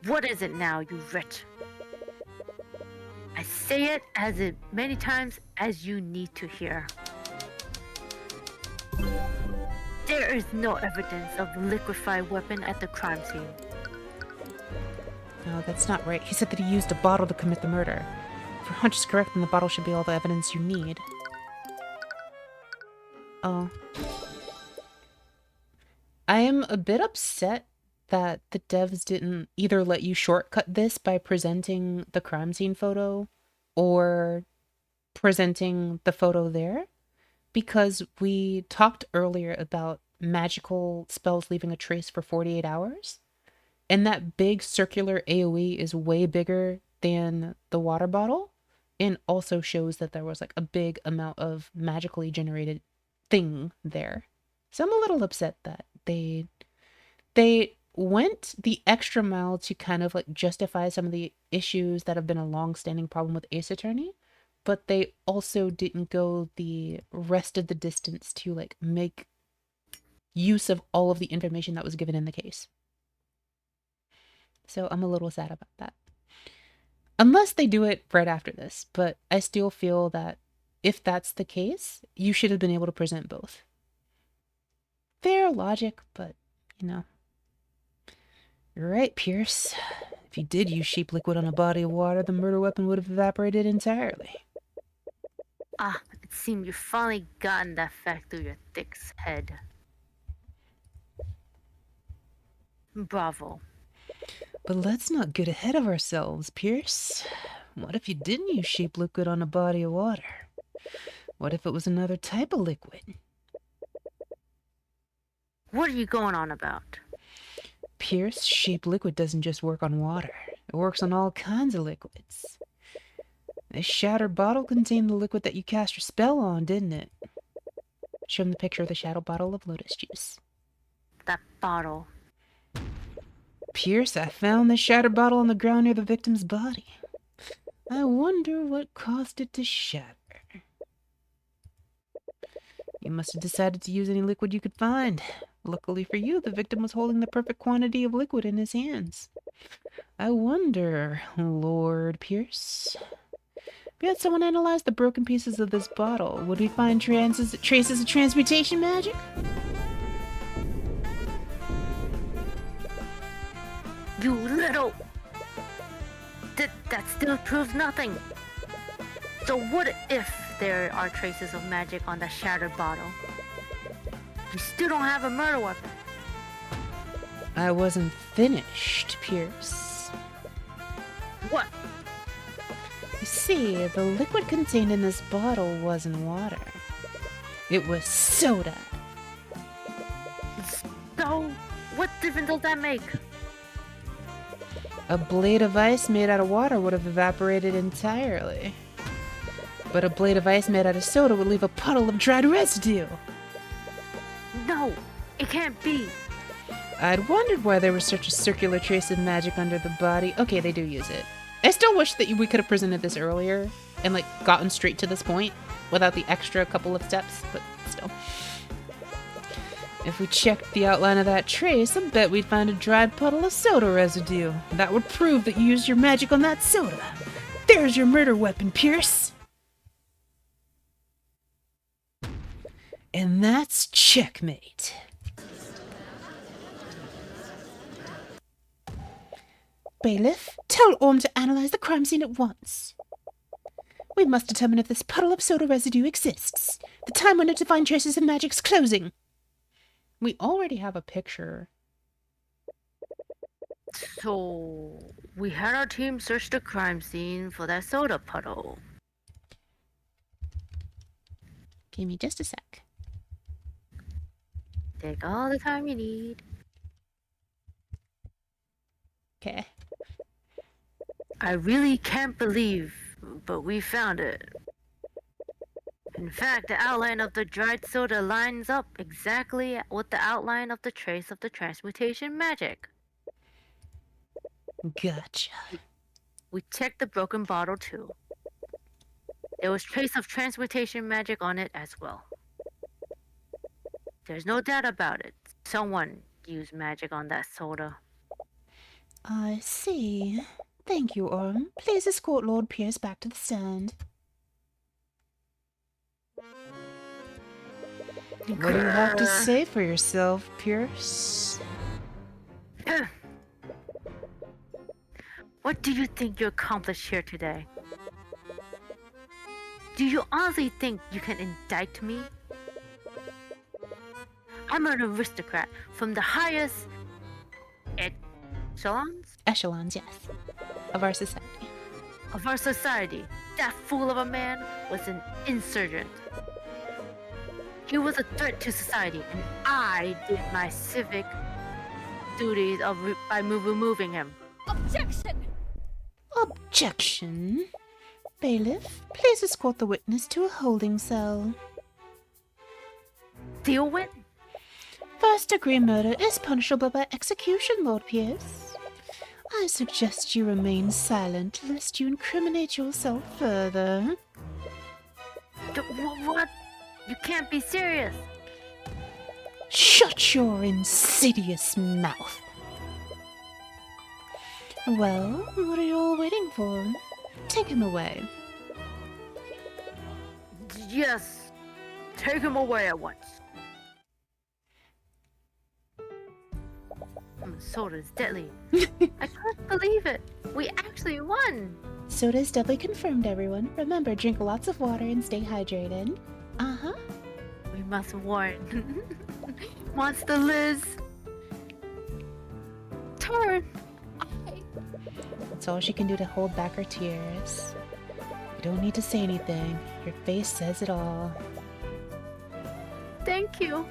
What is it now, you wretch? I say it as many times as you need to hear. There is no evidence of the liquefied weapon at the crime scene. No, that's not right. He said that he used a bottle to commit the murder. If your hunch is correct, then the bottle should be all the evidence you need. Oh. I am a bit upset that the devs didn't either let you shortcut this by presenting the crime scene photo or presenting the photo there. Because we talked earlier about magical spells leaving a trace for 48 hours. And that big circular AoE is way bigger than the water bottle. and also shows that there was like a big amount of magically generated thing there. So I'm a little upset that they went the extra mile to kind of like justify some of the issues that have been a long-standing problem with Ace Attorney, but they also didn't go the rest of the distance to like make use of all of the information that was given in the case. So I'm a little sad about that. Unless they do it right after this, but I still feel that if that's the case, you should have been able to present both. Fair logic, but you know. You're right, Pierce. If you did use sheep liquid on a body of water, the murder weapon would have evaporated entirely. Ah, it seemed you finally gotten that fact through your thick head. Bravo. But let's not get ahead of ourselves, Pierce. What if you didn't use sheep liquid on a body of water? What if it was another type of liquid? What are you going on about? Pierce, sheep liquid doesn't just work on water. It works on all kinds of liquids. This shattered bottle contained the liquid that you cast your spell on, didn't it? Show him the picture of the shattered bottle of lotus juice. That bottle. Pierce, I found this shattered bottle on the ground near the victim's body. I wonder what caused it to shatter. You must have decided to use any liquid you could find. Luckily for you, the victim was holding the perfect quantity of liquid in his hands. I wonder, Lord Pierce. If we had someone analyze the broken pieces of this bottle, would we find traces of transmutation magic? You little... That still proves nothing. So what if there are traces of magic on that shattered bottle? You still don't have a murder weapon. I wasn't finished, Pierce. What? You see, the liquid contained in this bottle wasn't water. It was soda. So, what difference does that make? A blade of ice made out of water would have evaporated entirely. But a blade of ice made out of soda would leave a puddle of dried residue. No, it can't be. I'd wondered why there was such a circular trace of magic under the body. Okay, they do use it. I still wish that we could have presented this earlier and like gotten straight to this point without the extra couple of steps, but still. If we checked the outline of that trace, I bet we'd find a dried puddle of soda residue. That would prove that you used your magic on that soda. There's your murder weapon, Pierce. And that's checkmate. Bailiff, tell Orm to analyze the crime scene at once. We must determine if this puddle of soda residue exists. The time window to find traces of magic's closing. We already have a picture. So, we had our team search the crime scene for that soda puddle. Give me just a sec. Take all the time you need. Okay. I really can't believe, but we found it. In fact, the outline of the dried soda lines up exactly with the outline of the trace of the transmutation magic. Gotcha. We checked the broken bottle too. There was trace of transmutation magic on it as well. There's no doubt about it. Someone used magic on that soda. I see. Thank you, Orm. Please escort Lord Pierce back to the stand. What do you have to say for yourself, Pierce? What do you think you accomplished here today? Do you honestly think you can indict me? I'm an aristocrat from the highest echelons Echelons, yes. Of our society. of our society. That fool of a man was an insurgent. He was a threat to society, and I did my civic duties by removing him. Objection! Objection? Bailiff, please escort the witness to a holding cell. Deal with? First-degree murder is punishable by execution, Lord Pierce. I suggest you remain silent, lest you incriminate yourself further. What? You can't be serious. Shut your insidious mouth. Well, what are you all waiting for? Take him away. Yes. Take him away at once. Soda's deadly. I can't believe it. We actually won. Soda's doubly confirmed, everyone. Remember, drink lots of water and stay hydrated. Uh-huh. We must warn. Monster Liz. Turn. That's all she can do to hold back her tears. You don't need to say anything. Your face says it all. Thank you.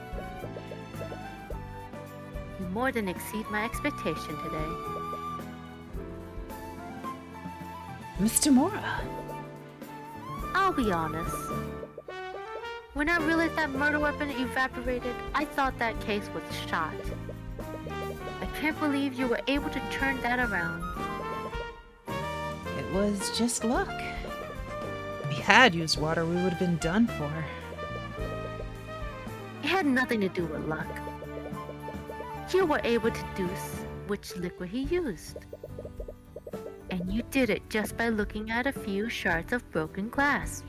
You more than exceed my expectation today. Mr. Mora. I'll be honest. When I realized that murder weapon evaporated, I thought that case was shot. I can't believe you were able to turn that around. It was just luck. If we had used water, we would have been done for. It had nothing to do with luck. You were able to deduce which liquid he used. And you did it just by looking at a few shards of broken glass.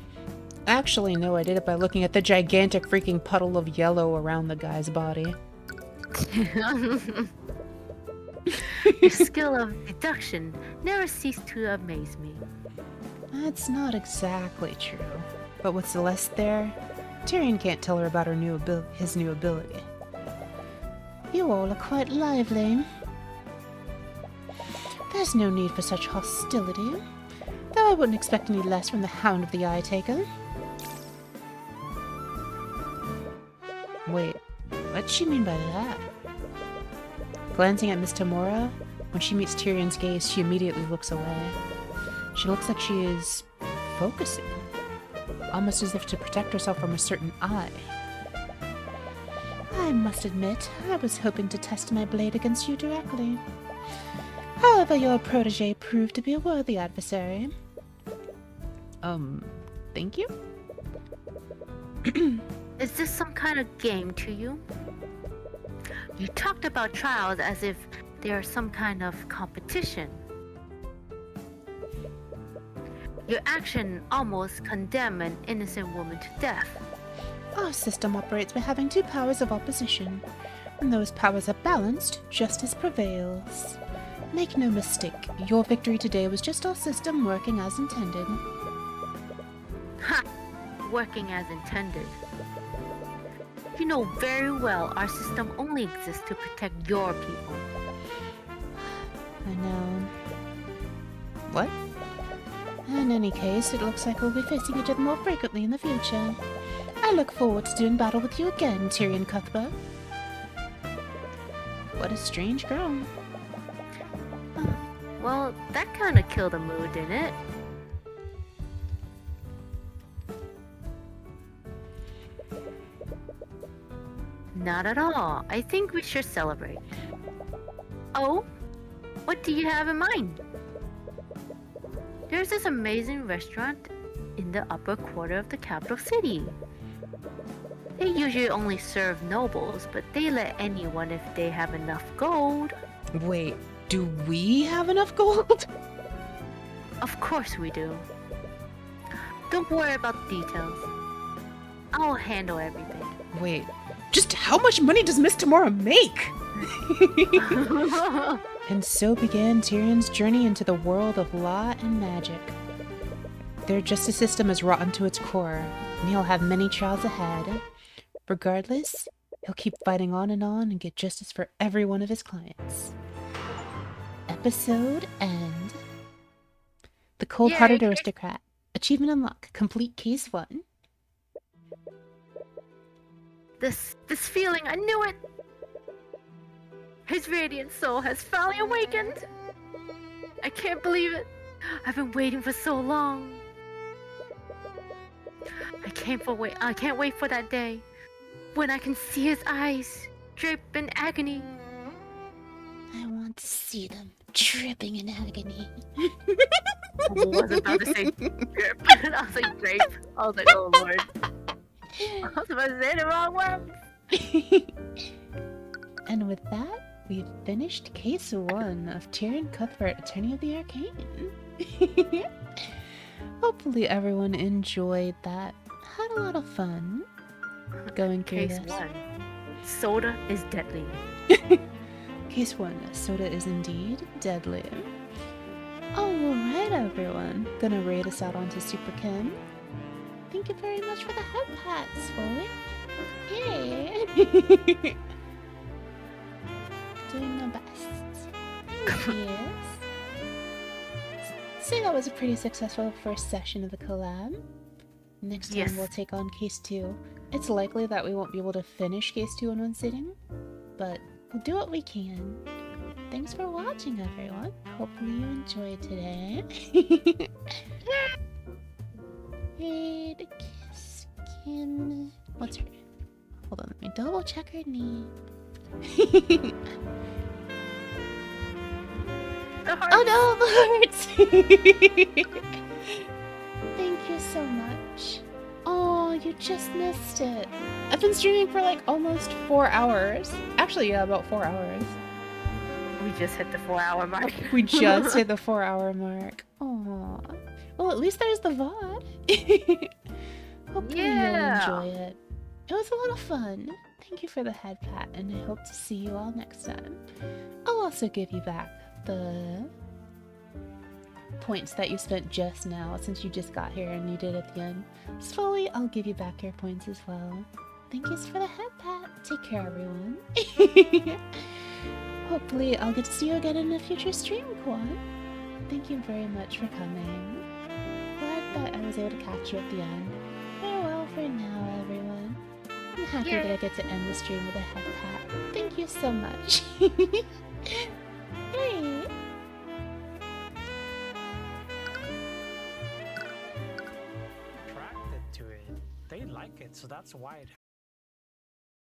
Actually, no, I did it by looking at the gigantic freaking puddle of yellow around the guy's body. Your skill of deduction never ceased to amaze me. That's not exactly true. But with Celeste there, Tyrion can't tell her about her his new ability. You all are quite lively. There's no need for such hostility, though I wouldn't expect any less from the Hound of the Eye Taker. Wait, what'd she mean by that? Glancing at Miss Tamora, when she meets Tyrion's gaze, she immediately looks away. She looks like she is focusing, almost as if to protect herself from a certain eye. I must admit, I was hoping to test my blade against you directly. However, your protege proved to be a worthy adversary. Thank you? Is this some kind of game to you? You talked about trials as if they are some kind of competition. Your action almost condemned an innocent woman to death. Our system operates by having two powers of opposition. When those powers are balanced, justice prevails. Make no mistake, your victory today was just our system working as intended. Ha! Working as intended. You know very well our system only exists to protect your people. I know. What? In any case, it looks like we'll be facing each other more frequently in the future. I look forward to doing battle with you again, Tyrion Cuthbert. What a strange girl. Well, that kind of killed the mood, didn't it? Not at all. I think we should celebrate. Oh? What do you have in mind? There's this amazing restaurant in the upper quarter of the capital city. They usually only serve nobles, but they let anyone if they have enough gold. Wait, do we have enough gold? Of course we do. Don't worry about the details. I'll handle everything. Wait, just how much money does Miss Tamora make? And so began Tyrion's journey into the world of law and magic. Their justice system is rotten to its core, and he'll have many trials ahead. Regardless, he'll keep fighting on and get justice for every one of his clients. Episode end. The Cold-Hearted Yay. Aristocrat. Achievement unlocked. Complete case 1. This feeling, I knew it! His radiant soul has finally awakened! I can't believe it! I've been waiting for so long. I can't wait for that day when I can see his eyes drip in agony. I want to see them dripping in agony. I was about to say drip. I was like grape. I was like, oh lord. I was about to say the wrong word. And with that, we've finished case 1 of Tyrion Cuthbert, Attorney of the Arcane. Hopefully everyone enjoyed that. Had a lot of fun going through Case this. 1. Soda is deadly. Case 1, soda is indeed deadly. Alright everyone, gonna raid us out onto Super Kim. Thank you very much for the head pats, Foley. Yay! Doing my best. Yes. So that was a pretty successful first session of the collab. Next time Yes. we'll take on case 2. It's likely that we won't be able to finish case 2 in one sitting, but we'll do what we can. Thanks for watching, everyone. Hopefully you enjoyed today. Raid Kiss Kim. What's her name? Hold on, let me double check her name. Oh no, the hearts! Thank you so much. Oh, you just missed it. I've been streaming for like almost 4 hours. Actually, yeah, about 4 hours. We just hit the 4-hour mark. We just hit the 4-hour mark. Aw. Well, at least there's the VOD. Hopefully Yeah. you'll enjoy it. It was a lot of fun. Thank you for the head pat, and I hope to see you all next time. I'll also give you back the points that you spent just now, since you just got here and you did at the end. Slowly, I'll give you back your points as well. Thank you for the head pat. Take care, everyone. Hopefully, I'll get to see you again in a future stream, Quad. Thank you very much for coming. Glad that I was able to catch you at the end. Farewell for now, everyone. I'm happy that I get to end the stream with a head pat. Thank you so much. Hey. Attracted to it. They like it, so that's why it